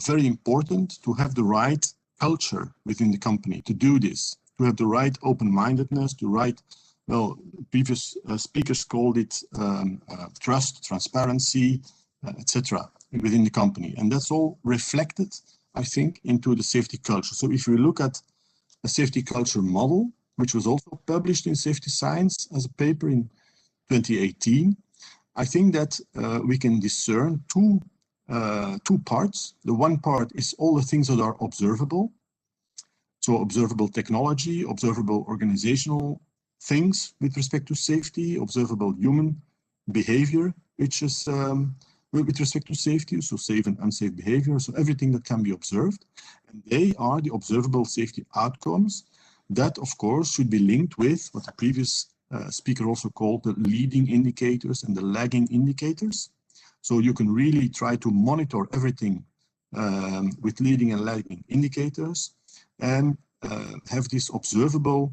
very important to have the right culture within the company to do this, to have the right open-mindedness, the right, well, previous speakers called it trust, transparency, etc. within the company. And that's all reflected, I think, into the safety culture. So if we look at a safety culture model, which was also published in Safety Science as a paper in 2018, I think that we can discern two parts. The one part is all the things that are observable. So observable technology, observable organizational things with respect to safety, observable human behavior, which is with respect to safety, so safe and unsafe behavior, so everything that can be observed. And they are the observable safety outcomes that, of course, should be linked with what the previous speaker also called the leading indicators and the lagging indicators. So you can really try to monitor everything with leading and lagging indicators and have this observable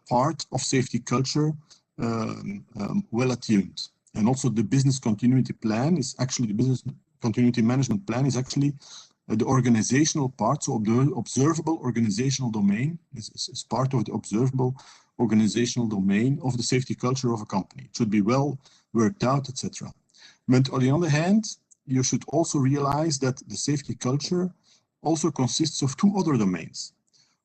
part of safety culture well attuned. And also the business continuity plan is actually, the business continuity management plan is actually the organizational part. So the observable organizational domain is part of the observable organizational domain of the safety culture of a company. It should be well worked out, etc. But on the other hand, you should also realize that the safety culture also consists of two other domains,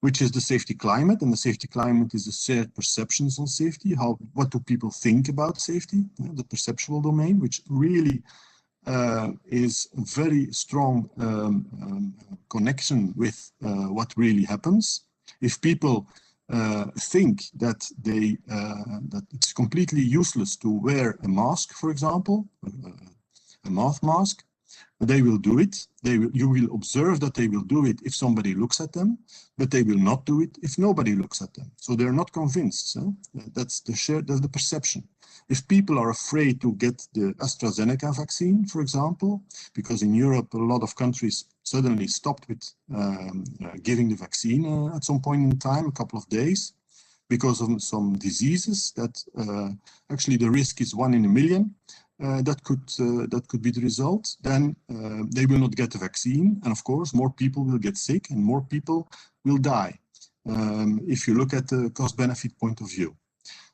which is the safety climate, and the safety climate is the shared perceptions on safety. What do people think about safety? The perceptual domain, which really is a very strong connection with what really happens. If people think that that it's completely useless to wear a mask, for example, a mouth mask, they will do it. You will observe that they will do it if somebody looks at them, but they will not do it if nobody looks at them. So they're not convinced. That's the perception. If people are afraid to get the AstraZeneca vaccine, for example, because in Europe a lot of countries suddenly stopped with giving the vaccine at some point in time, a couple of days, because of some diseases that actually the risk is 1 in a million. That could be the result. Then they will not get the vaccine, and of course more people will get sick and more people will die. if you look at the cost-benefit point of view.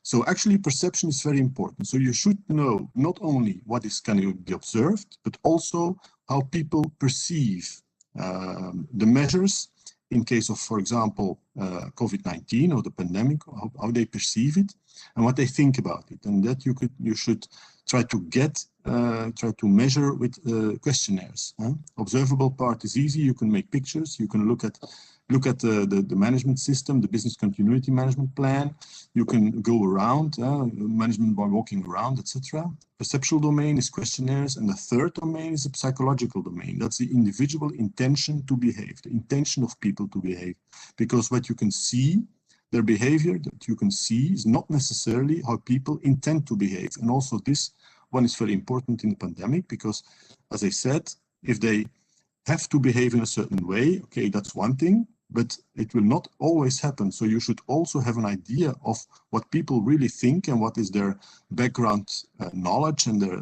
So actually perception is very important. So you should know not only what is can be observed, but also how people perceive the measures in case of, for example, COVID-19 or the pandemic, how they perceive it and what they think about it. And that you should try to measure with questionnaires. Observable part is easy. You can make pictures. You can look at the management system, the business continuity management plan. You can go around, management by walking around, etc. Perceptual domain is questionnaires, and the third domain is the psychological domain. That's the individual intention to behave, the intention of people to behave. Because what you can see, their behavior that you can see is not necessarily how people intend to behave. And also this one is very important in the pandemic because, as I said, if they have to behave in a certain way, okay, that's one thing, but it will not always happen. So you should also have an idea of what people really think and what is their background knowledge and their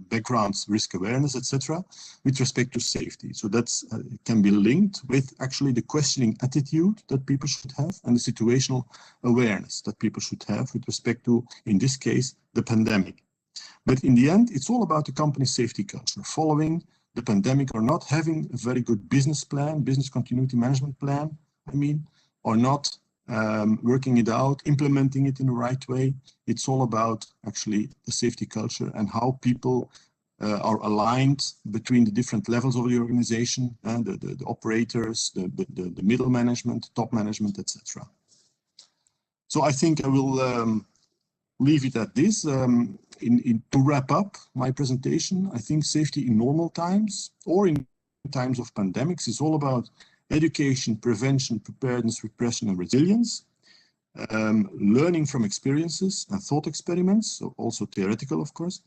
background risk awareness, etc., with respect to safety. So that's can be linked with actually the questioning attitude that people should have and the situational awareness that people should have with respect to, in this case, the pandemic. But in the end, it's all about the company safety culture, following the pandemic or not having a very good business plan, business continuity management plan, or not working it out, implementing it in the right way. It's all about actually the safety culture and how people are aligned between the different levels of the organization and the operators, the middle management, top management, etc. So I think I will leave it at this. To wrap up my presentation, I think safety in normal times or in times of pandemics is all about education, prevention, preparedness, repression, and resilience. Learning from experiences and thought experiments, so also theoretical, of course,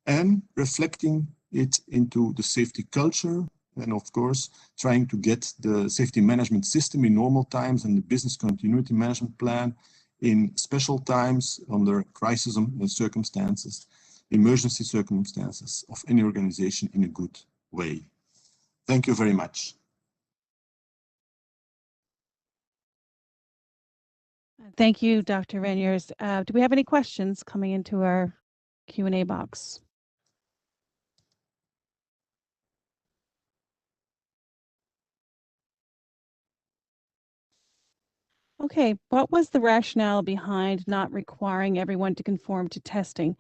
and reflecting it into the safety culture, and of course, trying to get the safety management system in normal times and the business continuity management plan in special times under crisis circumstances, emergency circumstances of any organization in a good way. Thank you very much. Thank you, Dr. Reniers. Do we have any questions coming into our Q&A box? Okay, what was the rationale behind not requiring everyone to conform to testing?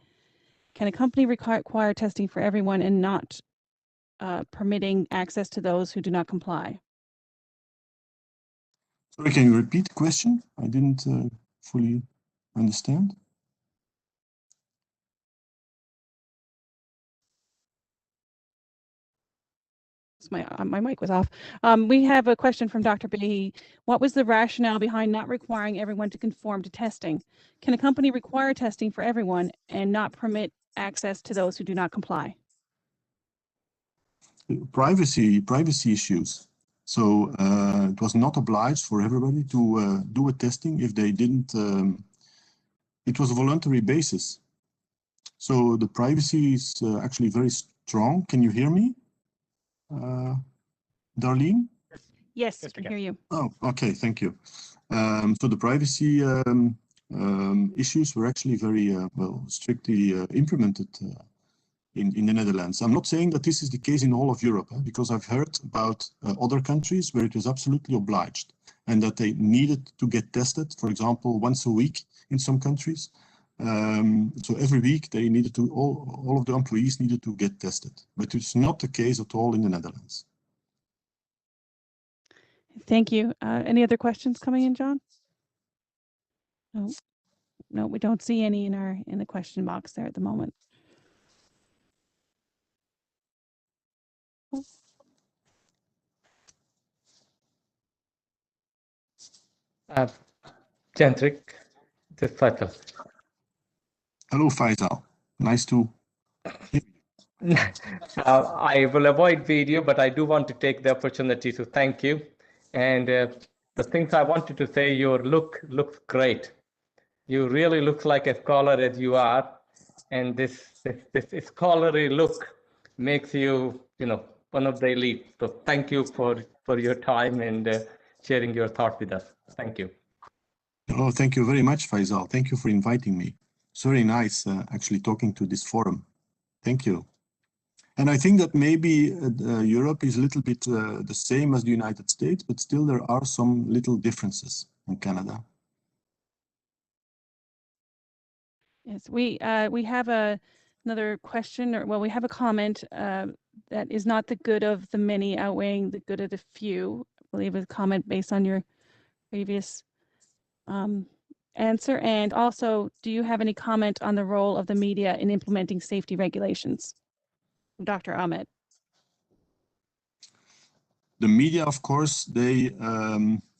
Can a company require testing for everyone and not permitting access to those who do not comply? Sorry, can you repeat the question? I didn't fully understand. My mic was off. We have a question from Dr. Behe. What was the rationale behind not requiring everyone to conform to testing? Can a company require testing for everyone and not permit access to those who do not comply? Privacy issues. So it was not obliged for everybody to do a testing if they didn't. It was a voluntary basis. So the privacy is actually very strong. Can you hear me? Darlene? Yes, I can hear you. Oh, okay, thank you. So the privacy issues were actually very well strictly implemented in the Netherlands. I'm not saying that this is the case in all of Europe, because I've heard about other countries where it was absolutely obliged and that they needed to get tested, for example, once a week in some countries. So every week they needed to, all of the employees needed to get tested, but it's not the case at all in the Netherlands. Thank you. Any other questions coming in, John? No, we don't see any in the question box there at the moment. Jendrik, this is Faisal. Hello, Faisal. Nice to hear you. I will avoid video, but I do want to take the opportunity to thank you. And the things I wanted to say, your look looks great. You really look like a scholar as you are. And this scholarly look makes you, one of the elite. So thank you for your time and sharing your thoughts with us. Thank you. Oh, thank you very much, Faisal. Thank you for inviting me. It's very nice actually talking to this forum. Thank you. And I think that maybe Europe is a little bit the same as the United States, but still there are some little differences in Canada. Yes, we have another question, or well, we have a comment that is not the good of the many outweighing the good of the few. I believe a comment based on your previous answer. And also, do you have any comment on the role of the media in implementing safety regulations? Dr. Ahmed. The media, of course, they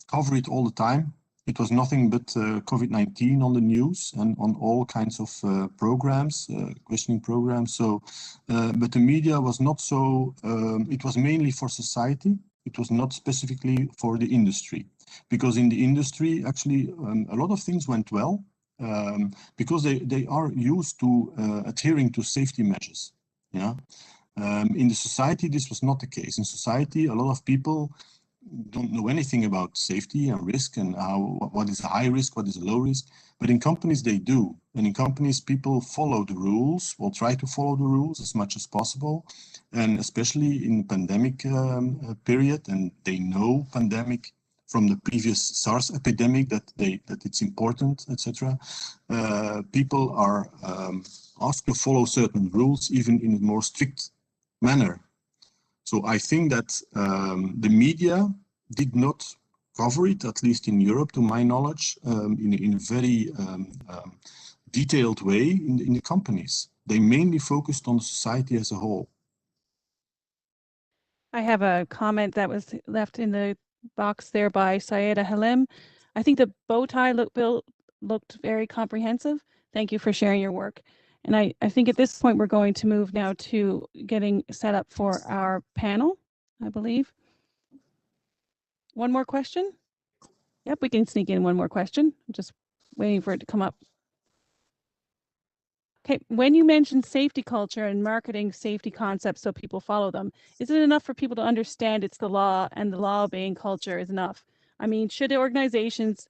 cover it all the time. It was nothing but COVID-19 on the news and on all kinds of programs, questioning programs. So, but the media was not so, it was mainly for society. It was not specifically for the industry, because in the industry, actually, a lot of things went well because they are used to adhering to safety measures. Yeah. In the society, this was not the case. In society, a lot of people don't know anything about safety and risk and what is a high risk, what is a low risk. But in companies, they do. And in companies, people follow the rules, or try to follow the rules as much as possible. And especially in the pandemic period, and they know pandemic from the previous SARS epidemic that it's important, etc. People are asked to follow certain rules, even in a more strict manner. So I think that the media did not cover it, at least in Europe, to my knowledge, in a very detailed way in the companies. They mainly focused on society as a whole. I have a comment that was left in the box there by Sayeda Halim. I think the bow tie looked very comprehensive. Thank you for sharing your work. And I think at this point, we're going to move now to getting set up for our panel, I believe. One more question? Yep, we can sneak in one more question. I'm just waiting for it to come up. Okay, when you mention safety culture and marketing safety concepts so people follow them, is it enough for people to understand it's the law and the law obeying culture is enough? I mean, should organizations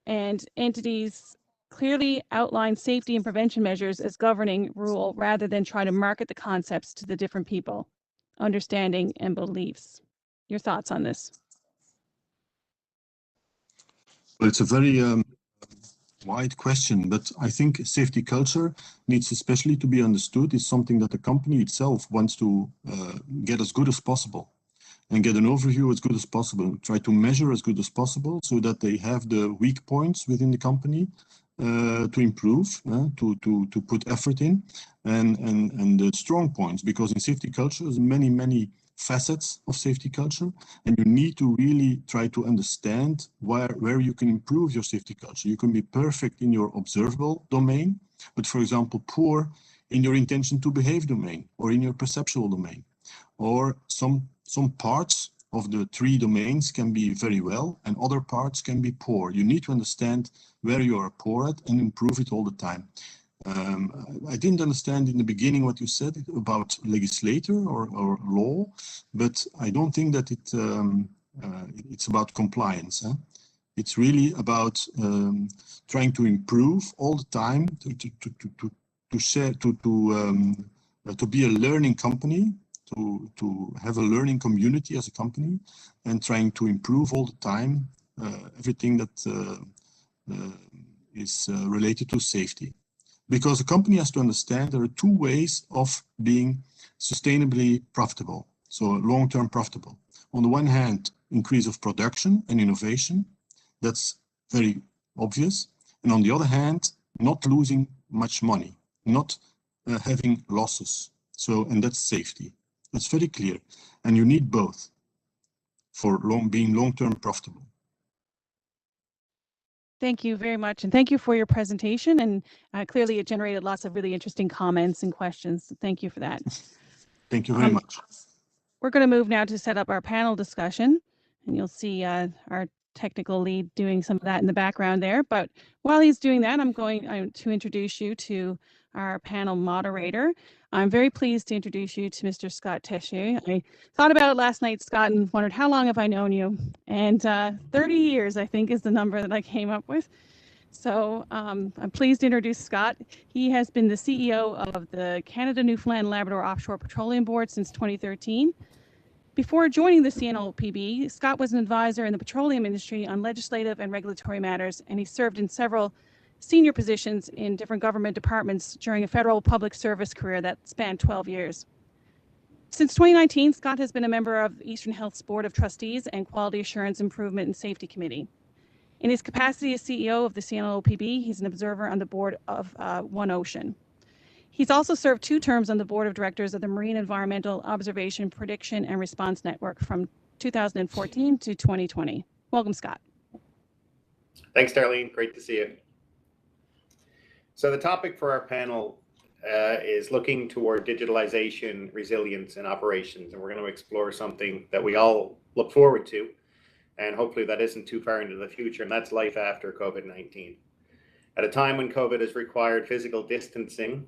and entities clearly outline safety and prevention measures as governing rule rather than try to market the concepts to the different people, understanding and beliefs? Your thoughts on this? Well, it's a very wide question, but I think safety culture needs especially to be understood is something that the company itself wants to get as good as possible and get an overview as good as possible, try to measure as good as possible so that they have the weak points within the company to improve, to put effort in, and the strong points, because in safety culture there's many facets of safety culture, and you need to really try to understand where you can improve your safety culture. You can be perfect in your observable domain, but for example, poor in your intention to behave domain or in your perceptual domain, or some parts of the three domains can be very well and other parts can be poor. You need to understand where you are poor at and improve it all the time. I didn't understand in the beginning what you said about legislator or law, but I don't think that it's about compliance. It's really about trying to improve all the time to be a learning company, to have a learning community as a company, and trying to improve all the time everything that is related to safety. Because a company has to understand there are two ways of being sustainably profitable, so long-term profitable. On the one hand, increase of production and innovation, that's very obvious. And on the other hand, not losing much money, not having losses. So, and that's safety. That's very clear. And you need both for being long-term profitable. Thank you very much. And thank you for your presentation. And clearly it generated lots of really interesting comments and questions. So thank you for that. Thank you very much. We're going to move now to set up our panel discussion. And you'll see our technical lead doing some of that in the background there. But while he's doing that, I'm going to introduce you to our panel moderator. I'm very pleased to introduce you to Mr. Scott Tessier. I thought about it last night, Scott, and wondered how long have I known you? And 30 years, I think, is the number that I came up with. So I'm pleased to introduce Scott. He has been the CEO of the Canada, Newfoundland, Labrador Offshore Petroleum Board since 2013. Before joining the CNOPB, Scott was an advisor in the petroleum industry on legislative and regulatory matters, and he served in several senior positions in different government departments during a federal public service career that spanned 12 years. Since 2019, Scott has been a member of Eastern Health's Board of Trustees and Quality Assurance Improvement and Safety Committee. In his capacity as CEO of the CNOPB, he's an observer on the board of One Ocean. He's also served 2 terms on the board of directors of the Marine Environmental Observation, Prediction, and Response Network from 2014 to 2020. Welcome, Scott. Thanks, Darlene. Great to see you. So the topic for our panel is looking toward digitalization, resilience, and operations. And we're going to explore something that we all look forward to, and hopefully that isn't too far into the future, and that's life after COVID-19. At a time when COVID has required physical distancing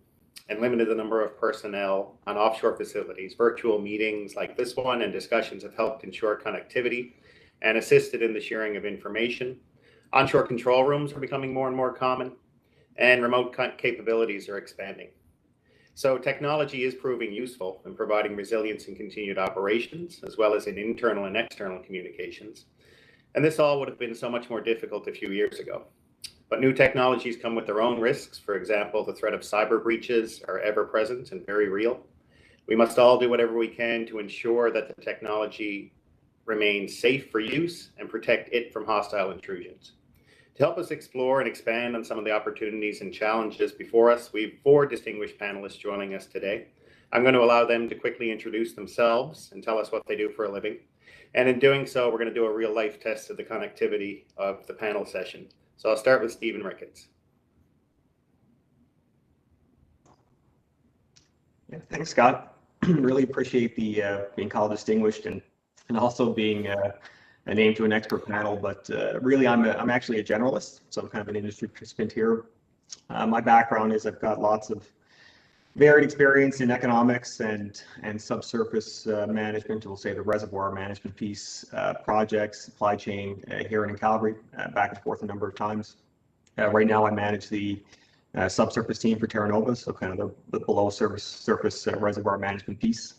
and limited the number of personnel on offshore facilities, virtual meetings like this one and discussions have helped ensure connectivity and assisted in the sharing of information. Onshore control rooms are becoming more and more common, and remote capabilities are expanding. So technology is proving useful in providing resilience in continued operations, as well as in internal and external communications. And this all would have been so much more difficult a few years ago. But new technologies come with their own risks. For example, the threat of cyber breaches are ever present and very real. We must all do whatever we can to ensure that the technology remains safe for use and protect it from hostile intrusions. To help us explore and expand on some of the opportunities and challenges before us, we have 4 distinguished panelists joining us today. I'm going to allow them to quickly introduce themselves and tell us what they do for a living. And in doing so, we're going to do a real life test of the connectivity of the panel session. So I'll start with Stephen Ricketts. Yeah, thanks, Scott. Really appreciate the being called distinguished and also being a name to an expert panel. But really, I'm actually a generalist, so I'm kind of an industry participant here. My background is I've got lots of varied experience in economics and subsurface management, we'll say the reservoir management piece, projects, supply chain here and in Calgary, back and forth a number of times. Right now I manage the subsurface team for Terra Nova, so kind of the below surface reservoir management piece.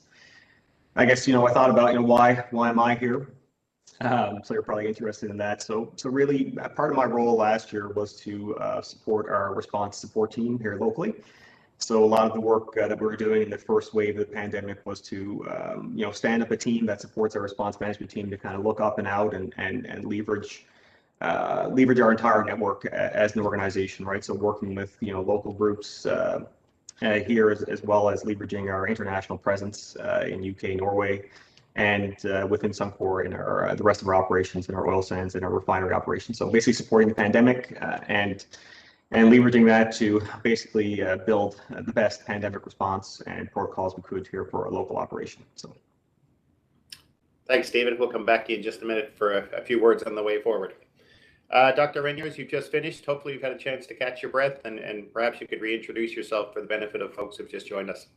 I guess, I thought about, why am I here? So you're probably interested in that. So really part of my role last year was to support our response support team here locally. So a lot of the work that we were doing in the first wave of the pandemic was to, stand up a team that supports our response management team to kind of look up and out and leverage our entire network as an organization, right? So working with, local groups here as well as leveraging our international presence in UK, Norway, and within Suncor in our the rest of our operations in our oil sands and our refinery operations. So basically supporting the pandemic and leveraging that to basically build the best pandemic response and protocols we could here for our local operation. So, thanks, David. We'll come back to you in just a minute for a few words on the way forward. Dr. Reiniers, you've just finished. Hopefully you've had a chance to catch your breath, and perhaps you could reintroduce yourself for the benefit of folks who've just joined us.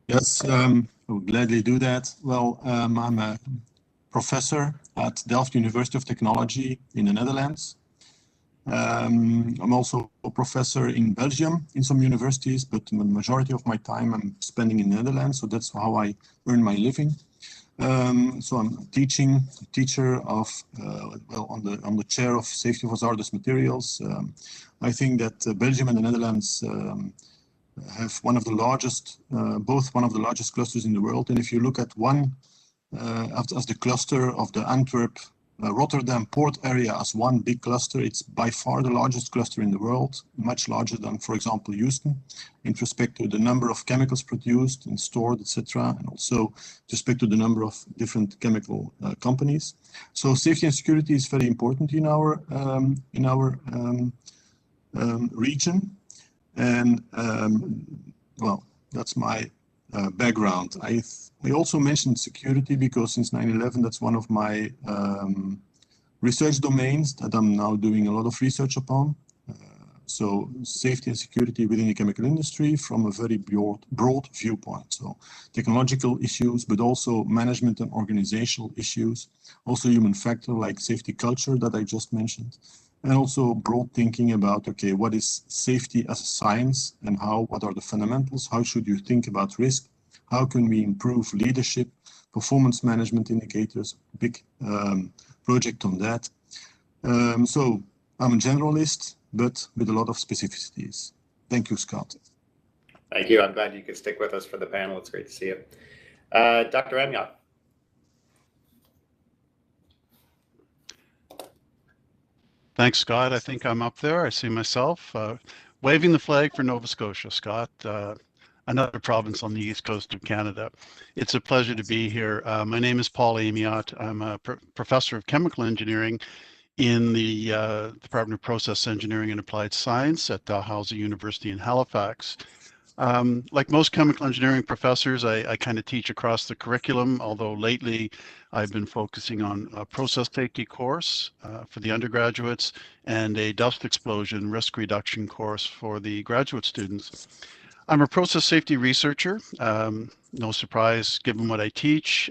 Yes, I would gladly do that. Well, I'm a professor at Delft University of Technology in the Netherlands. I'm also a professor in Belgium in some universities, but the majority of my time I'm spending in the Netherlands, so that's how I earn my living. So I'm a teacher of, on the chair of safety of hazardous materials. I think that Belgium and the Netherlands have one of the largest, both one of the largest clusters in the world. And if you look at one as the cluster of the Antwerp Rotterdam port area as one big cluster, it's by far the largest cluster in the world, much larger than, for example, Houston, in respect to the number of chemicals produced and stored, etc., and also with respect to the number of different chemical companies. So safety and security is very important in our region, and well, that's my background. I also mentioned security because since 9/11, that's one of my research domains that I'm now doing a lot of research upon. So safety and security within the chemical industry from a very broad viewpoint. So technological issues, but also management and organizational issues, also human factor like safety culture that I just mentioned, and also broad thinking about, okay, what is safety as a science and what are the fundamentals? How should you think about risk? How can we improve leadership, performance management indicators, big project on that. So I'm a generalist, but with a lot of specificities. Thank you, Scott. Thank you. I'm glad you could stick with us for the panel. It's great to see you. Dr. Amyot. Thanks, Scott. I think I'm up there. I see myself waving the flag for Nova Scotia, Scott, another province on the east coast of Canada. It's a pleasure to be here. My name is Paul Amyot. I'm a professor of chemical engineering in the Department of Process Engineering and Applied Science at Dalhousie University in Halifax. Like most chemical engineering professors, I kind of teach across the curriculum, although lately I've been focusing on a process safety course for the undergraduates and a dust explosion risk reduction course for the graduate students. I'm a process safety researcher, no surprise given what I teach.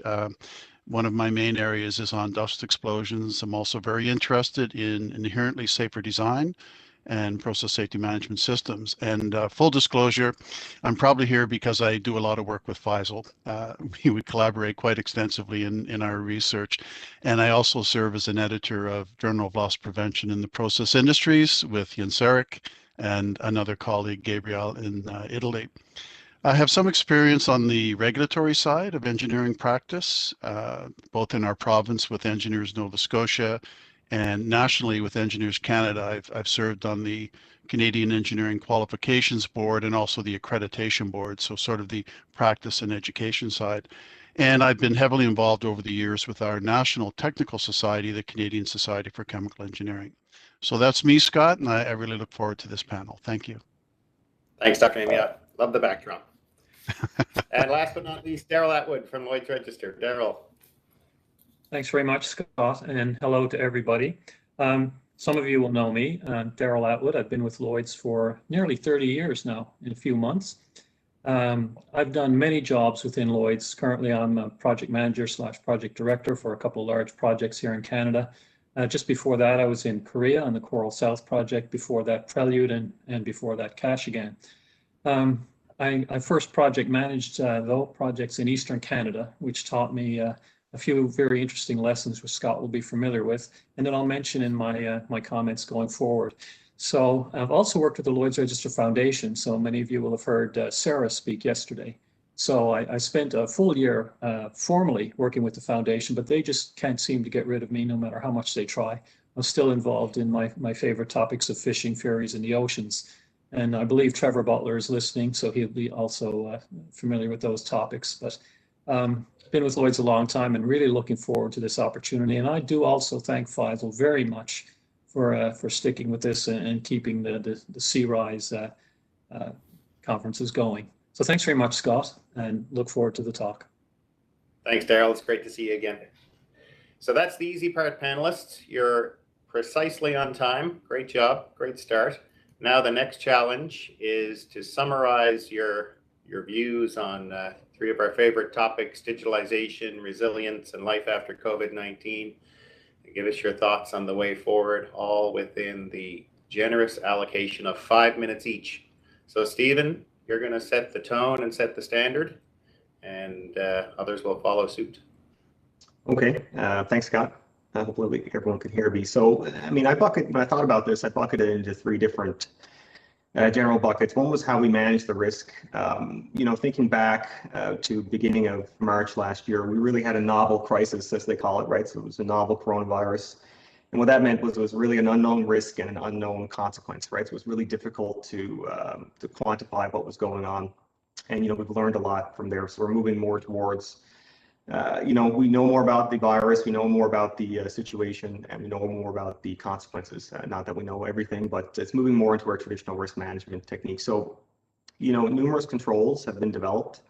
One of my main areas is on dust explosions. I'm also very interested in inherently safer design and process safety management systems. And full disclosure, I'm probably here because I do a lot of work with Faisal. We collaborate quite extensively in our research. And I also serve as an editor of Journal of Loss Prevention in the Process Industries with Jens Erik and another colleague, Gabriel, in Italy. I have some experience on the regulatory side of engineering practice, both in our province with Engineers Nova Scotia and nationally with Engineers Canada. I've served on the Canadian Engineering Qualifications Board and also the Accreditation Board, so sort of the practice and education side. And I've been heavily involved over the years with our national technical society, the Canadian Society for Chemical Engineering. So that's me, Scott, and I really look forward to this panel. Thank you. Thanks, Dr. Amyot. Love the backdrop. And last but not least, Daryl Atwood from Lloyd's Register. Daryl. Thanks very much, Scott, and hello to everybody. Some of you will know me, Daryl Atwood. I've been with Lloyd's for nearly 30 years now, in a few months. I've done many jobs within Lloyd's. Currently, I'm a project manager / project director for a couple of large projects here in Canada. Just before that, I was in Korea on the Coral South project. Before that, Prelude, and before that, Kashagan. I first project managed though projects in Eastern Canada, which taught me a few very interesting lessons which Scott will be familiar with, and then I'll mention in my my comments going forward. So I've also worked with the Lloyd's Register Foundation, so many of you will have heard Sarah speak yesterday. So I spent a full year formally working with the foundation, but they just can't seem to get rid of me no matter how much they try. I'm still involved in my favorite topics of fishing, ferries, and the oceans. And I believe Trevor Butler is listening, so he'll be also familiar with those topics. But been with Lloyd's a long time and really looking forward to this opportunity. And I do also thank Faisal very much for sticking with this and keeping the C-RISE conferences going. So thanks very much, Scott, and look forward to the talk. Thanks, Daryl. It's great to see you again. So that's the easy part, panelists. You're precisely on time. Great job. Great start. Now the next challenge is to summarize your views on three of our favorite topics: digitalization, resilience, and life after COVID-19. Give us your thoughts on the way forward, all within the generous allocation of 5 minutes each. So Stephen, you're going to set the tone and set the standard, and others will follow suit. Okay, thanks, Scott. Hopefully everyone can hear me. So, I mean, when I thought about this, I bucketed it into three different general buckets. One was how we manage the risk. You know, thinking back to beginning of March last year, we really had a novel crisis, as they call it, right? So it was a novel coronavirus. And what that meant was it was really an unknown risk and an unknown consequence, right? So it was really difficult to quantify what was going on. And, you know, we've learned a lot from there. So we're moving more towards you know, we know more about the virus, we know more about the situation, and we know more about the consequences. Not that we know everything, but it's moving more into our traditional risk management techniques. So, you know, numerous controls have been developed.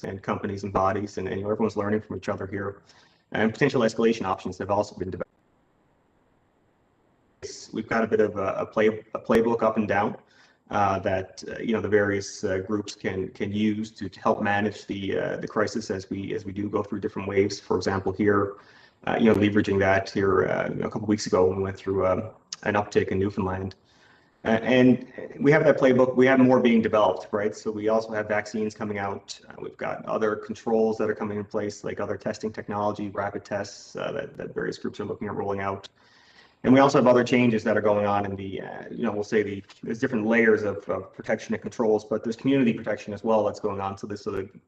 And companies and bodies, and you know, everyone's learning from each other here. And potential escalation options have also been developed. we've got a bit of a playbook up and down that the various groups can use to help manage the crisis as we do go through different waves. For example, here, leveraging that here a couple of weeks ago when we went through an uptick in Newfoundland. And we have that playbook. We have more being developed, right? So we also have vaccines coming out. We've got other controls that are coming in place, like other testing technology, rapid tests that various groups are looking at rolling out. And we also have other changes that are going on in the, we'll say there's different layers of protection and controls, but there's community protection as well that's going on. So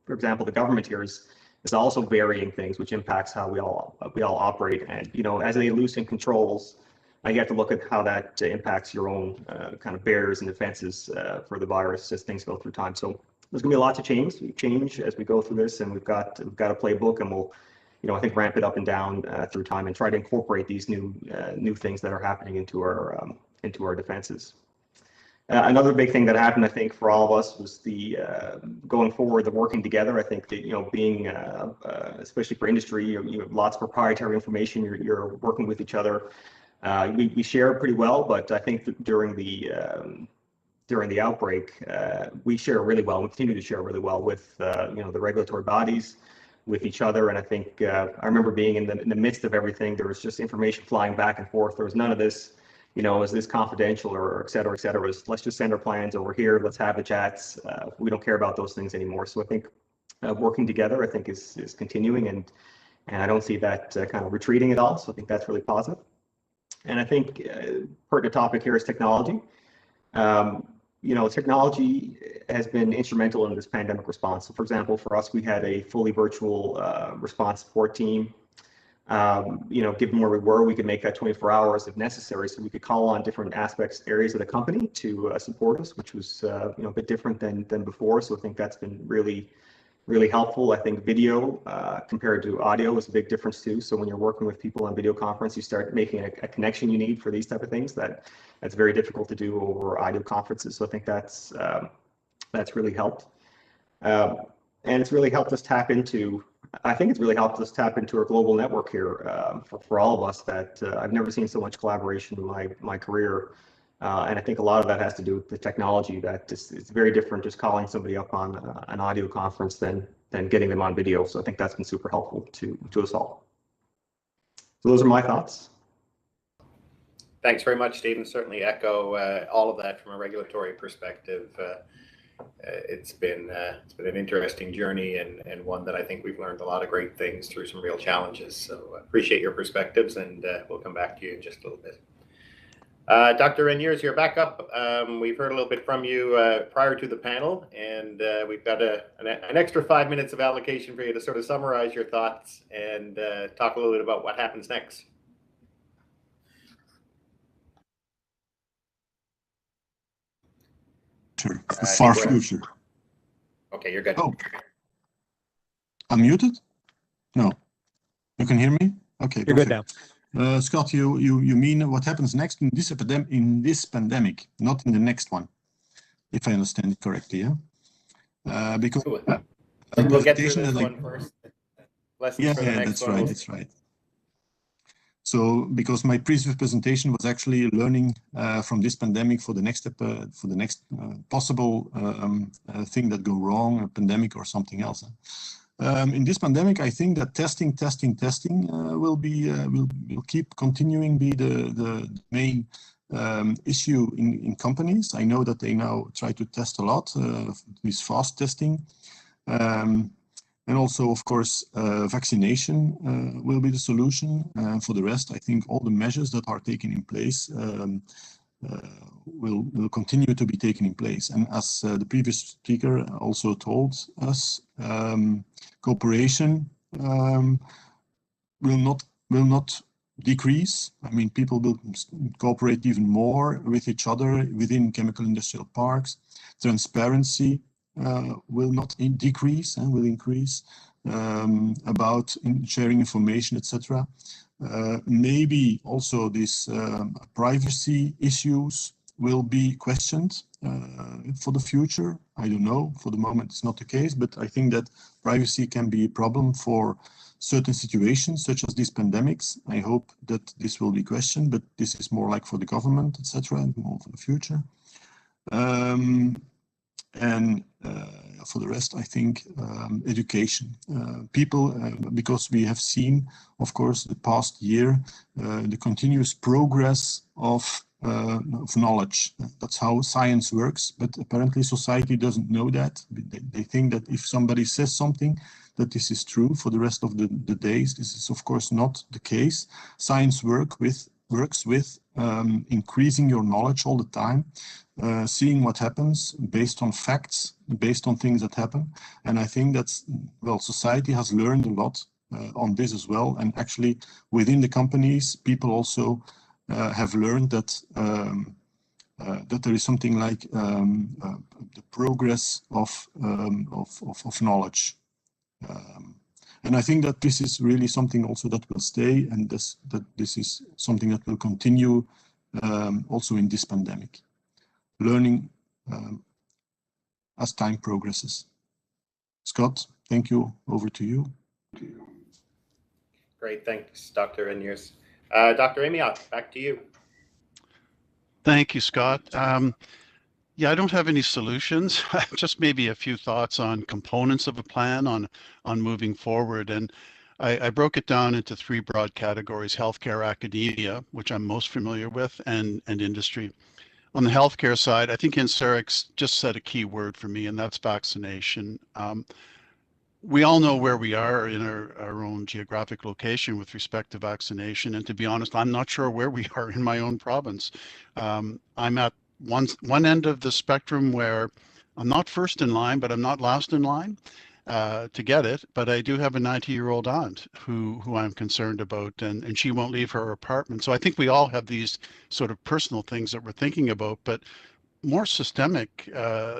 for example, the government here is also varying things, which impacts how we all operate. And as they loosen controls, you have to look at how that impacts your own kind of barriers and defenses for the virus as things go through time. So there's going to be a lot to change as we go through this, and we've got a playbook, and we'll, I think, ramp it up and down through time and try to incorporate these new things that are happening into our defenses. Another big thing that happened, I think, for all of us was the going forward, the working together. I think that being especially for industry, you have lots of proprietary information. You're working with each other. We share pretty well, but I think that during the outbreak, we share really well. We continue to share really well with the regulatory bodies, with each other. And I think I remember being in the midst of everything. There was just information flying back and forth. There was none of this, is this confidential or et cetera, et cetera. It was, let's just send our plans over here. Let's have the chats. We don't care about those things anymore. So I think working together, I think, is continuing, and I don't see that kind of retreating at all. So I think that's really positive. And I think pertinent topic here is technology. Technology has been instrumental in this pandemic response. So, for example, for us, we had a fully virtual response support team. Given where we were, we could make that 24 hours if necessary, so we could call on different areas of the company to support us, which was a bit different than before. So I think that's been really helpful. I think video compared to audio is a big difference too. So when you're working with people on video conference, you start making a connection you need for these type of things that's very difficult to do over audio conferences. So I think that's really helped. And it's really helped us tap into, our global network here for all of us that I've never seen so much collaboration in my career. And I think a lot of that has to do with the technology that it's very different just calling somebody up on an audio conference than getting them on video. So I think that's been super helpful to us all. So those are my thoughts. Thanks very much, Stephen. Certainly echo all of that from a regulatory perspective. It's been an interesting journey and one that I think we've learned a lot of great things through some real challenges. So appreciate your perspectives, and we'll come back to you in just a little bit. Dr. Reniers, you're back up. We've heard a little bit from you prior to the panel, and we've got an extra 5 minutes of allocation for you to sort of summarize your thoughts and talk a little bit about what happens next. Sure. The far future. Okay, you're good. Oh, I'm muted? No. You can hear me? Okay, you're good now. Scott, you mean what happens next in this pandemic, not in the next one, if I understand it correctly, yeah? Because we'll get through this one first. That's right. So, because my previous presentation was actually learning from this pandemic for the next possible thing that go wrong, a pandemic or something else. In this pandemic, I think that testing will keep continuing be the main issue in companies. I know that they now try to test a lot with fast testing. And also, of course, vaccination will be the solution. For the rest, I think all the measures that are taken in place will continue to be taken in place. And as the previous speaker also told us, cooperation will not decrease. I mean, people will cooperate even more with each other within chemical industrial parks. Transparency will not decrease and will increase about sharing information, etc. Maybe also these privacy issues will be questioned for the future. I don't know. For the moment, it's not the case, but I think that privacy can be a problem for certain situations, such as these pandemics. I hope that this will be questioned, but this is more like for the government, etc., and more for the future. And for the rest, I think education. People, because we have seen, of course, the past year, the continuous progress of knowledge. That's how science works, but apparently society doesn't know that. They think that if somebody says something, that this is true for the rest of the days. This is, of course, not the case. Science works with increasing your knowledge all the time, seeing what happens based on facts, based on things that happen. And I think that's, well, society has learned a lot on this as well. And actually within the companies, people also have learned that that there is something like the progress of knowledge. And I think that this is really something also that will stay, and that this is something that will continue also in this pandemic. Learning as time progresses. Scott, thank you. Over to you. Great, thanks, Dr. Eniers. Dr. Amiot, back to you. Thank you, Scott. Yeah, I don't have any solutions, just maybe a few thoughts on components of a plan on moving forward. And I broke it down into three broad categories: healthcare, academia, which I'm most familiar with, and industry. On the healthcare side, I think Inserix just said a key word for me, and that's vaccination. We all know where we are in our own geographic location with respect to vaccination. And to be honest, I'm not sure where we are in my own province. I'm at one end of the spectrum where I'm not first in line, but I'm not last in line to get it. But I do have a 90-year-old aunt who I'm concerned about, and she won't leave her apartment. So I think we all have these sort of personal things that we're thinking about, but more systemic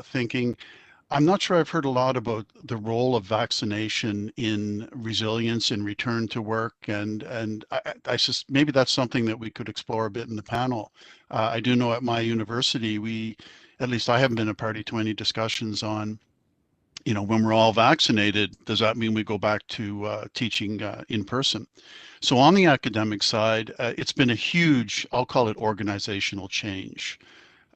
thinking. I'm not sure I've heard a lot about the role of vaccination in resilience and return to work, and I just maybe that's something that we could explore a bit in the panel. I do know at my university, at least I haven't been a party to any discussions on, when we're all vaccinated, does that mean we go back to teaching in person? So on the academic side, it's been a huge, I'll call it organizational change.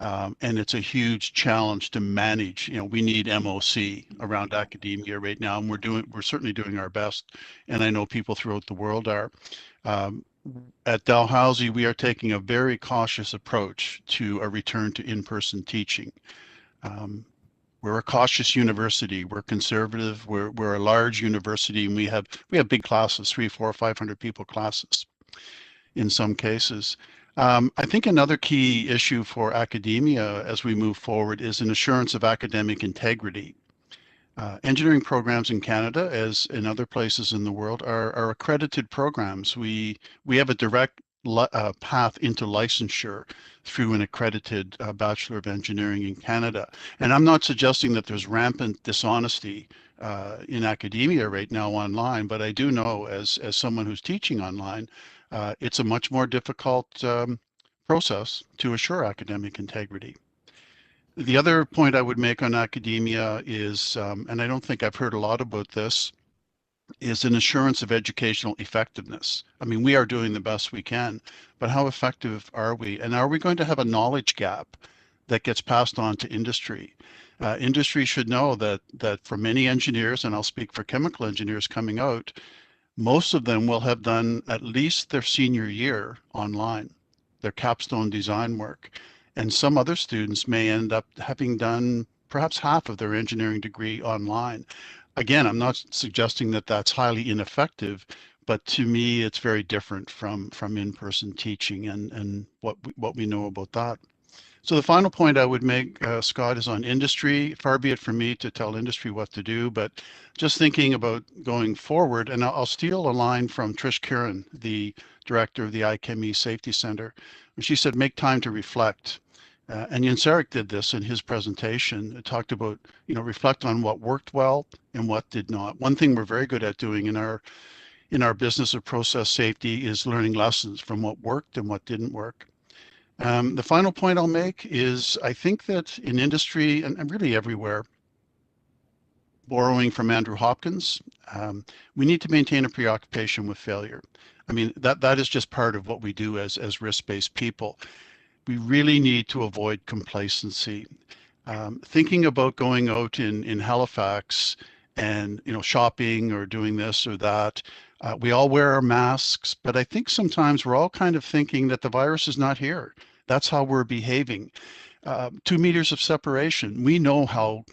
And it's a huge challenge to manage. We need MOC around academia right now, and we're certainly doing our best. And I know people throughout the world are. At Dalhousie, we are taking a very cautious approach to a return to in-person teaching. We're a cautious university. We're conservative. We're a large university, and we have big classes, 300, 400, 500 people classes in some cases. I think another key issue for academia as we move forward is an assurance of academic integrity. Engineering programs in Canada, as in other places in the world, are accredited programs. We have a direct path into licensure through an accredited Bachelor of Engineering in Canada. And I'm not suggesting that there's rampant dishonesty in academia right now online, but I do know as someone who's teaching online, it's a much more difficult process to assure academic integrity. The other point I would make on academia is, and I don't think I've heard a lot about this, is an assurance of educational effectiveness. I mean, we are doing the best we can, but how effective are we? And are we going to have a knowledge gap that gets passed on to industry? Industry should know that for many engineers, and I'll speak for chemical engineers coming out, most of them will have done at least their senior year online, their capstone design work. And some other students may end up having done perhaps half of their engineering degree online. Again, I'm not suggesting that that's highly ineffective, but to me, it's very different from in-person teaching and what we know about that. So the final point I would make, Scott, is on industry. Far be it from me to tell industry what to do, but just thinking about going forward, and I'll steal a line from Trish Kieran, the director of the iChemie Safety Center. She said, make time to reflect. And Jenseric did this in his presentation. It talked about, reflect on what worked well and what did not. One thing we're very good at doing in our business of process safety is learning lessons from what worked and what didn't work. The final point I'll make is I think that in industry and really everywhere, borrowing from Andrew Hopkins, we need to maintain a preoccupation with failure. I mean, that is just part of what we do as risk-based people. We really need to avoid complacency. Thinking about going out in Halifax and shopping or doing this or that, we all wear our masks, but I think sometimes we're all kind of thinking that the virus is not here. That's how we're behaving. 2 meters of separation. We know how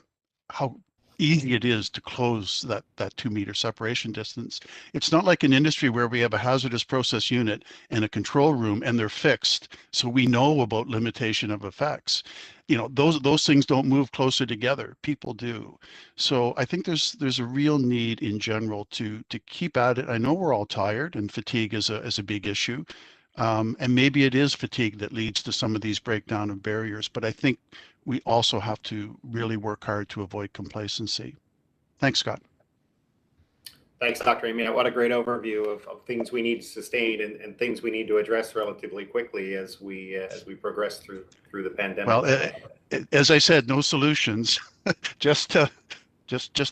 easy it is to close that 2 meter separation distance. It's not like an industry where we have a hazardous process unit and a control room and they're fixed, so we know about limitation of effects. Those things don't move closer together. People do. So I think there's a real need in general to keep at it. I know we're all tired, and fatigue is a big issue. And maybe it is fatigue that leads to some of these breakdown of barriers, but I think we also have to really work hard to avoid complacency. Thanks, Scott. Thanks, Dr. Amy. What a great overview of things we need to sustain and things we need to address relatively quickly as we progress through the pandemic. Well, as I said, no solutions, just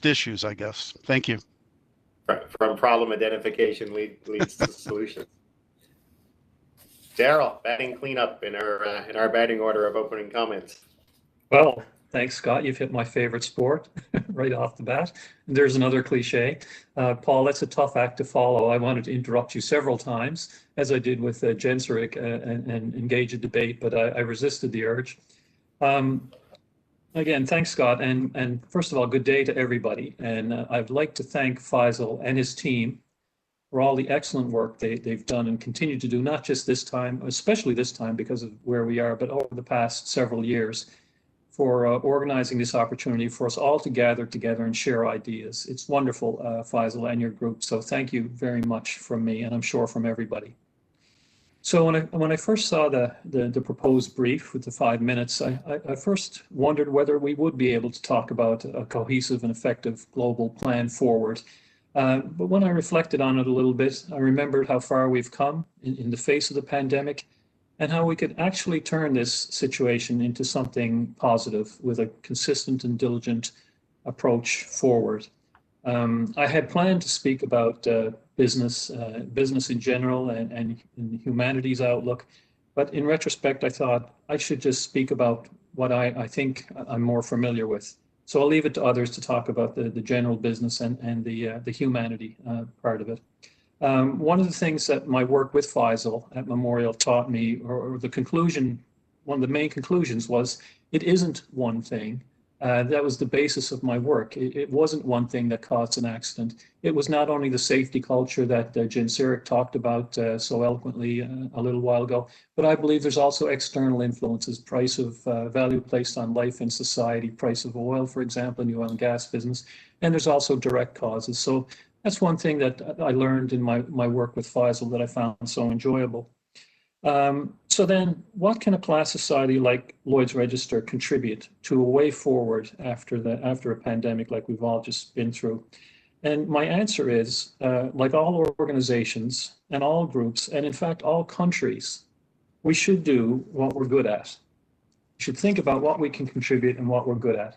issues, I guess. Thank you. From problem identification leads to solutions. Daryl, batting cleanup in our batting order of opening comments. Well, thanks, Scott. You've hit my favorite sport right off the bat. And there's another cliche. Paul, that's a tough act to follow. I wanted to interrupt you several times, as I did with Genseric, and engage a debate, but I resisted the urge. Again, thanks, Scott. And first of all, good day to everybody. And I'd like to thank Faisal and his team for all the excellent work they've done and continue to do, not just this time, especially this time because of where we are, but over the past several years, for organizing this opportunity for us all to gather together and share ideas. It's wonderful, Faisal and your group. So thank you very much from me, and I'm sure from everybody. So when I first saw the proposed brief with the 5 minutes, I first wondered whether we would be able to talk about a cohesive and effective global plan forward. But when I reflected on it a little bit, I remembered how far we've come in the face of the pandemic, and how we could actually turn this situation into something positive with a consistent and diligent approach forward. I had planned to speak about business in general and the humanities outlook, but in retrospect, I thought I should just speak about what I think I'm more familiar with. So I'll leave it to others to talk about the general business and the humanity part of it. One of the things that my work with Faisal at Memorial taught me, or the conclusion, one of the main conclusions was, it isn't one thing. That was the basis of my work. It wasn't one thing that caused an accident. It was not only the safety culture that Genseric talked about so eloquently a little while ago, but I believe there's also external influences, price of value placed on life in society, price of oil, for example, in the oil and gas business, and there's also direct causes. So that's one thing that I learned in my work with Faisal that I found so enjoyable. So then, what can a class society like Lloyd's Register contribute to a way forward after a pandemic like we've all just been through? And my answer is, like all organizations and all groups, and in fact all countries, we should do what we're good at. We should think about what we can contribute and what we're good at.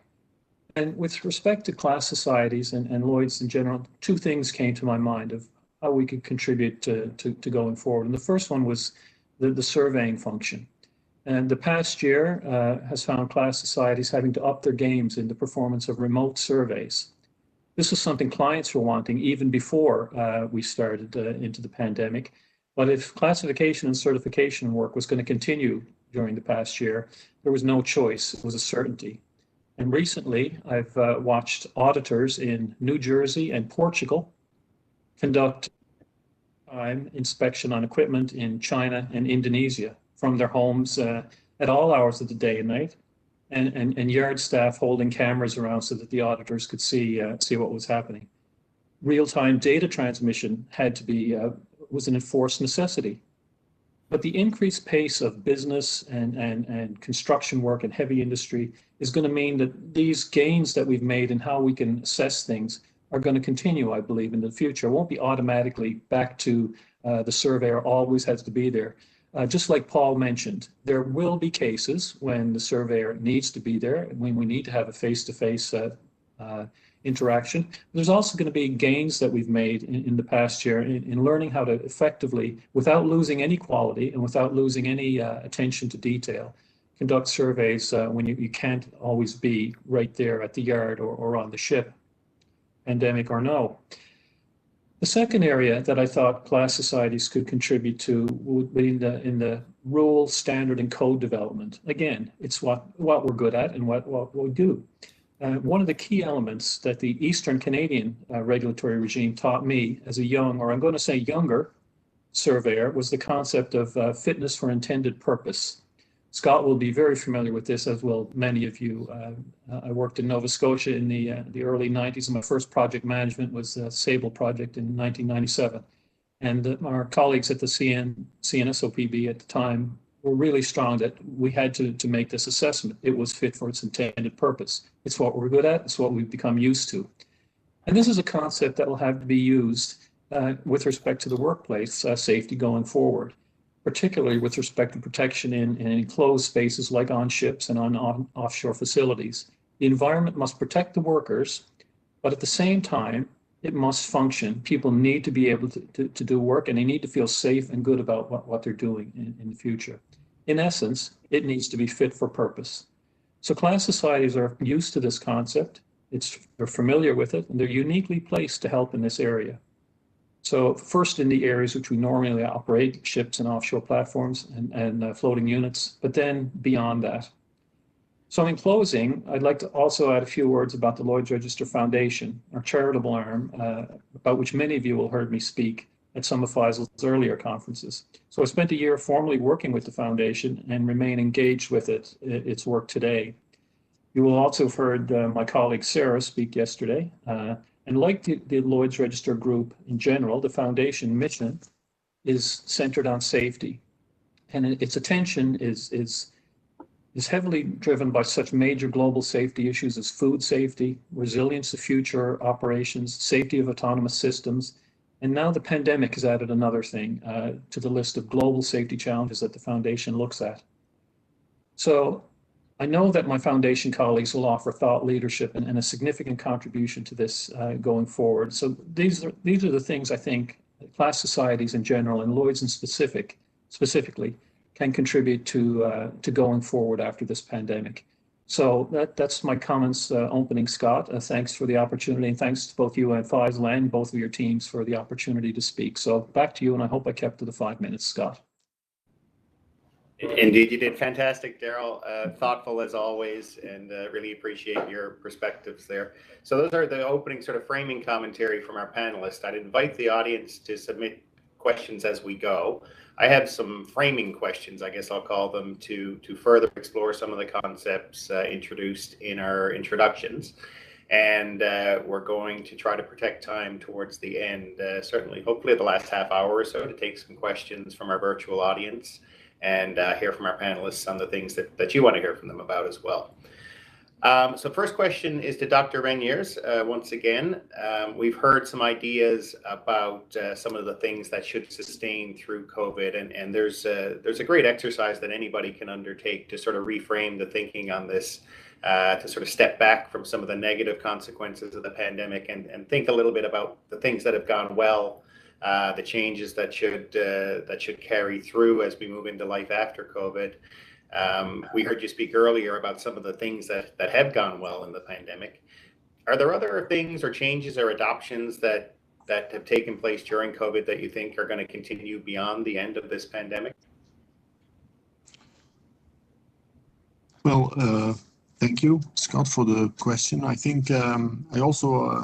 And with respect to class societies and Lloyd's in general, two things came to my mind of how we could contribute to going forward. And the first one was the surveying function. And the past year has found class societies having to up their games in the performance of remote surveys. This was something clients were wanting even before we started into the pandemic. But if classification and certification work was going to continue during the past year, there was no choice. It was a certainty. And recently, I've watched auditors in New Jersey and Portugal conduct inspection on equipment in China and Indonesia from their homes at all hours of the day and night, and yard staff holding cameras around so that the auditors could see what was happening. Real-time data transmission had to be was an enforced necessity. But the increased pace of business and construction work and heavy industry is going to mean that these gains that we've made in how we can assess things are going to continue, I believe, in the future. It won't be automatically back to the surveyor always has to be there. Just like Paul mentioned, there will be cases when the surveyor needs to be there, when we need to have a face-to-face interaction. There's also going to be gains that we've made in the past year in learning how to effectively, without losing any quality and without losing any attention to detail, conduct surveys when you can't always be right there at the yard or on the ship, pandemic or no. The second area that I thought class societies could contribute to would be in the rule, standard, and code development. Again, it's what we're good at and what we do. One of the key elements that the Eastern Canadian regulatory regime taught me as a young, or I'm going to say younger, surveyor was the concept of fitness for intended purpose. Scott will be very familiar with this, as will many of you. I worked in Nova Scotia in the early 90s, and my first project management was the Sable project in 1997. And our colleagues at the CNSOPB at the time were really strong that we had to make this assessment. It was fit for its intended purpose. It's what we're good at. It's what we've become used to. And this is a concept that will have to be used with respect to the workplace safety going forward, particularly with respect to protection in enclosed spaces like on ships and on offshore facilities. The environment must protect the workers, but at the same time, it must function. People need to be able to do work, and they need to feel safe and good about what they're doing in the future. In essence, it needs to be fit for purpose. So class societies are used to this concept. They're familiar with it, and they're uniquely placed to help in this area. So first in the areas which we normally operate, ships and offshore platforms and floating units, but then beyond that. So in closing, I'd like to also add a few words about the Lloyd's Register Foundation, our charitable arm, about which many of you will heard me speak at some of Faisal's earlier conferences. So I spent a year formally working with the foundation and remain engaged with its work today. You will also have heard my colleague Sarah speak yesterday. And like the Lloyd's Register Group in general, the foundation mission is centered on safety. And its attention is heavily driven by such major global safety issues as food safety, resilience to future operations, safety of autonomous systems. And now the pandemic has added another thing to the list of global safety challenges that the foundation looks at. So I know that my foundation colleagues will offer thought leadership and a significant contribution to this going forward. So these are the things I think class societies in general and Lloyd's in specifically can contribute to going forward after this pandemic. So that's my comments opening, Scott. Thanks for the opportunity, and thanks to both you and Faisal and both of your teams for the opportunity to speak. So back to you, and I hope I kept to the 5 minutes, Scott. Indeed, you did fantastic, Daryl. Thoughtful as always, and really appreciate your perspectives there. So those are the opening sort of framing commentary from our panelists. I'd invite the audience to submit questions as we go. I have some framing questions, I guess I'll call them, to further explore some of the concepts introduced in our introductions. And we're going to try to protect time towards the end, certainly, hopefully the last half hour or so, to take some questions from our virtual audience and hear from our panelists on the things that you want to hear from them about as well. So first question is to Dr. Reniers. Once again, we've heard some ideas about some of the things that should sustain through COVID, and there's a great exercise that anybody can undertake to sort of reframe the thinking on this, to sort of step back from some of the negative consequences of the pandemic and think a little bit about the things that have gone well, the changes that should carry through as we move into life after COVID. We heard you speak earlier about some of the things that have gone well in the pandemic. Are there other things or changes or adoptions that have taken place during COVID that you think are going to continue beyond the end of this pandemic? Well, thank you, Scott, for the question. I think I also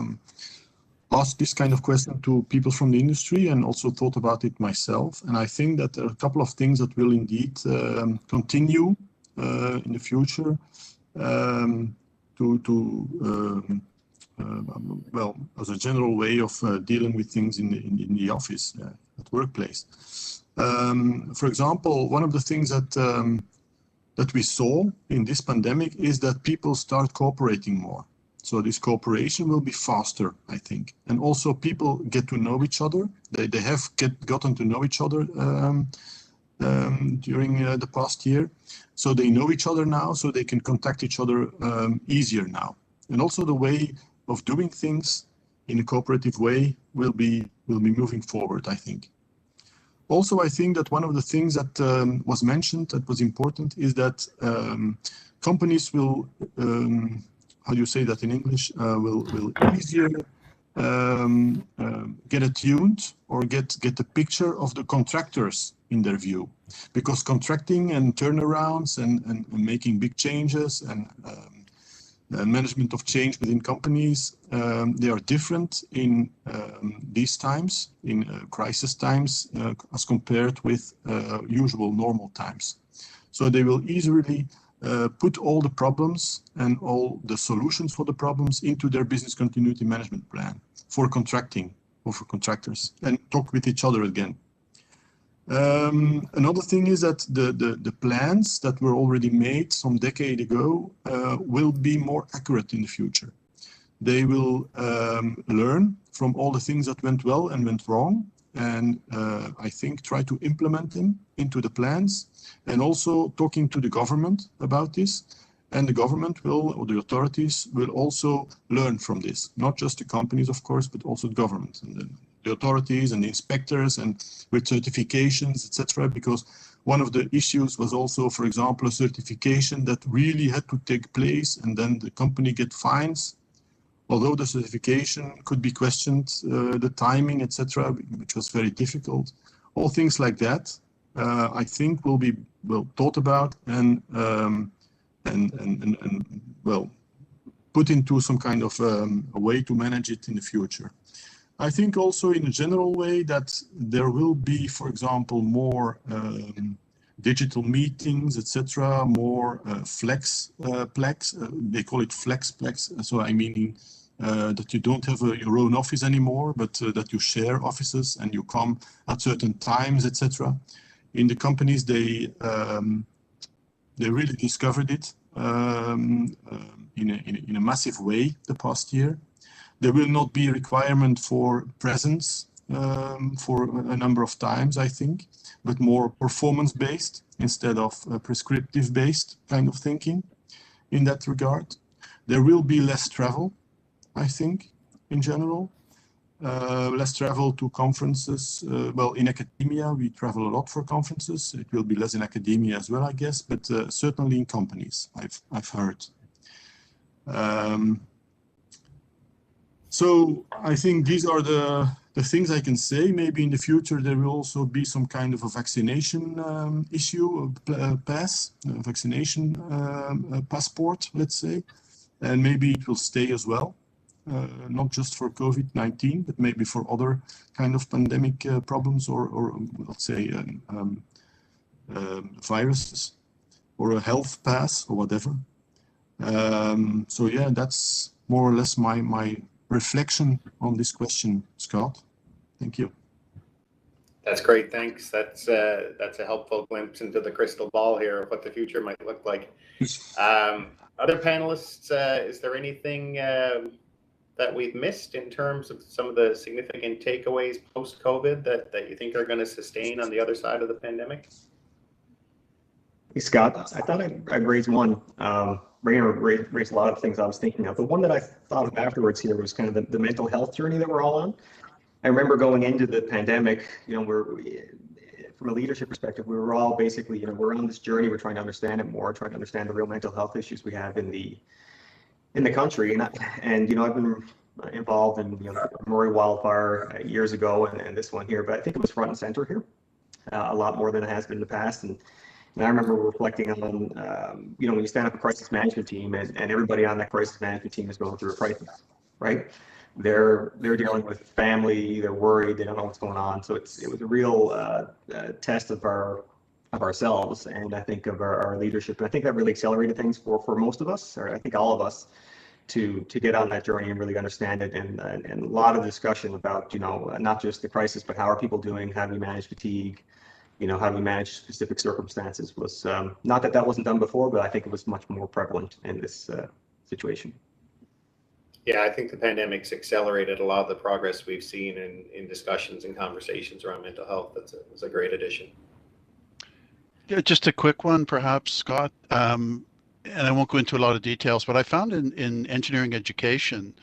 asked this kind of question to people from the industry and also thought about it myself. And I think that there are a couple of things that will indeed continue in the future well, as a general way of dealing with things in the office, at workplace. For example, one of the things that we saw in this pandemic is that people start cooperating more. So this cooperation will be faster, I think. And also people get to know each other. They have gotten to know each other during the past year. So they know each other now, so they can contact each other easier now. And also the way of doing things in a cooperative way will be moving forward, I think. Also, I think that one of the things that was mentioned that was important is that companies will, how do you say that in English, will easier get attuned or get a picture of the contractors in their view, because contracting and turnarounds and making big changes and management of change within companies, they are different in these times, in crisis times, as compared with usual normal times. So they will easily put all the problems and all the solutions for the problems into their business continuity management plan for contracting or for contractors and talk with each other again. Another thing is that the plans that were already made some decade ago will be more accurate in the future. They will learn from all the things that went well and went wrong, and I think try to implement them into the plans, and also talking to the government about this. And the government will, or the authorities will also learn from this, not just the companies, of course, but also the government and the authorities and the inspectors and with certifications, etc. Because one of the issues was also, for example, a certification that really had to take place and then the company get fines. Although the certification could be questioned, the timing, etc., which was very difficult. All things like that, I think will be well thought about and well put into some kind of a way to manage it in the future. I think also in a general way that there will be, for example, more digital meetings, etc., more flex, they call it flexplex. So I mean that you don't have your own office anymore, but that you share offices and you come at certain times, etc. In the companies, they really discovered it in a massive way the past year. There will not be a requirement for presence for a number of times, I think, but more performance-based instead of prescriptive-based kind of thinking in that regard. There will be less travel, I think, in general. Less travel to conferences. Well, in academia, we travel a lot for conferences. It will be less in academia as well, I guess, but certainly in companies, I've heard. So I think these are the things I can say. Maybe in the future there will also be some kind of a vaccination issue, vaccination passport, let's say, and maybe it will stay as well. Not just for COVID-19, but maybe for other kind of pandemic problems or let's say viruses or a health pass or whatever. So yeah, that's more or less my reflection on this question, Scott. Thank you. That's great. Thanks. That's a helpful glimpse into the crystal ball here of what the future might look like. Other panelists, is there anything that we've missed in terms of some of the significant takeaways post-COVID that you think are going to sustain on the other side of the pandemic? Hey, Scott, I thought I'd raise one. Raise a lot of things I was thinking of. But one that I thought of afterwards here was kind of the mental health journey that we're all on. I remember going into the pandemic, you know, from a leadership perspective, we were all basically, you know, we're on this journey. We're trying to understand it more, trying to understand the real mental health issues we have in the country. And you know, I've been involved in, you know, the Memorial wildfire years ago and this one here, but I think it was front and center here a lot more than it has been in the past. And I remember reflecting on, you know, when you stand up a crisis management team and everybody on that crisis management team is going through a crisis, right? They're dealing with family, they're worried, they don't know what's going on. So it was a real test of ourselves, and I think of our leadership. And I think that really accelerated things for most of us, or I think all of us, to get on that journey and really understand it. And a lot of discussion about, you know, not just the crisis, but how are people doing? How do we manage fatigue? You know, how do we manage specific circumstances? Was not that wasn't done before, but I think it was much more prevalent in this situation. Yeah, I think the pandemic's accelerated a lot of the progress we've seen in discussions and conversations around mental health. That's a great addition. Yeah, just a quick one, perhaps, Scott. And I won't go into a lot of details, but I found in engineering education,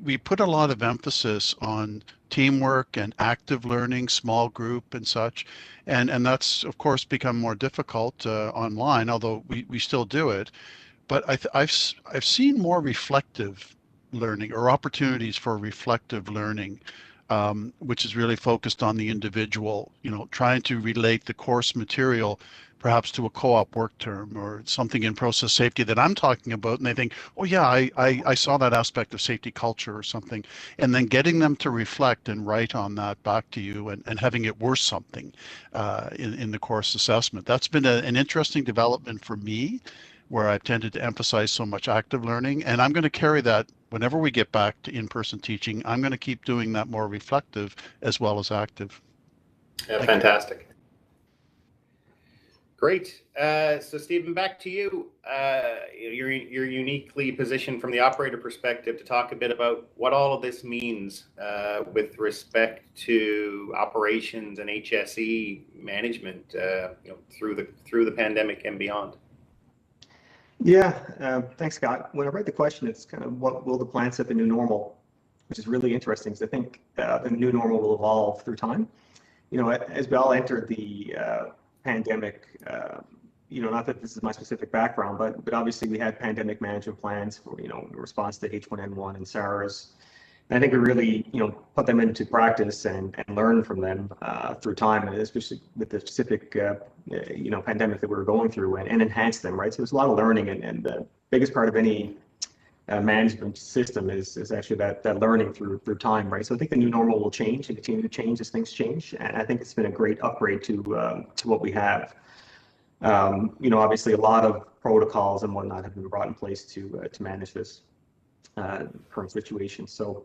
we put a lot of emphasis on teamwork and active learning, small group and such. And that's, of course, become more difficult online, although we still do it. But I've seen more reflective learning or opportunities for reflective learning, which is really focused on the individual, trying to relate the course material perhaps to a co-op work term or something in process safety that I'm talking about, and they think, oh yeah, I saw that aspect of safety culture or something, and then getting them to reflect and write on that back to you and having it worth something in the course assessment. That's been an interesting development for me, where I've tended to emphasize so much active learning, and I'm going to carry that whenever we get back to in-person teaching. I'm going to keep doing that more reflective as well as active. Yeah, fantastic. Great. So Stephen, back to you. You're uniquely positioned from the operator perspective to talk a bit about what all of this means with respect to operations and HSE management, through the pandemic and beyond. Yeah, thanks, Scott. When I read the question, it's kind of what will the plan set the new normal, which is really interesting because I think the new normal will evolve through time. As we all entered the pandemic, not that this is my specific background, but obviously we had pandemic management plans for, in response to H1N1 and SARS. And I think we really, put them into practice and learn from them through time, and especially with the specific, pandemic that we were going through, and enhance them, right? So there's a lot of learning, and the biggest part of any management system is actually that learning through time, right? So I think the new normal will change and continue to change as things change, and I think it's been a great upgrade to what we have. Obviously a lot of protocols and whatnot have been brought in place to manage this current situation. So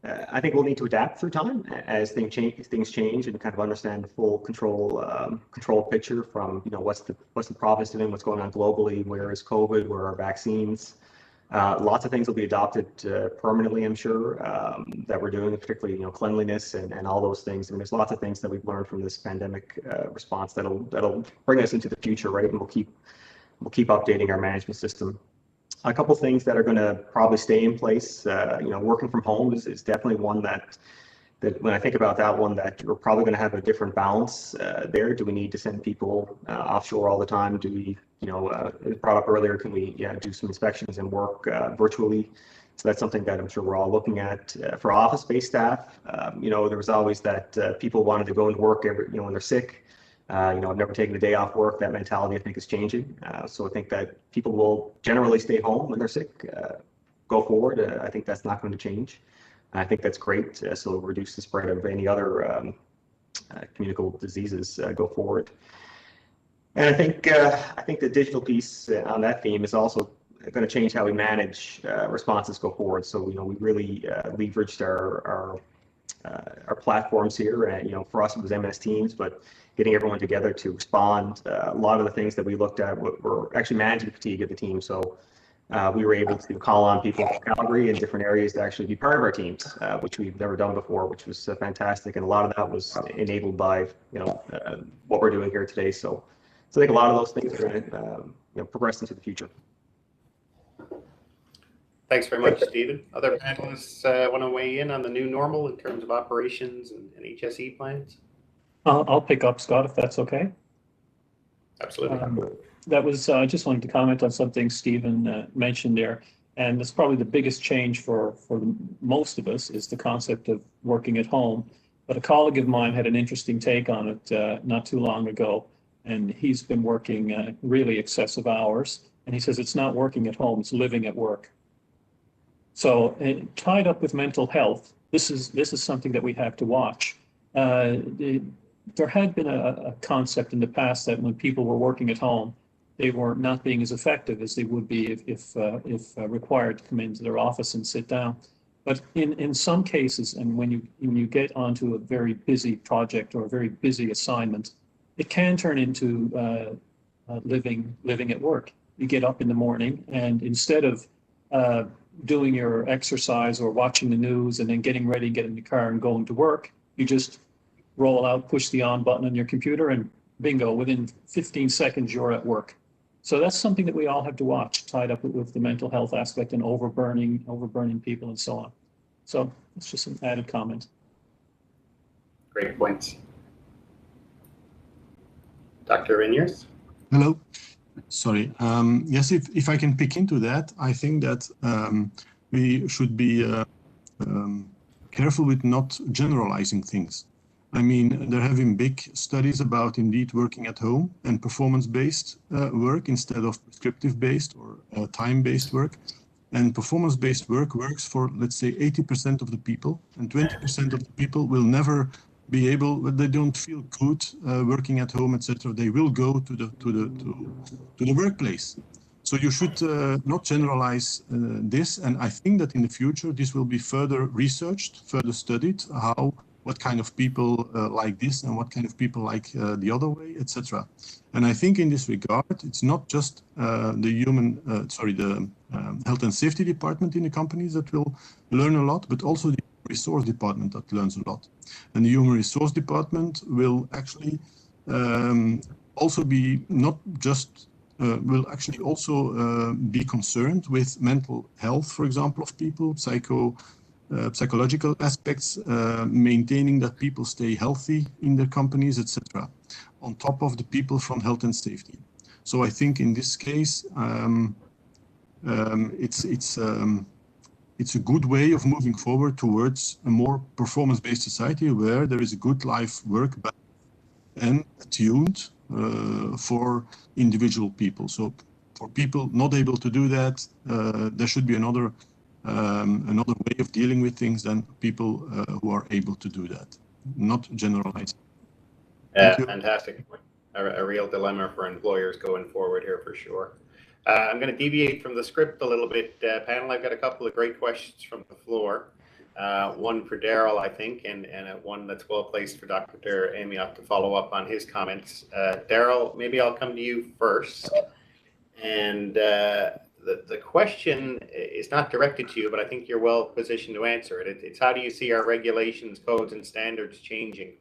I think we'll need to adapt through time as things change, and kind of understand the full control picture from what's the province doing, what's going on globally, where is COVID, where are vaccines. Lots of things will be adopted permanently, I'm sure, that we're doing, particularly cleanliness and all those things. I mean, there's lots of things that we've learned from this pandemic response that'll bring us into the future, right? And we'll keep updating our management system. A couple things that are going to probably stay in place. Working from home is definitely one that when I think about that one, that we're probably going to have a different balance there. Do we need to send people offshore all the time? Do we, as brought up earlier, can we do some inspections and work virtually? So that's something that I'm sure we're all looking at. For office-based staff, there was always that people wanted to go into work when they're sick. I've never taken a day off work. That mentality, I think, is changing. So I think that people will generally stay home when they're sick. Go forward, I think that's not going to change. I think that's great. So it'll reduce the spread of any other communicable diseases go forward. And I think the digital piece on that theme is also going to change how we manage responses go forward. So we really leveraged our platforms here, and for us it was MS Teams, but getting everyone together to respond. A lot of the things that we looked at were actually managing fatigue of the team. So we were able to call on people from Calgary and different areas to actually be part of our teams, which we've never done before, which was fantastic. And a lot of that was enabled by what we're doing here today. So I think a lot of those things are going to progress into the future. Thanks very much, Stephen. Other panelists want to weigh in on the new normal in terms of operations and HSE plans? I'll pick up, Scott, if that's okay. Absolutely. That was, I just wanted to comment on something Stephen mentioned there. And that's probably the biggest change for most of us is the concept of working at home. But a colleague of mine had an interesting take on it not too long ago. And he's been working really excessive hours. And he says it's not working at home, it's living at work. So tied up with mental health, this is something that we have to watch. There had been a concept in the past that when people were working at home, they were not being as effective as they would be if required to come into their office and sit down. But in some cases, and when you get onto a very busy project or a very busy assignment, it can turn into living at work. You get up in the morning, and instead of doing your exercise or watching the news and then getting ready, get in the car and going to work, you just roll out, push the on button on your computer, and bingo, within 15 seconds, you're at work. So that's something that we all have to watch, tied up with the mental health aspect and overburning people and so on. So it's just an added comment. Great points. Dr. Iniers? Hello. Sorry. Yes, if I can pick into that, I think that we should be careful with not generalizing things. I mean, there have been big studies about indeed working at home and performance-based work instead of prescriptive-based or time-based work. And performance-based work works for, let's say, 80% of the people, and 20% of the people will never be able. They don't feel good working at home, etc. They will go to the workplace. So you should not generalize this, and I think that in the future this will be further researched, further studied, what kind of people like this and what kind of people like the other way, etc. And I think in this regard, it's not just the health and safety department in the companies that will learn a lot, but also the resource department that learns a lot. And the human resource department will actually also be not just will actually also be concerned with mental health, for example, of people, psychological aspects, maintaining that people stay healthy in their companies, etc., on top of the people from health and safety. So I think in this case, it's a good way of moving forward towards a more performance-based society where there is a good life-work balance and attuned for individual people. So for people not able to do that, there should be another way of dealing with things than people who are able to do that, not generalizing. Fantastic. A real dilemma for employers going forward here for sure. I'm going to deviate from the script a little bit, panel. I've got a couple of great questions from the floor. One for Daryl, I think, and one that's well placed for Dr. Amiot to follow up on his comments. Daryl, maybe I'll come to you first. And the question is not directed to you, but I think you're well positioned to answer it. It's how do you see our regulations, codes, and standards changing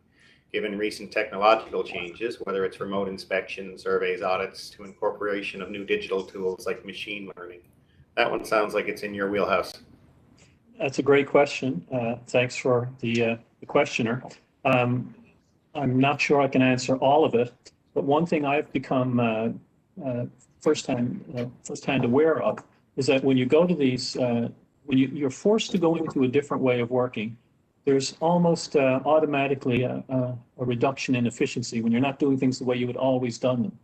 given recent technological changes, whether it's remote inspection, surveys, audits, to incorporation of new digital tools like machine learning? That one sounds like it's in your wheelhouse. That's a great question. Thanks for the questioner. I'm not sure I can answer all of it, but one thing I've become first-hand aware of is that when you go to these, when you're forced to go into a different way of working, there's almost automatically a reduction in efficiency when you're not doing things the way you had always done them.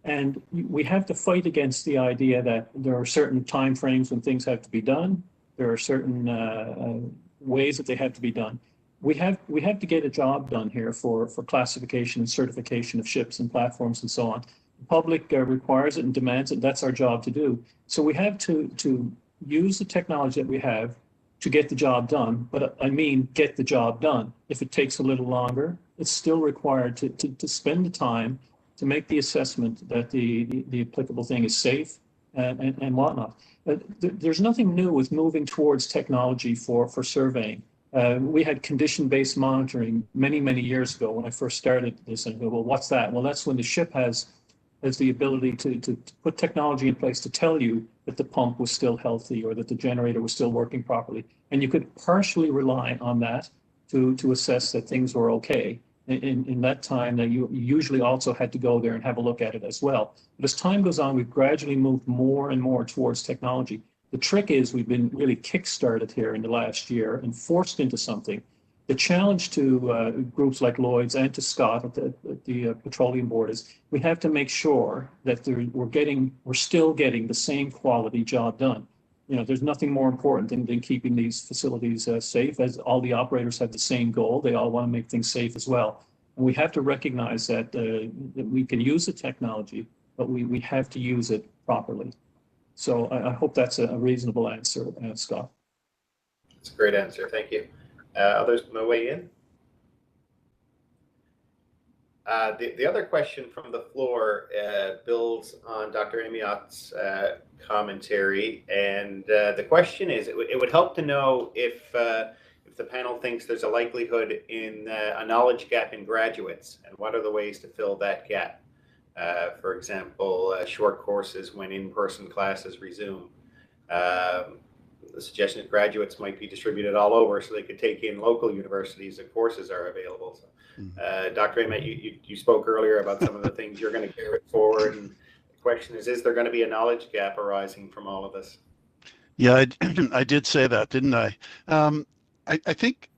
And we have to fight against the idea that there are certain time frames when things have to be done. There are certain ways that they have to be done. We have to get a job done here for classification and certification of ships and platforms and so on. The public requires it and demands it. That's our job to do. So we have to use the technology that we have to get the job done. But I mean, get the job done. If it takes a little longer, it's still required to spend the time to make the assessment that the applicable thing is safe and whatnot. There's nothing new with moving towards technology for surveying. We had condition-based monitoring many years ago when I first started this, and I go, well, what's that? Well, that's when the ship has the ability to put technology in place to tell you that the pump was still healthy or that the generator was still working properly. And you could partially rely on that to assess that things were okay. In that time, that you usually also had to go there and have a look at it as well. But as time goes on, we've gradually moved more and more towards technology. The trick is we've been really kickstarted here in the last year and forced into something. The challenge to groups like Lloyd's and to Scott at the Petroleum Board is we have to make sure that we're still getting the same quality job done. You know, there's nothing more important than keeping these facilities safe, as all the operators have the same goal. They all want to make things safe as well. And we have to recognize that we can use the technology, but we have to use it properly. So I hope that's a reasonable answer, Scott. That's a great answer. Thank you. Others want to weigh in? The other question from the floor builds on Dr. Amiot's commentary, and the question is, it would help to know if the panel thinks there's a likelihood in a knowledge gap in graduates, and what are the ways to fill that gap? For example, short courses when in-person classes resume. The suggestion that graduates might be distributed all over so they could take in local universities if courses are available. So, Dr. Emmett, you spoke earlier about some of the things you're going to carry forward, and the question is there going to be a knowledge gap arising from all of this? Yeah, I did say that, didn't I? I think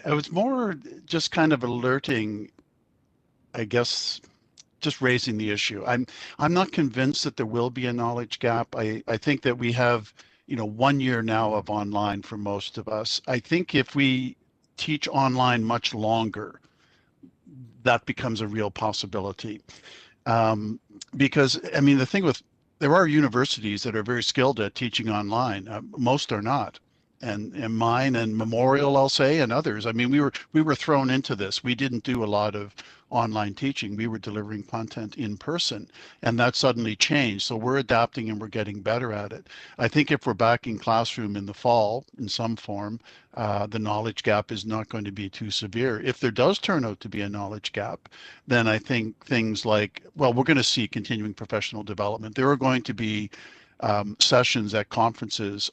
I was more just kind of alerting, I guess, just raising the issue. I'm not convinced that there will be a knowledge gap. I think that we have, 1 year now of online for most of us. I think if we teach online much longer, that becomes a real possibility. Because, I mean, the thing with, there are universities that are very skilled at teaching online. Most are not. And mine and Memorial, I'll say, and others. I mean, we were thrown into this. We didn't do a lot of online teaching. We were delivering content in person, and that suddenly changed. So we're adapting and we're getting better at it. I think if we're back in classroom in the fall in some form, the knowledge gap is not going to be too severe. If there does turn out to be a knowledge gap, then I think things like, well, we're going to see continuing professional development. There are going to be sessions at conferences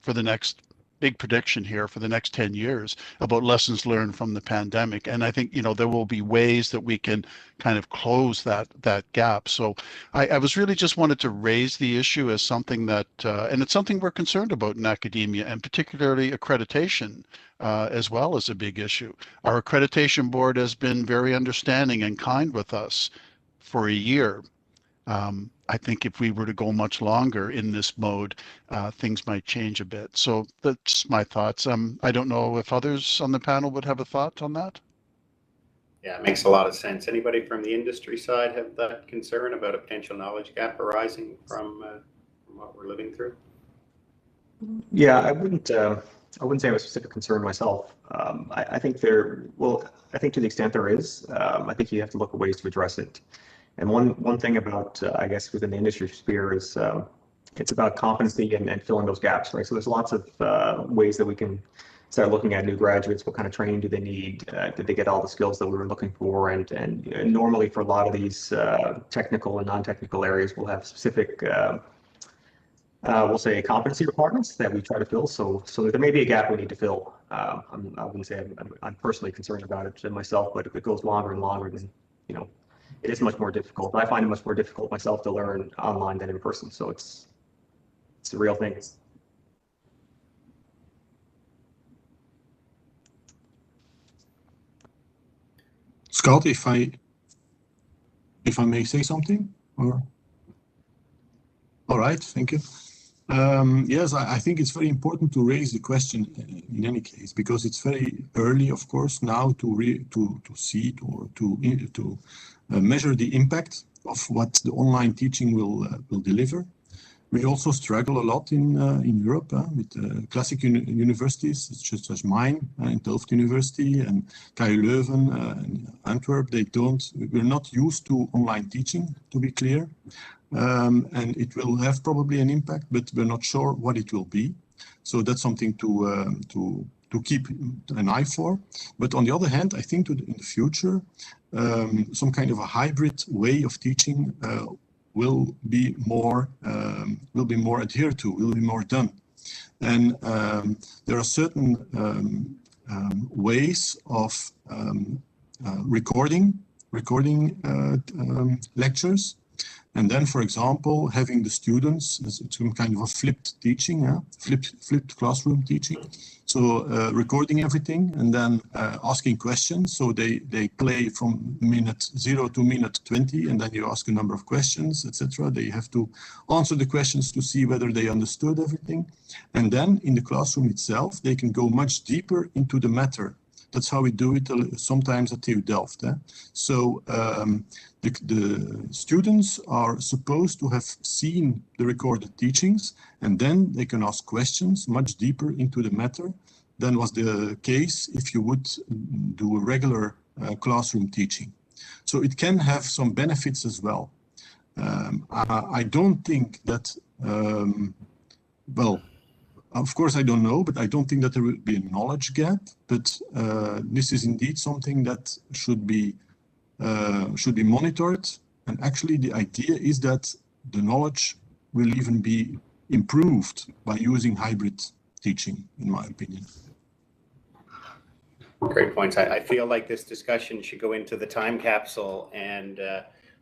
for the next big prediction here for the next 10 years about lessons learned from the pandemic. And I think, there will be ways that we can kind of close that gap. So I was really just wanted to raise the issue as something that, and it's something we're concerned about in academia, and particularly accreditation as well as a big issue. Our accreditation board has been very understanding and kind with us for a year. I think if we were to go much longer in this mode, things might change a bit. So that's my thoughts. I don't know if others on the panel would have a thought on that. Yeah, it makes a lot of sense. Anybody from the industry side have that concern about a potential knowledge gap arising from what we're living through? Yeah, I wouldn't say I have a specific concern myself. I think I think to the extent there is, I think you have to look at ways to address it. And one thing about, I guess, within the industry sphere is it's about competency and filling those gaps, right? So there's lots of ways that we can start looking at new graduates. What kind of training do they need? Did they get all the skills that we were looking for? And normally for a lot of these technical and non-technical areas, we'll have specific, we'll say, competency requirements that we try to fill. So there may be a gap we need to fill. I wouldn't say I'm personally concerned about it myself, but if it goes longer and longer, then, it is much more difficult. I find it much more difficult myself to learn online than in person. So it's a real thing. Scott, if I may say something, or all right, thank you. Yes, I think it's very important to raise the question in any case, because it's very early, of course, now to see or to measure the impact of what the online teaching will deliver. We also struggle a lot in Europe with classic universities such as mine, in Delft University and KU Leuven and Antwerp. We're not used to online teaching, to be clear. And it will have probably an impact, but we're not sure what it will be. So that's something to keep an eye for. But on the other hand, I think in the future, some kind of a hybrid way of teaching will be more adhered to, will be more done. And there are certain ways of recording lectures. And then, for example, having the students, some kind of a flipped teaching, flipped classroom teaching. So recording everything and then asking questions. So they play from minute 0 to minute 20, and then you ask a number of questions, etc. They have to answer the questions to see whether they understood everything. And then in the classroom itself, they can go much deeper into the matter. That's how we do it sometimes at TU Delft. So the students are supposed to have seen the recorded teachings, and then they can ask questions much deeper into the matter than was the case if you would do a regular classroom teaching. So it can have some benefits as well. I don't think that, well, of course, I don't know, but I don't think that there will be a knowledge gap. But this is indeed something that should be monitored And actually, the idea is that the knowledge will even be improved by using hybrid teaching, in my opinion. Great points. I feel like this discussion should go into the time capsule, and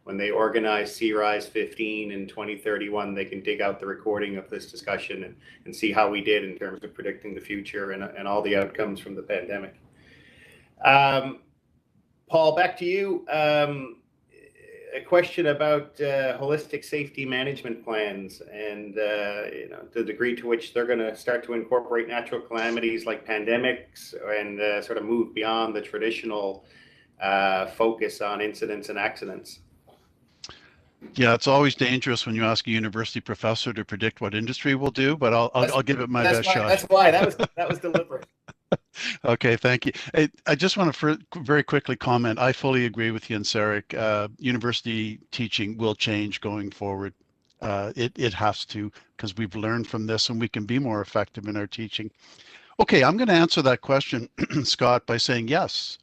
when they organize C-RISE 15 in 2031, they can dig out the recording of this discussion and see how we did in terms of predicting the future and all the outcomes from the pandemic. Paul, back to you. A question about holistic safety management plans and the degree to which they're going to start to incorporate natural calamities like pandemics and sort of move beyond the traditional focus on incidents and accidents. Yeah, it's always dangerous when you ask a university professor to predict what industry will do, but I'll give it my best shot. That's why that was deliberate. Okay, thank you. I just want to very quickly comment. I fully agree with you and Sarek. University teaching will change going forward. It has to, because we've learned from this and we can be more effective in our teaching. Okay, I'm going to answer that question, Scott, by saying yes.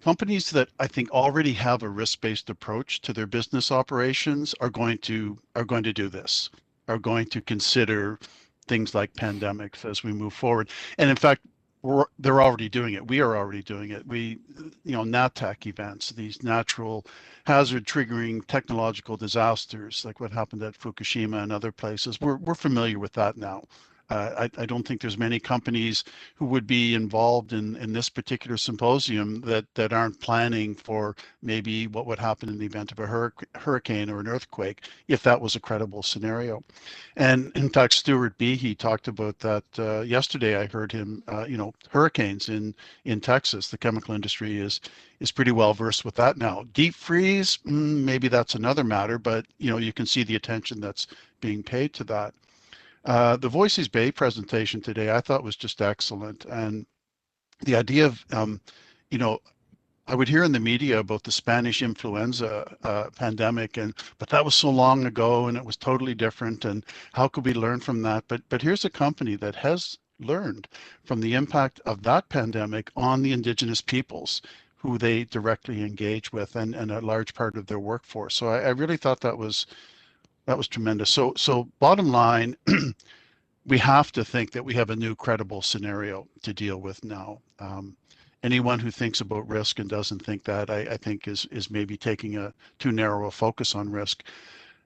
Companies that I think already have a risk-based approach to their business operations are going to do this, are going to consider things like pandemics as we move forward. And in fact, they're already doing it. We are already doing it. NatTech events, these natural hazard triggering technological disasters, like what happened at Fukushima and other places, we're familiar with that now. I don't think there's many companies who would be involved in this particular symposium that aren't planning for maybe what would happen in the event of a hurricane or an earthquake, if that was a credible scenario. And in fact, Stuart Behe talked about that yesterday. I heard him, hurricanes in Texas, the chemical industry is pretty well versed with that now. Deep freeze, maybe that's another matter, but you can see the attention that's being paid to that. The Voices Bay presentation today, I thought was just excellent. And the idea of, I would hear in the media about the Spanish influenza pandemic, but that was so long ago and it was totally different. And how could we learn from that? But here's a company that has learned from the impact of that pandemic on the indigenous peoples who they directly engage with and a large part of their workforce. So I really thought that was tremendous. So bottom line, we have to think that we have a new credible scenario to deal with now. Anyone who thinks about risk and doesn't think that, I think is maybe taking a too narrow a focus on risk.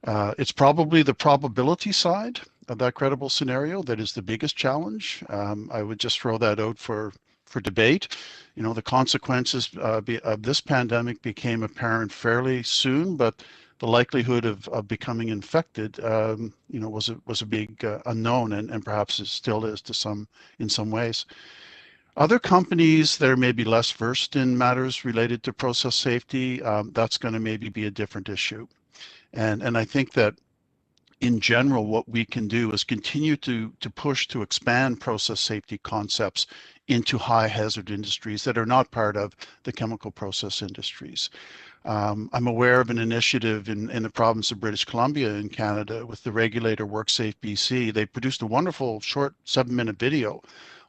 It's probably the probability side of that credible scenario that is the biggest challenge. I would just throw that out for debate. The consequences of this pandemic became apparent fairly soon, but the likelihood of becoming infected, was a big unknown, and perhaps it still is in some ways. Other companies that are maybe less versed in matters related to process safety, that's going to maybe be a different issue. And I think that in general, what we can do is continue to push to expand process safety concepts into high hazard industries that are not part of the chemical process industries. I'm aware of an initiative in the province of British Columbia in Canada with the regulator WorkSafe BC. They produced a wonderful short 7-minute video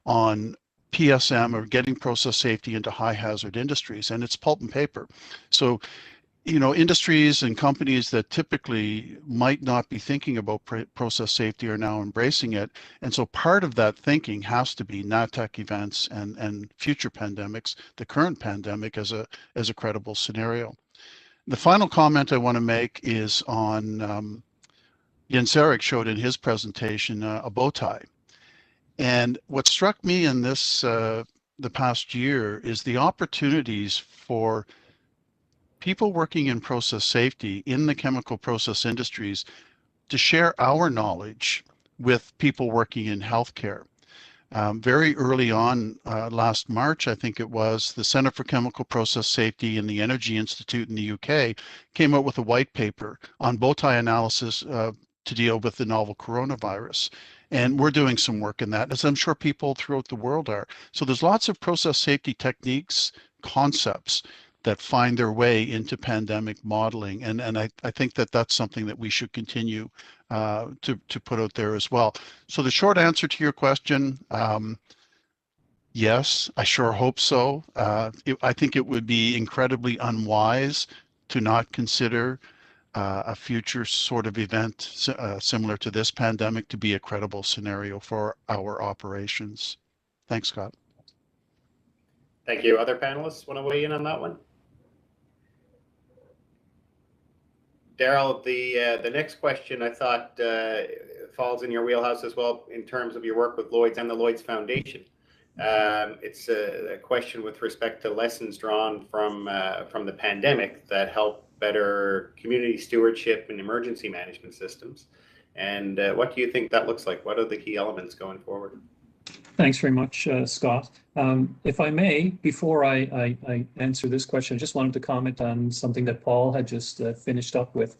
on PSM, or getting process safety into high hazard industries, and it's pulp and paper. So industries and companies that typically might not be thinking about process safety are now embracing it. And so part of that thinking has to be NatTech events and future pandemics, the current pandemic as a credible scenario. The final comment I want to make is on Jens Erik showed in his presentation a bow tie. And what struck me in this the past year is the opportunities for people working in process safety in the chemical process industries to share our knowledge with people working in healthcare. Very early on, last March, I think it was, the Center for Chemical Process Safety and the Energy Institute in the UK came out with a white paper on bow tie analysis to deal with the novel coronavirus. And we're doing some work in that, as I'm sure people throughout the world are. So there's lots of process safety techniques, concepts that find their way into pandemic modeling. And I think that that's something that we should continue to put out there as well. So the short answer to your question, yes, I sure hope so. I think it would be incredibly unwise to not consider a future sort of event similar to this pandemic to be a credible scenario for our operations? Thanks, Scott. Thank you. Other panelists want to weigh in on that one? Daryl, the next question I thought falls in your wheelhouse as well in terms of your work with Lloyd's and the Lloyd's Foundation. It's a question with respect to lessons drawn from the pandemic that help better community stewardship and emergency management systems. And what do you think that looks like? What are the key elements going forward? Thanks very much, Scott. If I may, before I answer this question, I just wanted to comment on something that Paul had just finished up with.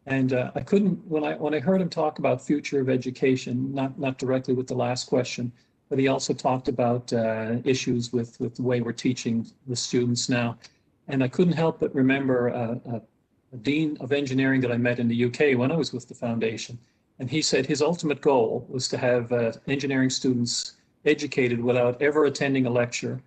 And I couldn't, when I heard him talk about future of education, not directly with the last question, but he also talked about issues with the way we're teaching the students now. And I couldn't help but remember a dean of engineering that I met in the UK when I was with the foundation. And he said his ultimate goal was to have engineering students educated without ever attending a lecture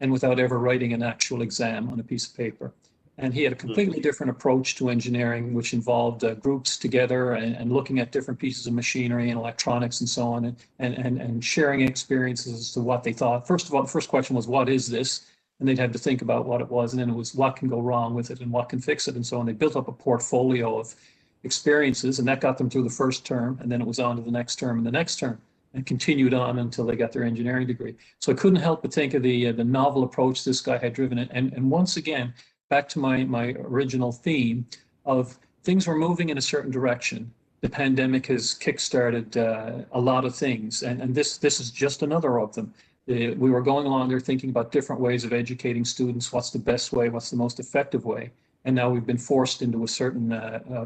and without ever writing an actual exam on a piece of paper. And he had a completely different approach to engineering, which involved groups together and looking at different pieces of machinery and electronics and so on, and sharing experiences as to what they thought. First of all, the first question was, what is this? And they'd have to think about what it was. And then it was, what can go wrong with it and what can fix it and so on. They built up a portfolio of experiences, and that got them through the first term. And then it was on to the next term and the next term, and continued on until they got their engineering degree. So I couldn't help but think of the novel approach this guy had driven it. And once again, back to my original theme of things were moving in a certain direction. The pandemic has kickstarted a lot of things, and this is just another of them. We were going along there thinking about different ways of educating students. What's the best way? What's the most effective way? And now we've been forced into a certain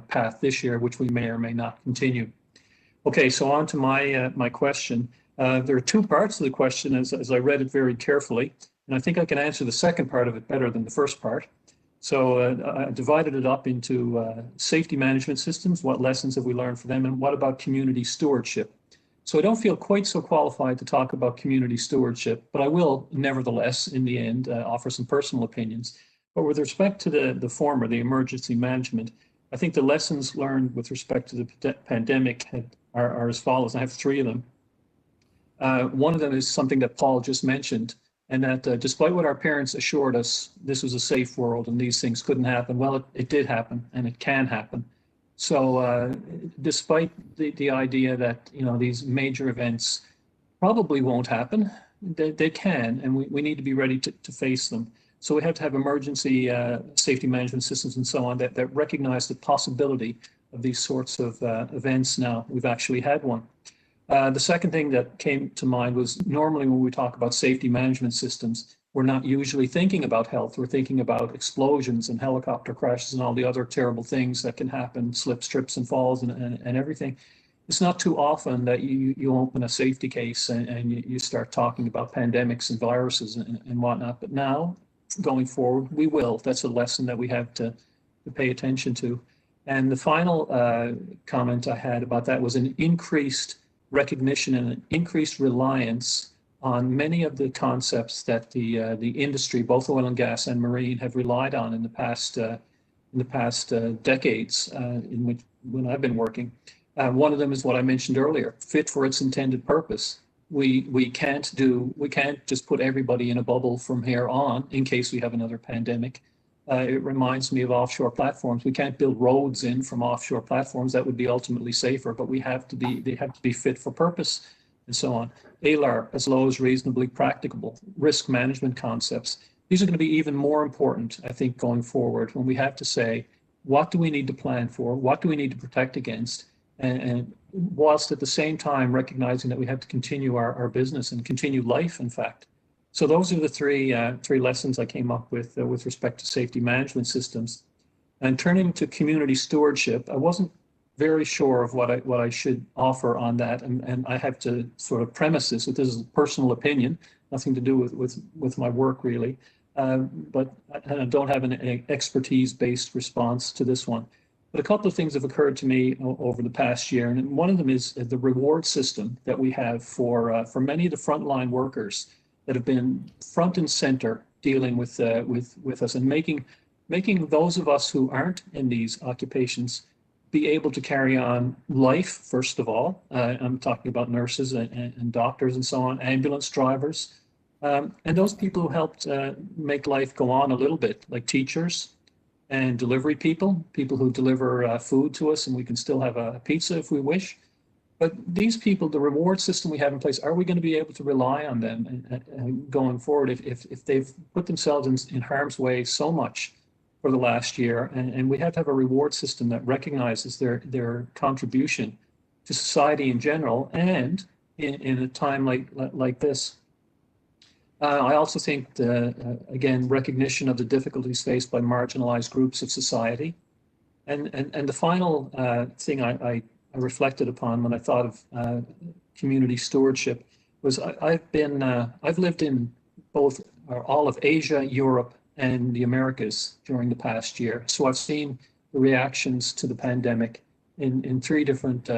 path this year, which we may or may not continue. Okay, so on to my question. There are two parts to the question as I read it very carefully, and I think I can answer the second part of it better than the first part. So I divided it up into safety management systems, what lessons have we learned from them, and what about community stewardship? So I don't feel quite so qualified to talk about community stewardship, but I will nevertheless, in the end, offer some personal opinions. But with respect to the former, the emergency management, I think the lessons learned with respect to the pandemic are as follows. I have three of them. One of them is something that Paul just mentioned, and that despite what our parents assured us, this was a safe world and these things couldn't happen. Well, it did happen, and it can happen. So despite the idea that, you know, these major events probably won't happen, they can, and we need to be ready to face them. So we have to have emergency safety management systems and so on that recognize the possibility of these sorts of events now. We've actually had one. The second thing that came to mind was, normally when we talk about safety management systems, we're not usually thinking about health. We're thinking about explosions and helicopter crashes and all the other terrible things that can happen, slips, trips, and falls and everything. It's not too often that you open a safety case and you start talking about pandemics and viruses and whatnot. But now, going forward, we will. That's a lesson that we have to pay attention to. And the final comment I had about that was an increased recognition and an increased reliance on many of the concepts that the industry, both oil and gas and marine, have relied on in the past decades when I've been working. One of them is what I mentioned earlier: fit for its intended purpose. We can't just put everybody in a bubble from here on in case we have another pandemic. It reminds me of offshore platforms. We can't build roads in from offshore platforms. That would be ultimately safer, but they have to be fit for purpose and so on. ALAR, as low as reasonably practicable. Risk management concepts. These are going to be even more important, I think, going forward, when we have to say, what do we need to plan for? What do we need to protect against? And whilst at the same time recognizing that we have to continue our business and continue life, in fact. So those are the three lessons I came up with respect to safety management systems. And turning to community stewardship, I wasn't very sure of what I should offer on that, and I have to sort of premise this with, this is a personal opinion, nothing to do with my work really, but I don't have an expertise-based response to this one. But a couple of things have occurred to me over the past year, and one of them is the reward system that we have for many of the frontline workers that have been front and center dealing with us and making making those of us who aren't in these occupations be able to carry on life, first of all. I'm talking about nurses and doctors and so on, ambulance drivers, and those people who helped make life go on a little bit, like teachers and delivery people, people who deliver food to us and we can still have a pizza if we wish. But these people, the reward system we have in place, are we going to be able to rely on them going forward if they've put themselves in harm's way so much for the last year? And we have to have a reward system that recognizes their contribution to society in general and in a time like this. I also think, again, recognition of the difficulties faced by marginalized groups of society. And the final thing I reflected upon when I thought of community stewardship was I've lived in both or all of Asia, Europe, and the Americas during the past year. So I've seen the reactions to the pandemic in three different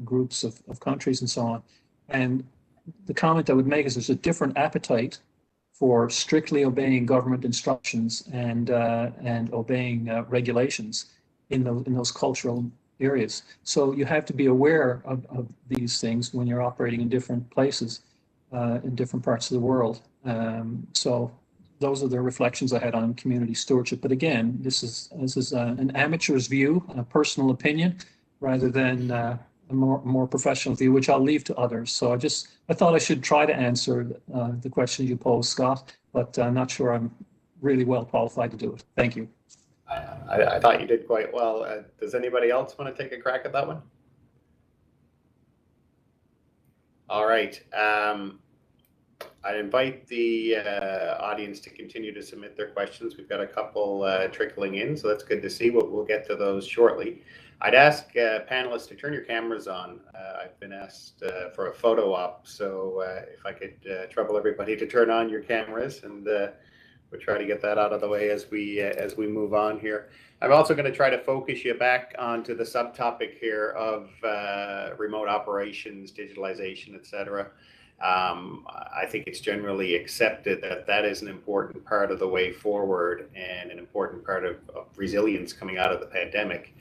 groups of countries and so on. And the comment I would make is there's a different appetite for strictly obeying government instructions and obeying regulations in those cultural areas. So you have to be aware of these things when you're operating in different places, in different parts of the world. So those are the reflections I had on community stewardship. But again, this is an amateur's view, a personal opinion, rather than a more professional view, which I'll leave to others. So I thought I should try to answer the question you posed, Scott, but I'm not sure I'm really well qualified to do it. Thank you. I thought you did quite well. Does anybody else want to take a crack at that one? All right. I invite the audience to continue to submit their questions. We've got a couple trickling in, so that's good to see. We'll get to those shortly. I'd ask panelists to turn your cameras on. I've been asked for a photo op, so if I could trouble everybody to turn on your cameras, and we'll try to get that out of the way as we move on here. I'm also going to try to focus you back onto the subtopic here of remote operations, digitalization, etc. I think it's generally accepted that that is an important part of the way forward and an important part of resilience coming out of the pandemic.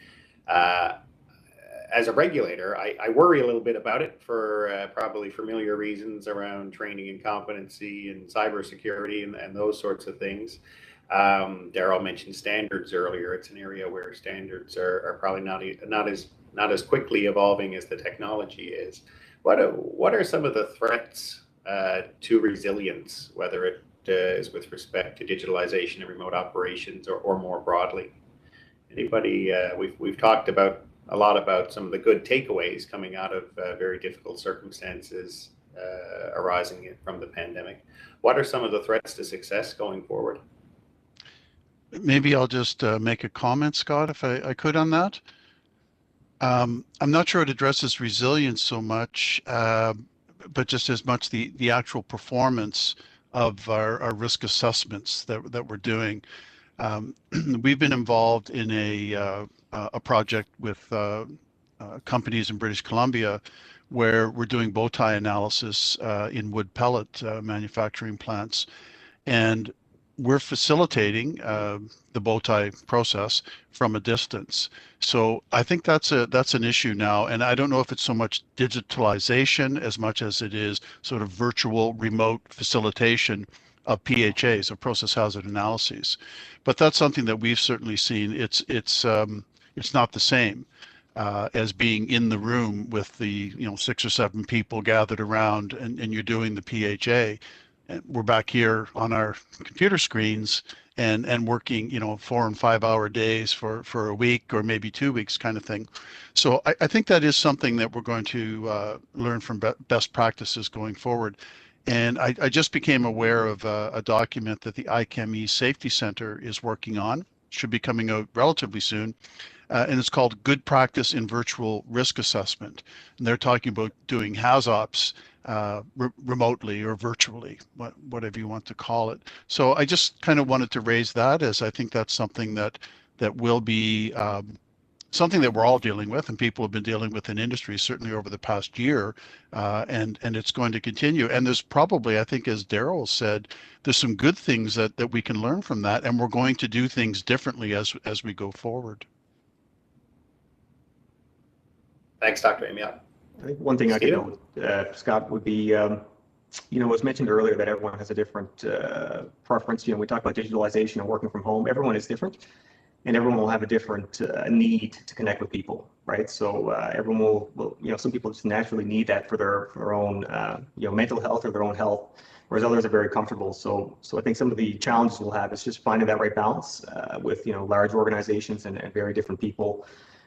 As a regulator, I worry a little bit about it for probably familiar reasons around training and competency and cybersecurity and those sorts of things. Daryl mentioned standards earlier. It's an area where standards are probably not as quickly evolving as the technology is. What are some of the threats to resilience, whether it is with respect to digitalization and remote operations or more broadly? Anybody? We've talked a lot about some of the good takeaways coming out of very difficult circumstances arising from the pandemic. What are some of the threats to success going forward? Maybe I'll just make a comment, Scott, if I could on that. I'm not sure it addresses resilience so much, but just as much the actual performance of our risk assessments that we're doing. We've been involved in a project with companies in British Columbia where we're doing bow tie analysis in wood pellet manufacturing plants. And we're facilitating the bow tie process from a distance. So I think that's an issue now. And I don't know if it's so much digitalization as much as it is sort of virtual remote facilitation of PHAs, of process hazard analyses. But that's something that we've certainly seen. It's not the same as being in the room with the 6 or 7 people gathered around and you're doing the PHA. We're back here on our computer screens and working 4 and 5 hour days for a week or maybe 2 weeks kind of thing. So I think that is something that we're going to learn from best practices going forward. And I just became aware of a document that the IChemE Safety Center is working on, should be coming out relatively soon. And it's called Good Practice in Virtual Risk Assessment. And they're talking about doing HAZOPs remotely or virtually, whatever you want to call it. So I just kind of wanted to raise that, as I think that's something that will be something that we're all dealing with, and people have been dealing with in industry certainly over the past year, and it's going to continue. And there's probably, I think, as Daryl said, there's some good things that we can learn from that, and we're going to do things differently as we go forward. Thanks, Dr. Amiot. I think one thing I could note, Scott, would be, it was mentioned earlier that everyone has a different preference. We talk about digitalization and working from home. Everyone is different, and everyone will have a different need to connect with people, right? So everyone will, some people just naturally need that for their own, mental health or their own health, whereas others are very comfortable. So I think some of the challenges we'll have is just finding that right balance with, large organizations and very different people.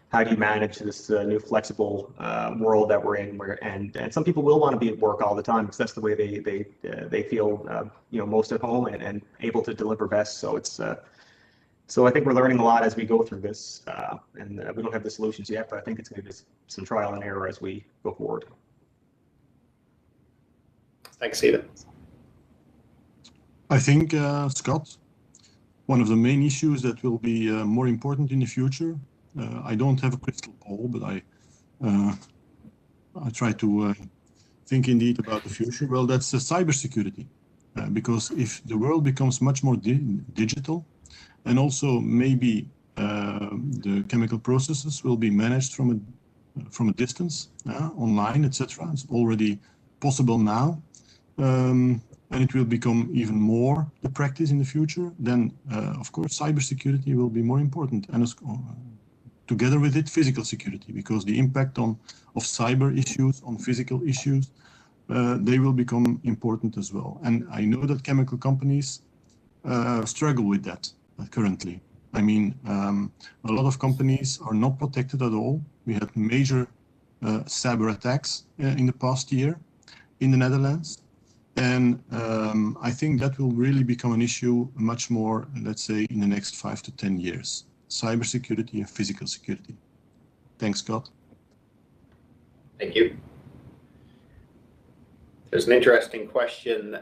How do you manage this new flexible world that we're in? And some people will want to be at work all the time because that's the way they feel, most at home and able to deliver best. So it's so I think we're learning a lot as we go through this, and we don't have the solutions yet, but I think it's going to be some trial and error as we go forward. Thanks, Stephen. I think, Scott, one of the main issues that will be more important in the future, I don't have a crystal ball, but I try to think indeed about the future. Well, that's cybersecurity, because if the world becomes much more digital, and also maybe the chemical processes will be managed from a distance, online, etc. It's already possible now, and it will become even more the practice in the future. Then, of course, cybersecurity will be more important, and together with it, physical security, because the impact of cyber issues on physical issues, they will become important as well. And I know that chemical companies struggle with that currently. I mean, a lot of companies are not protected at all. We had major cyber attacks in the past year in the Netherlands. And I think that will really become an issue much more, let's say, in the next 5 to 10 years. Cybersecurity and physical security. Thanks, Scott. Thank you. There's an interesting question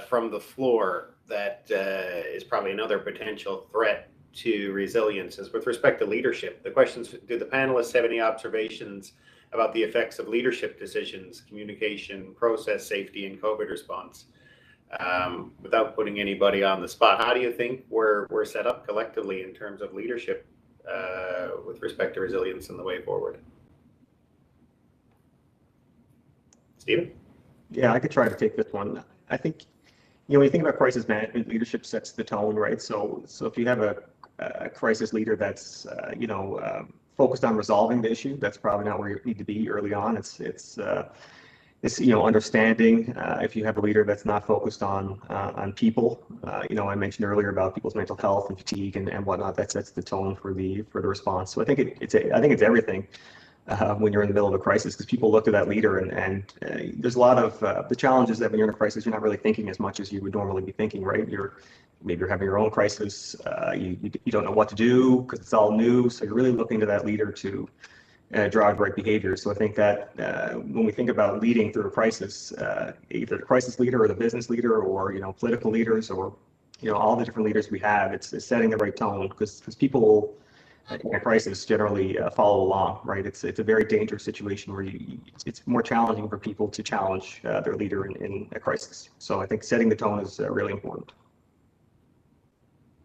from the floor that is probably another potential threat to resilience is with respect to leadership. The question is, do the panelists have any observations about the effects of leadership decisions, communication, process safety, and COVID response? Without putting anybody on the spot, how do you think we're set up collectively in terms of leadership with respect to resilience and the way forward? Stephen? Yeah, I could try to take this one. I think, when you think about crisis management, leadership sets the tone, right? So if you have a crisis leader that's, focused on resolving the issue, that's probably not where you need to be early on. It's understanding. If you have a leader that's not focused on people, I mentioned earlier about people's mental health and fatigue and whatnot. That sets the tone for the response. So I think it's everything when you're in the middle of a crisis, because people look to that leader and there's a lot of the challenges that when you're in a crisis, you're not really thinking as much as you would normally be thinking, right? Maybe you're having your own crisis. You don't know what to do because it's all new. So you're really looking to that leader to drive right behavior. So I think that when we think about leading through a crisis, either the crisis leader or the business leader or political leaders or all the different leaders we have, it's setting the right tone because people in a crisis generally follow along, right? It's a very dangerous situation where it's more challenging for people to challenge their leader in a crisis. So I think setting the tone is really important.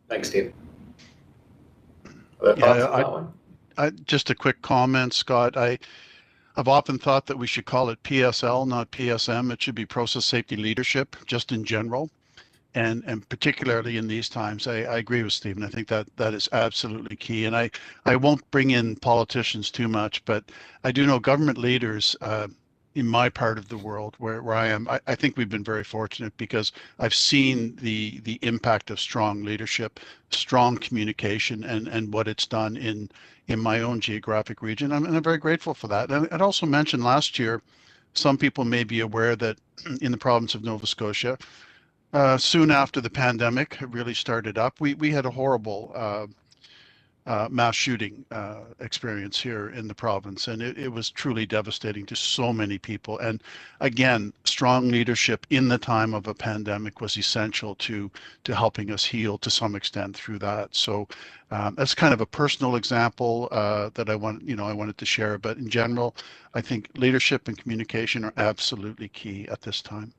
Thanks, Steve. Just a quick comment, Scott. I've often thought that we should call it PSL, not PSM. It should be process safety leadership, just in general, and particularly in these times. I agree with Stephen. I think that is absolutely key. And I won't bring in politicians too much, but I do know government leaders in my part of the world where I am. I think we've been very fortunate because I've seen the impact of strong leadership, strong communication, and what it's done in my own geographic region. And I'm very grateful for that. And I'd also mentioned last year, some people may be aware that in the province of Nova Scotia, soon after the pandemic really started up, we had a horrible mass shooting experience here in the province, and it was truly devastating to so many people. And again, strong leadership in the time of a pandemic was essential to helping us heal to some extent through that. So that's kind of a personal example that I wanted to share. But in general, I think leadership and communication are absolutely key at this time.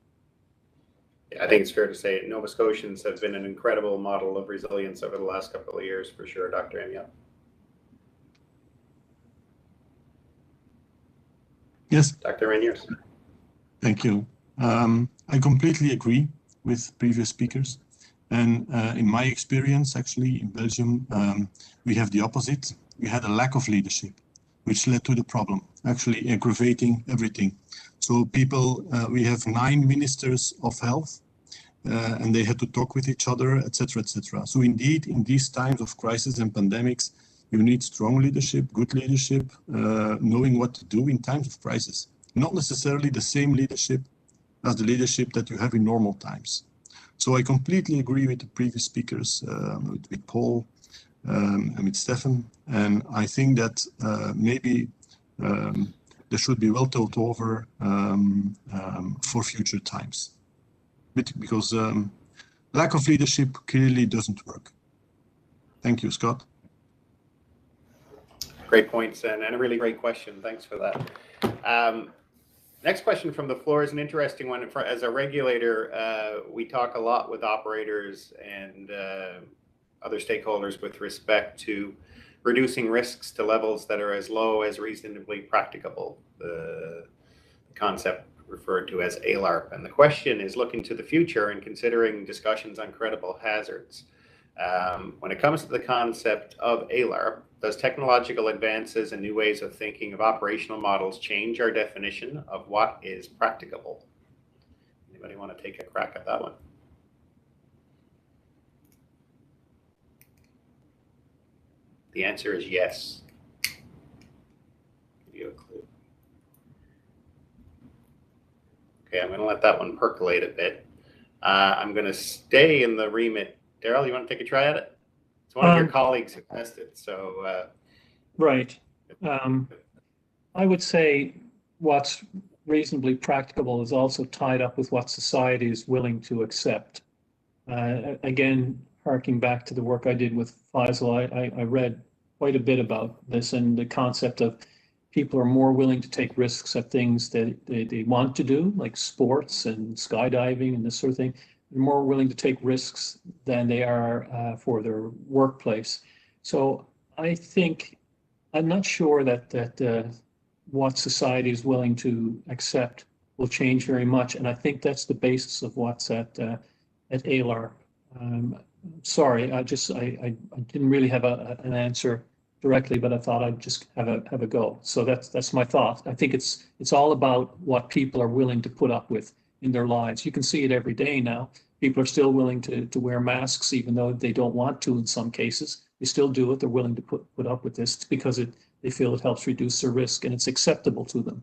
Yeah, I think it's fair to say Nova Scotians have been an incredible model of resilience over the last couple of years, for sure, Dr. Amiot. Yes. Dr. Rainiers. Thank you. I completely agree with previous speakers. And in my experience, actually, in Belgium, we have the opposite. We had a lack of leadership, which led to the problem, actually aggravating everything. So people, we have 9 ministers of health, and they had to talk with each other, etc., etc. So indeed, in these times of crisis and pandemics, you need strong leadership, good leadership, knowing what to do in times of crisis. Not necessarily the same leadership as the leadership that you have in normal times. So I completely agree with the previous speakers, with Paul and with Stefan. And I think that maybe there should be well thought over for future times. Because lack of leadership clearly doesn't work. Thank you, Scott. Great points and a really great question. Thanks for that. Next question from the floor is an interesting one. As a regulator, we talk a lot with operators and other stakeholders with respect to reducing risks to levels that are as low as reasonably practicable, the concept referred to as ALARP. And the question is looking to the future and considering discussions on credible hazards. When it comes to the concept of ALARP, does technological advances and new ways of thinking of operational models change our definition of what is practicable? Anybody want to take a crack at that one? The answer is yes. Give you a clue. Okay, I'm going to let that one percolate a bit. I'm going to stay in the remit. Daryl, you want to take a try at it? It's one of your colleagues who tested, so. Right. I would say what's reasonably practicable is also tied up with what society is willing to accept. Again, harking back to the work I did with Faisal, I read quite a bit about this and the concept of people are more willing to take risks at things that they want to do, like sports and skydiving and this sort of thing. They're more willing to take risks than they are for their workplace. So I think, I'm not sure that what society is willing to accept will change very much. And I think that's the basis of what's at ALARP. Sorry, I didn't really have an answer directly, but I thought I'd just have a go. So that's my thought. I think it's all about what people are willing to put up with in their lives. You can see it every day now. People are still willing to wear masks, even though they don't want to in some cases. They still do it. They're willing to put up with this because they feel it helps reduce their risk and it's acceptable to them.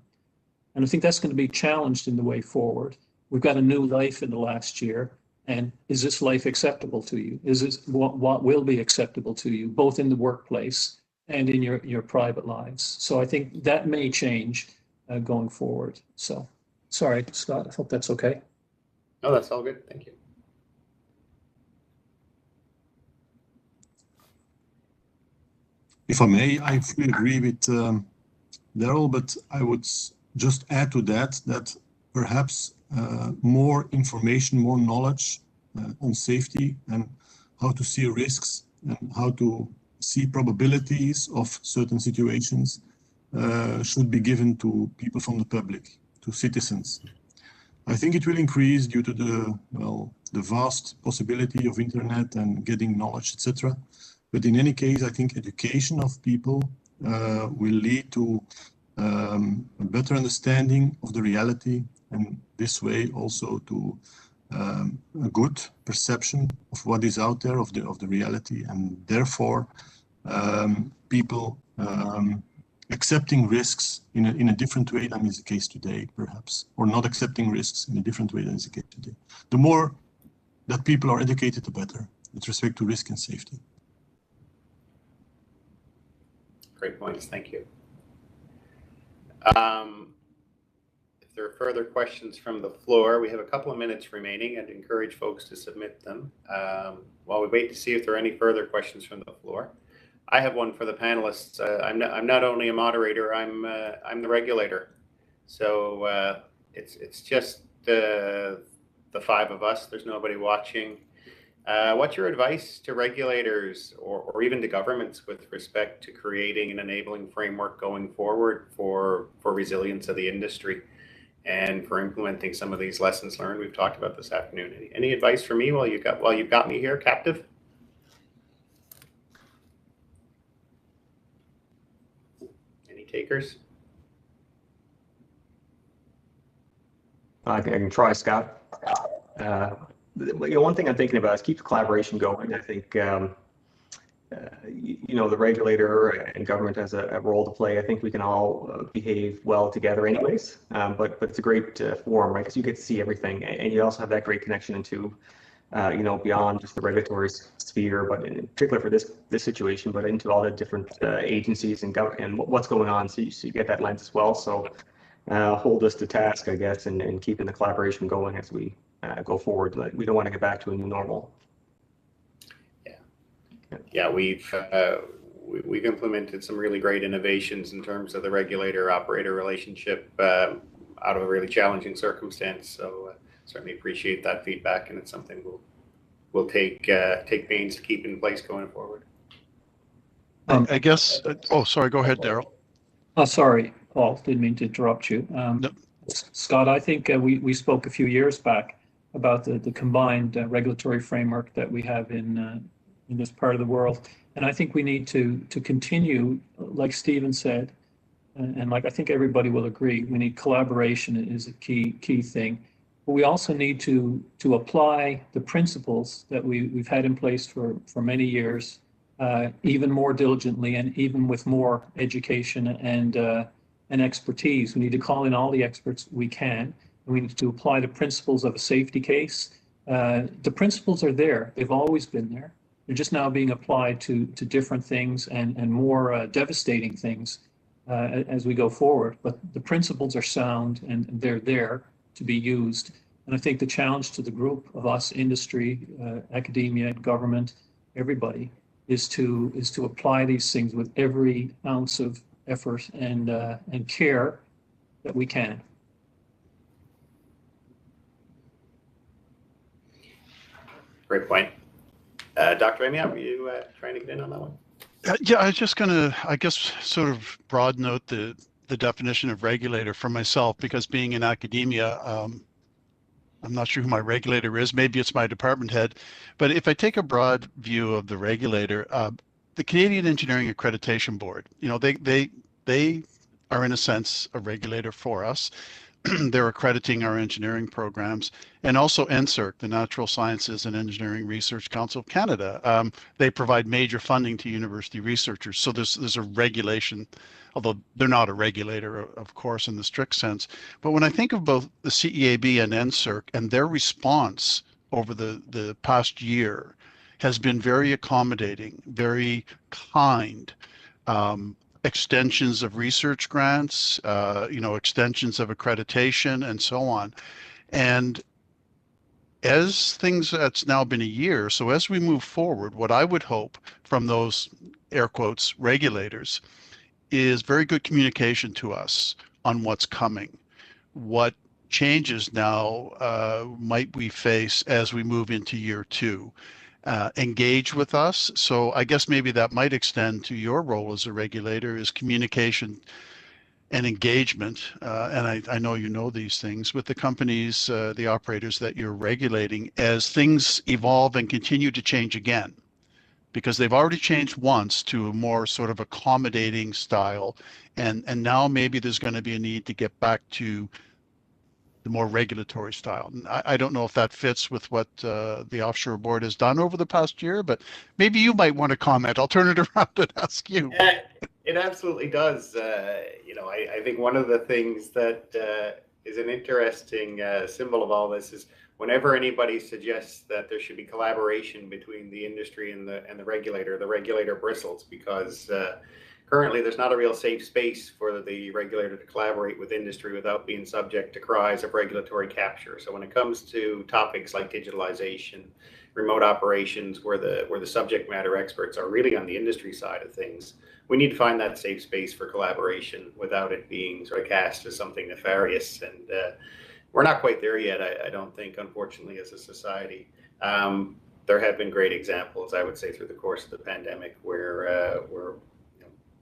And I think that's going to be challenged in the way forward. We've got a new life in the last year. And is this life acceptable to you? Is this what will be acceptable to you, both in the workplace and in your private lives? So I think that may change going forward. So sorry, Scott, I hope that's okay. No, that's all good. Thank you. If I may, I fully agree with Daryl, but I would just add to that perhaps more information, more knowledge on safety and how to see risks and how to see probabilities of certain situations should be given to people from the public, to citizens. I think it will increase due to the vast possibility of internet and getting knowledge, etc. But in any case, I think education of people will lead to a better understanding of the reality, and this way also to a good perception of what is out there of the reality, and therefore people accepting risks in a different way than is the case today, perhaps, or not accepting risks in a different way than is the case today. The more that people are educated, the better with respect to risk and safety. great points. Thank you. If there are further questions from the floor, we have a couple of minutes remaining. I'd encourage folks to submit them. While we wait to see if there are any further questions from the floor, I have one for the panelists. I'm not only a moderator, I'm the regulator. So it's just the five of us. There's nobody watching. What's your advice to regulators or even to governments with respect to creating an enabling framework going forward for resilience of the industry and for implementing some of these lessons learned we've talked about this afternoon? Any advice for me while you've got me here captive? Any takers? I can try, Scott. One thing I'm thinking about is keep the collaboration going. I think the regulator and government has a role to play. I think we can all behave well together anyways, but it's a great forum, right? Because you get to see everything, and you also have that great connection into beyond just the regulatory sphere, but in particular for this situation, but into all the different agencies and what's going on. So you get that lens as well. So hold us to task, I guess, and keeping the collaboration going as we go forward. Like, we don't want to get back to a new normal. Yeah, we've implemented some really great innovations in terms of the regulator-operator relationship out of a really challenging circumstance. So certainly appreciate that feedback, and it's something we'll take pains to keep in place going forward. I guess. Oh, sorry. Go ahead, Daryl. Oh, sorry, Paul. Didn't mean to interrupt you. No. Scott, I think we spoke a few years back about the combined regulatory framework that we have in this part of the world, and I think we need to continue, like Stephen said, and like I think everybody will agree, we need collaboration is a key thing. But we also need to apply the principles that we've had in place for many years, even more diligently and even with more education and expertise. We need to call in all the experts we can, and we need to apply the principles of a safety case. The principles are there. They've always been there. They're just now being applied to different things and more devastating things as we go forward. But the principles are sound and they're there to be used. And I think the challenge to the group of us, industry, academia, government, everybody, is to apply these things with every ounce of effort and care that we can. Great point. Dr. Amiot, were you trying to get in on that one? Yeah, I was just going to, I guess, sort of broaden out the definition of regulator for myself, because being in academia, I'm not sure who my regulator is. Maybe it's my department head. But if I take a broad view of the regulator, the Canadian Engineering Accreditation Board, they are in a sense a regulator for us. They're accrediting our engineering programs, and also NSERC, the Natural Sciences and Engineering Research Council of Canada. They provide major funding to university researchers. So there's a regulation, although they're not a regulator, of course, in the strict sense. But when I think of both the CEAB and NSERC and their response over the past year has been very accommodating, very kind. Extensions of research grants, extensions of accreditation, and so on. And as things, that's now been a year, so as we move forward, what I would hope from those, air quotes, regulators, is very good communication to us on what's coming. What changes now might we face as we move into year two? Engage with us. So I guess maybe that might extend to your role as a regulator, is communication and engagement. And I know you know these things with the companies, the operators that you're regulating, as things evolve and continue to change again, because they've already changed once to a more sort of accommodating style. And now maybe there's going to be a need to get back to the more regulatory style. I don't know if that fits with what the offshore board has done over the past year, but maybe you might want to comment. I'll turn it around and ask you. It absolutely does. I think one of the things that is an interesting symbol of all this is whenever anybody suggests that there should be collaboration between the industry and the regulator bristles, because currently there's not a real safe space for the regulator to collaborate with industry without being subject to cries of regulatory capture. So when it comes to topics like digitalization, remote operations, where the subject matter experts are really on the industry side of things, we need to find that safe space for collaboration without it being sort of cast as something nefarious. And we're not quite there yet, I don't think, unfortunately, as a society. There have been great examples, I would say, through the course of the pandemic where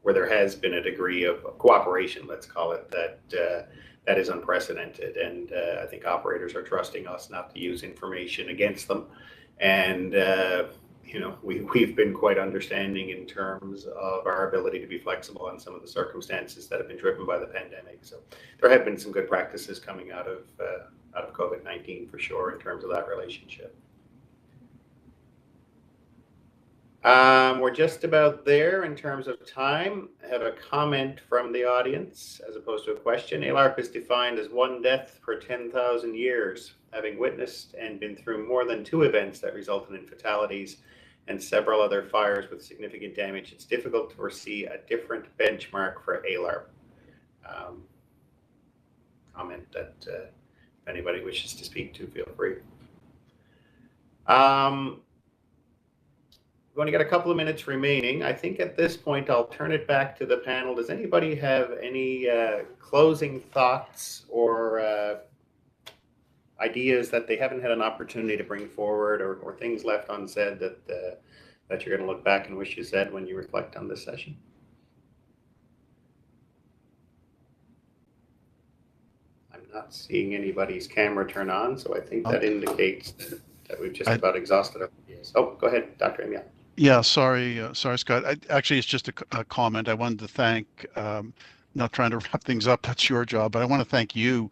there has been a degree of cooperation, let's call it, that is unprecedented. And I think operators are trusting us not to use information against them. And we've been quite understanding in terms of our ability to be flexible on some of the circumstances that have been driven by the pandemic. So there have been some good practices coming out of COVID-19 for sure in terms of that relationship. We're just about there in terms of time. I have a comment from the audience as opposed to a question. ALARP is defined as one death per 10,000 years. Having witnessed and been through more than 2 events that resulted in fatalities and several other fires with significant damage, it's difficult to foresee a different benchmark for ALARP. Comment that if anybody wishes to speak to, feel free. We've only got a couple of minutes remaining. I think at this point I'll turn it back to the panel. Does anybody have any closing thoughts or ideas that they haven't had an opportunity to bring forward, or things left unsaid that you're going to look back and wish you said when you reflect on this session? I'm not seeing anybody's camera turn on, so I think that indicates that we've just about exhausted our ideas. Oh, go ahead, Dr. Emil. Yeah, sorry, Scott. Actually, it's just a comment. I wanted to thank, not trying to wrap things up, that's your job, but I want to thank you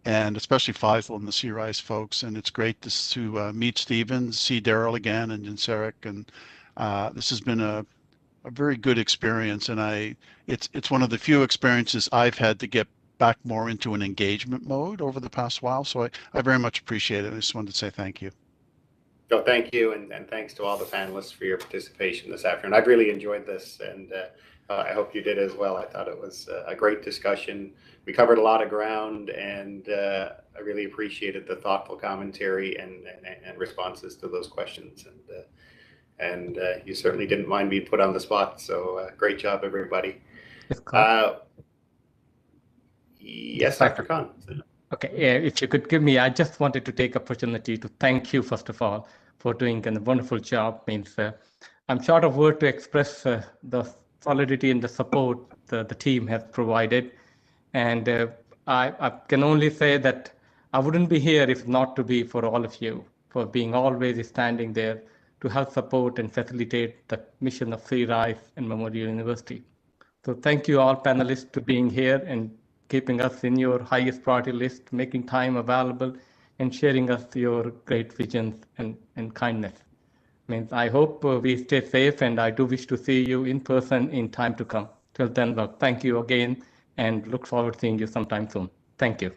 and especially Faisal and the C-RISE folks. And it's great to meet Stephen, see Daryl again, and Sarek. And this has been a very good experience. And it's one of the few experiences I've had to get back more into an engagement mode over the past while. So I very much appreciate it. I just wanted to say thank you. So thank you, and thanks to all the panelists for your participation this afternoon. I've really enjoyed this, and I hope you did as well. I thought it was a great discussion. We covered a lot of ground, and I really appreciated the thoughtful commentary and responses to those questions. And you certainly didn't mind being put on the spot, so great job, everybody. Yes, Dr. Khan. Okay, yeah, if you could give me, I just wanted to take opportunity to thank you, first of all, for doing a wonderful job. I'm short of word to express the solidity and the support the team has provided. And I can only say that I wouldn't be here if not to be for all of you, for being always standing there to help support and facilitate the mission of C-RISE and Memorial University. So thank you all panelists to being here and keeping us in your highest priority list, making time available, and sharing us your great visions and kindness. I hope we stay safe, and I do wish to see you in person in time to come. Till then, well, thank you again, and look forward to seeing you sometime soon. Thank you.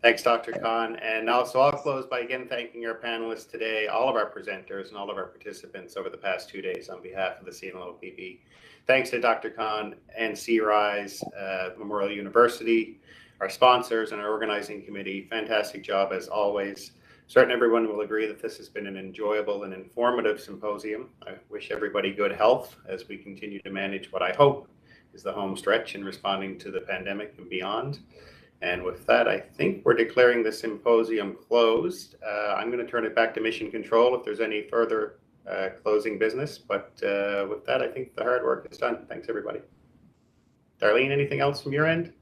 Thanks, Dr. Khan. And also I'll close by again thanking our panelists today, all of our presenters and all of our participants over the past 2 days on behalf of the CNLOPB. Thanks to Dr. Khan and C-RISE, Memorial University, our sponsors and our organizing committee. Fantastic job as always. Certain everyone will agree that this has been an enjoyable and informative symposium. I wish everybody good health as we continue to manage what I hope is the home stretch in responding to the pandemic and beyond. And with that, I think we're declaring the symposium closed. I'm going to turn it back to Mission Control if there's any further closing business. But with that, I think the hard work is done. Thanks, everybody. Darlene, anything else from your end?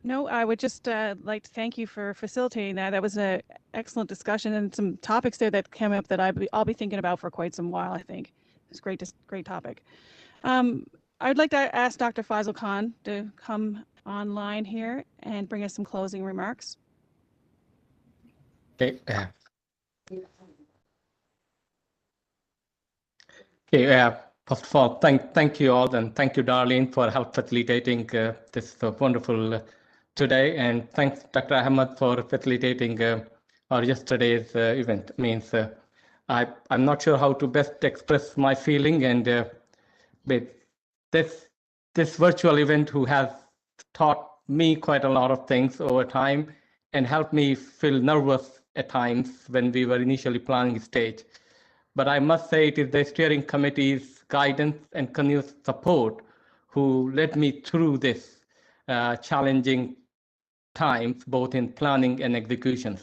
No, I would just like to thank you for facilitating that. That was an excellent discussion and some topics there that came up that I'll be thinking about for quite some while, I think. It's great topic. I'd like to ask Dr. Faisal Khan to come online here and bring us some closing remarks. Okay. First of all, thank you all, and thank you, Darlene, for help facilitating this wonderful today, and thanks, Dr. Ahmed, for facilitating our yesterday's event. I'm not sure how to best express my feeling, and with this virtual event who has taught me quite a lot of things over time and helped me feel nervous at times when we were initially planning stage. But I must say it is the steering committee's guidance and continuous support who led me through this challenging times, both in planning and executions.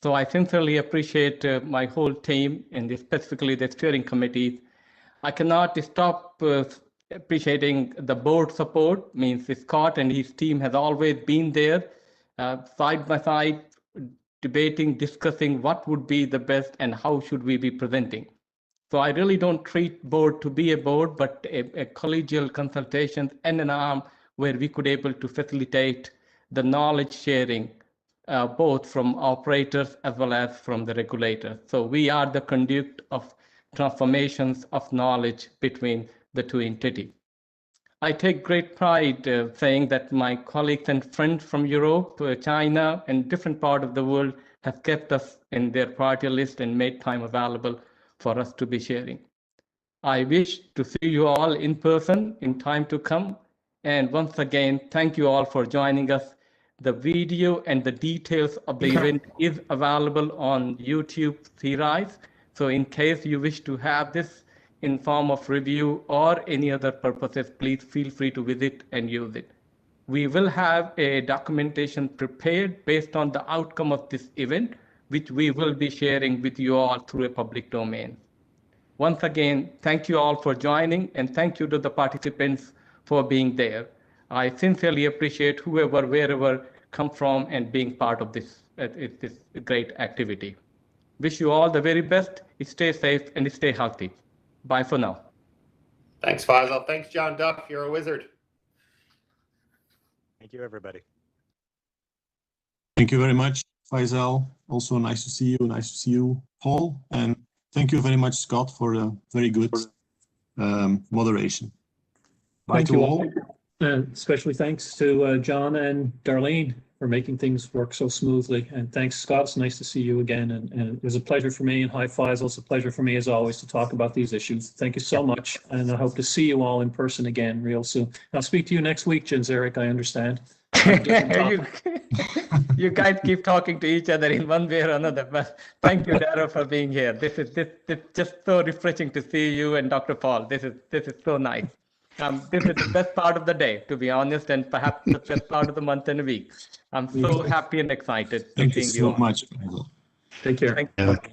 So I sincerely appreciate my whole team and specifically the steering committee. I cannot stop appreciating the board support. Means Scott and his team has always been there, side by side, debating, discussing what would be the best and how should we be presenting. So I really don't treat board to be a board, but a collegial consultation and an arm where we could able to facilitate the knowledge sharing, both from operators as well as from the regulators. So we are the conduit of transformations of knowledge between the two entities. I take great pride saying that my colleagues and friends from Europe, China, and different parts of the world have kept us in their priority list and made time available for us to be sharing. I wish to see you all in person in time to come. And once again, thank you all for joining us. The video and the details of the event is available on YouTube C-RISE. So in case you wish to have this in form of review or any other purposes, please feel free to visit and use it. We will have a documentation prepared based on the outcome of this event, which we will be sharing with you all through a public domain. Once again, thank you all for joining, and thank you to the participants for being there. I sincerely appreciate whoever, wherever come from and being part of this great activity. Wish you all the very best. Stay safe and stay healthy. Bye for now. Thanks, Faisal. Thanks, John Duff. You're a wizard. Thank you, everybody. Thank you very much, Faisal. Also nice to see you. Nice to see you, Paul. And thank you very much, Scott, for a very good moderation. Bye Thank to you all. Especially thanks to John and Darlene for making things work so smoothly. And thanks, Scott. It's nice to see you again. And it was a pleasure for me. And hi, Faisal. It's a pleasure for me, as always, to talk about these issues. Thank you so much. And I hope to see you all in person again real soon. I'll speak to you next week, Jens Eric, I understand. You guys keep talking to each other in one way or another, but thank you, Dara, for being here. This is just so refreshing to see you and Dr. Paul. This is so nice. This is the best part of the day, to be honest, and perhaps the best part of the month and week. I'm so happy and excited. Thank you so much. Take care.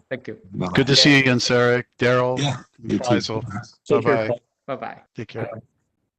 Thank you. Good to see you again, Sarek, Daryl, Yeah, Faisal. Take care. Bye-bye. Bye-bye. Take care. Bye.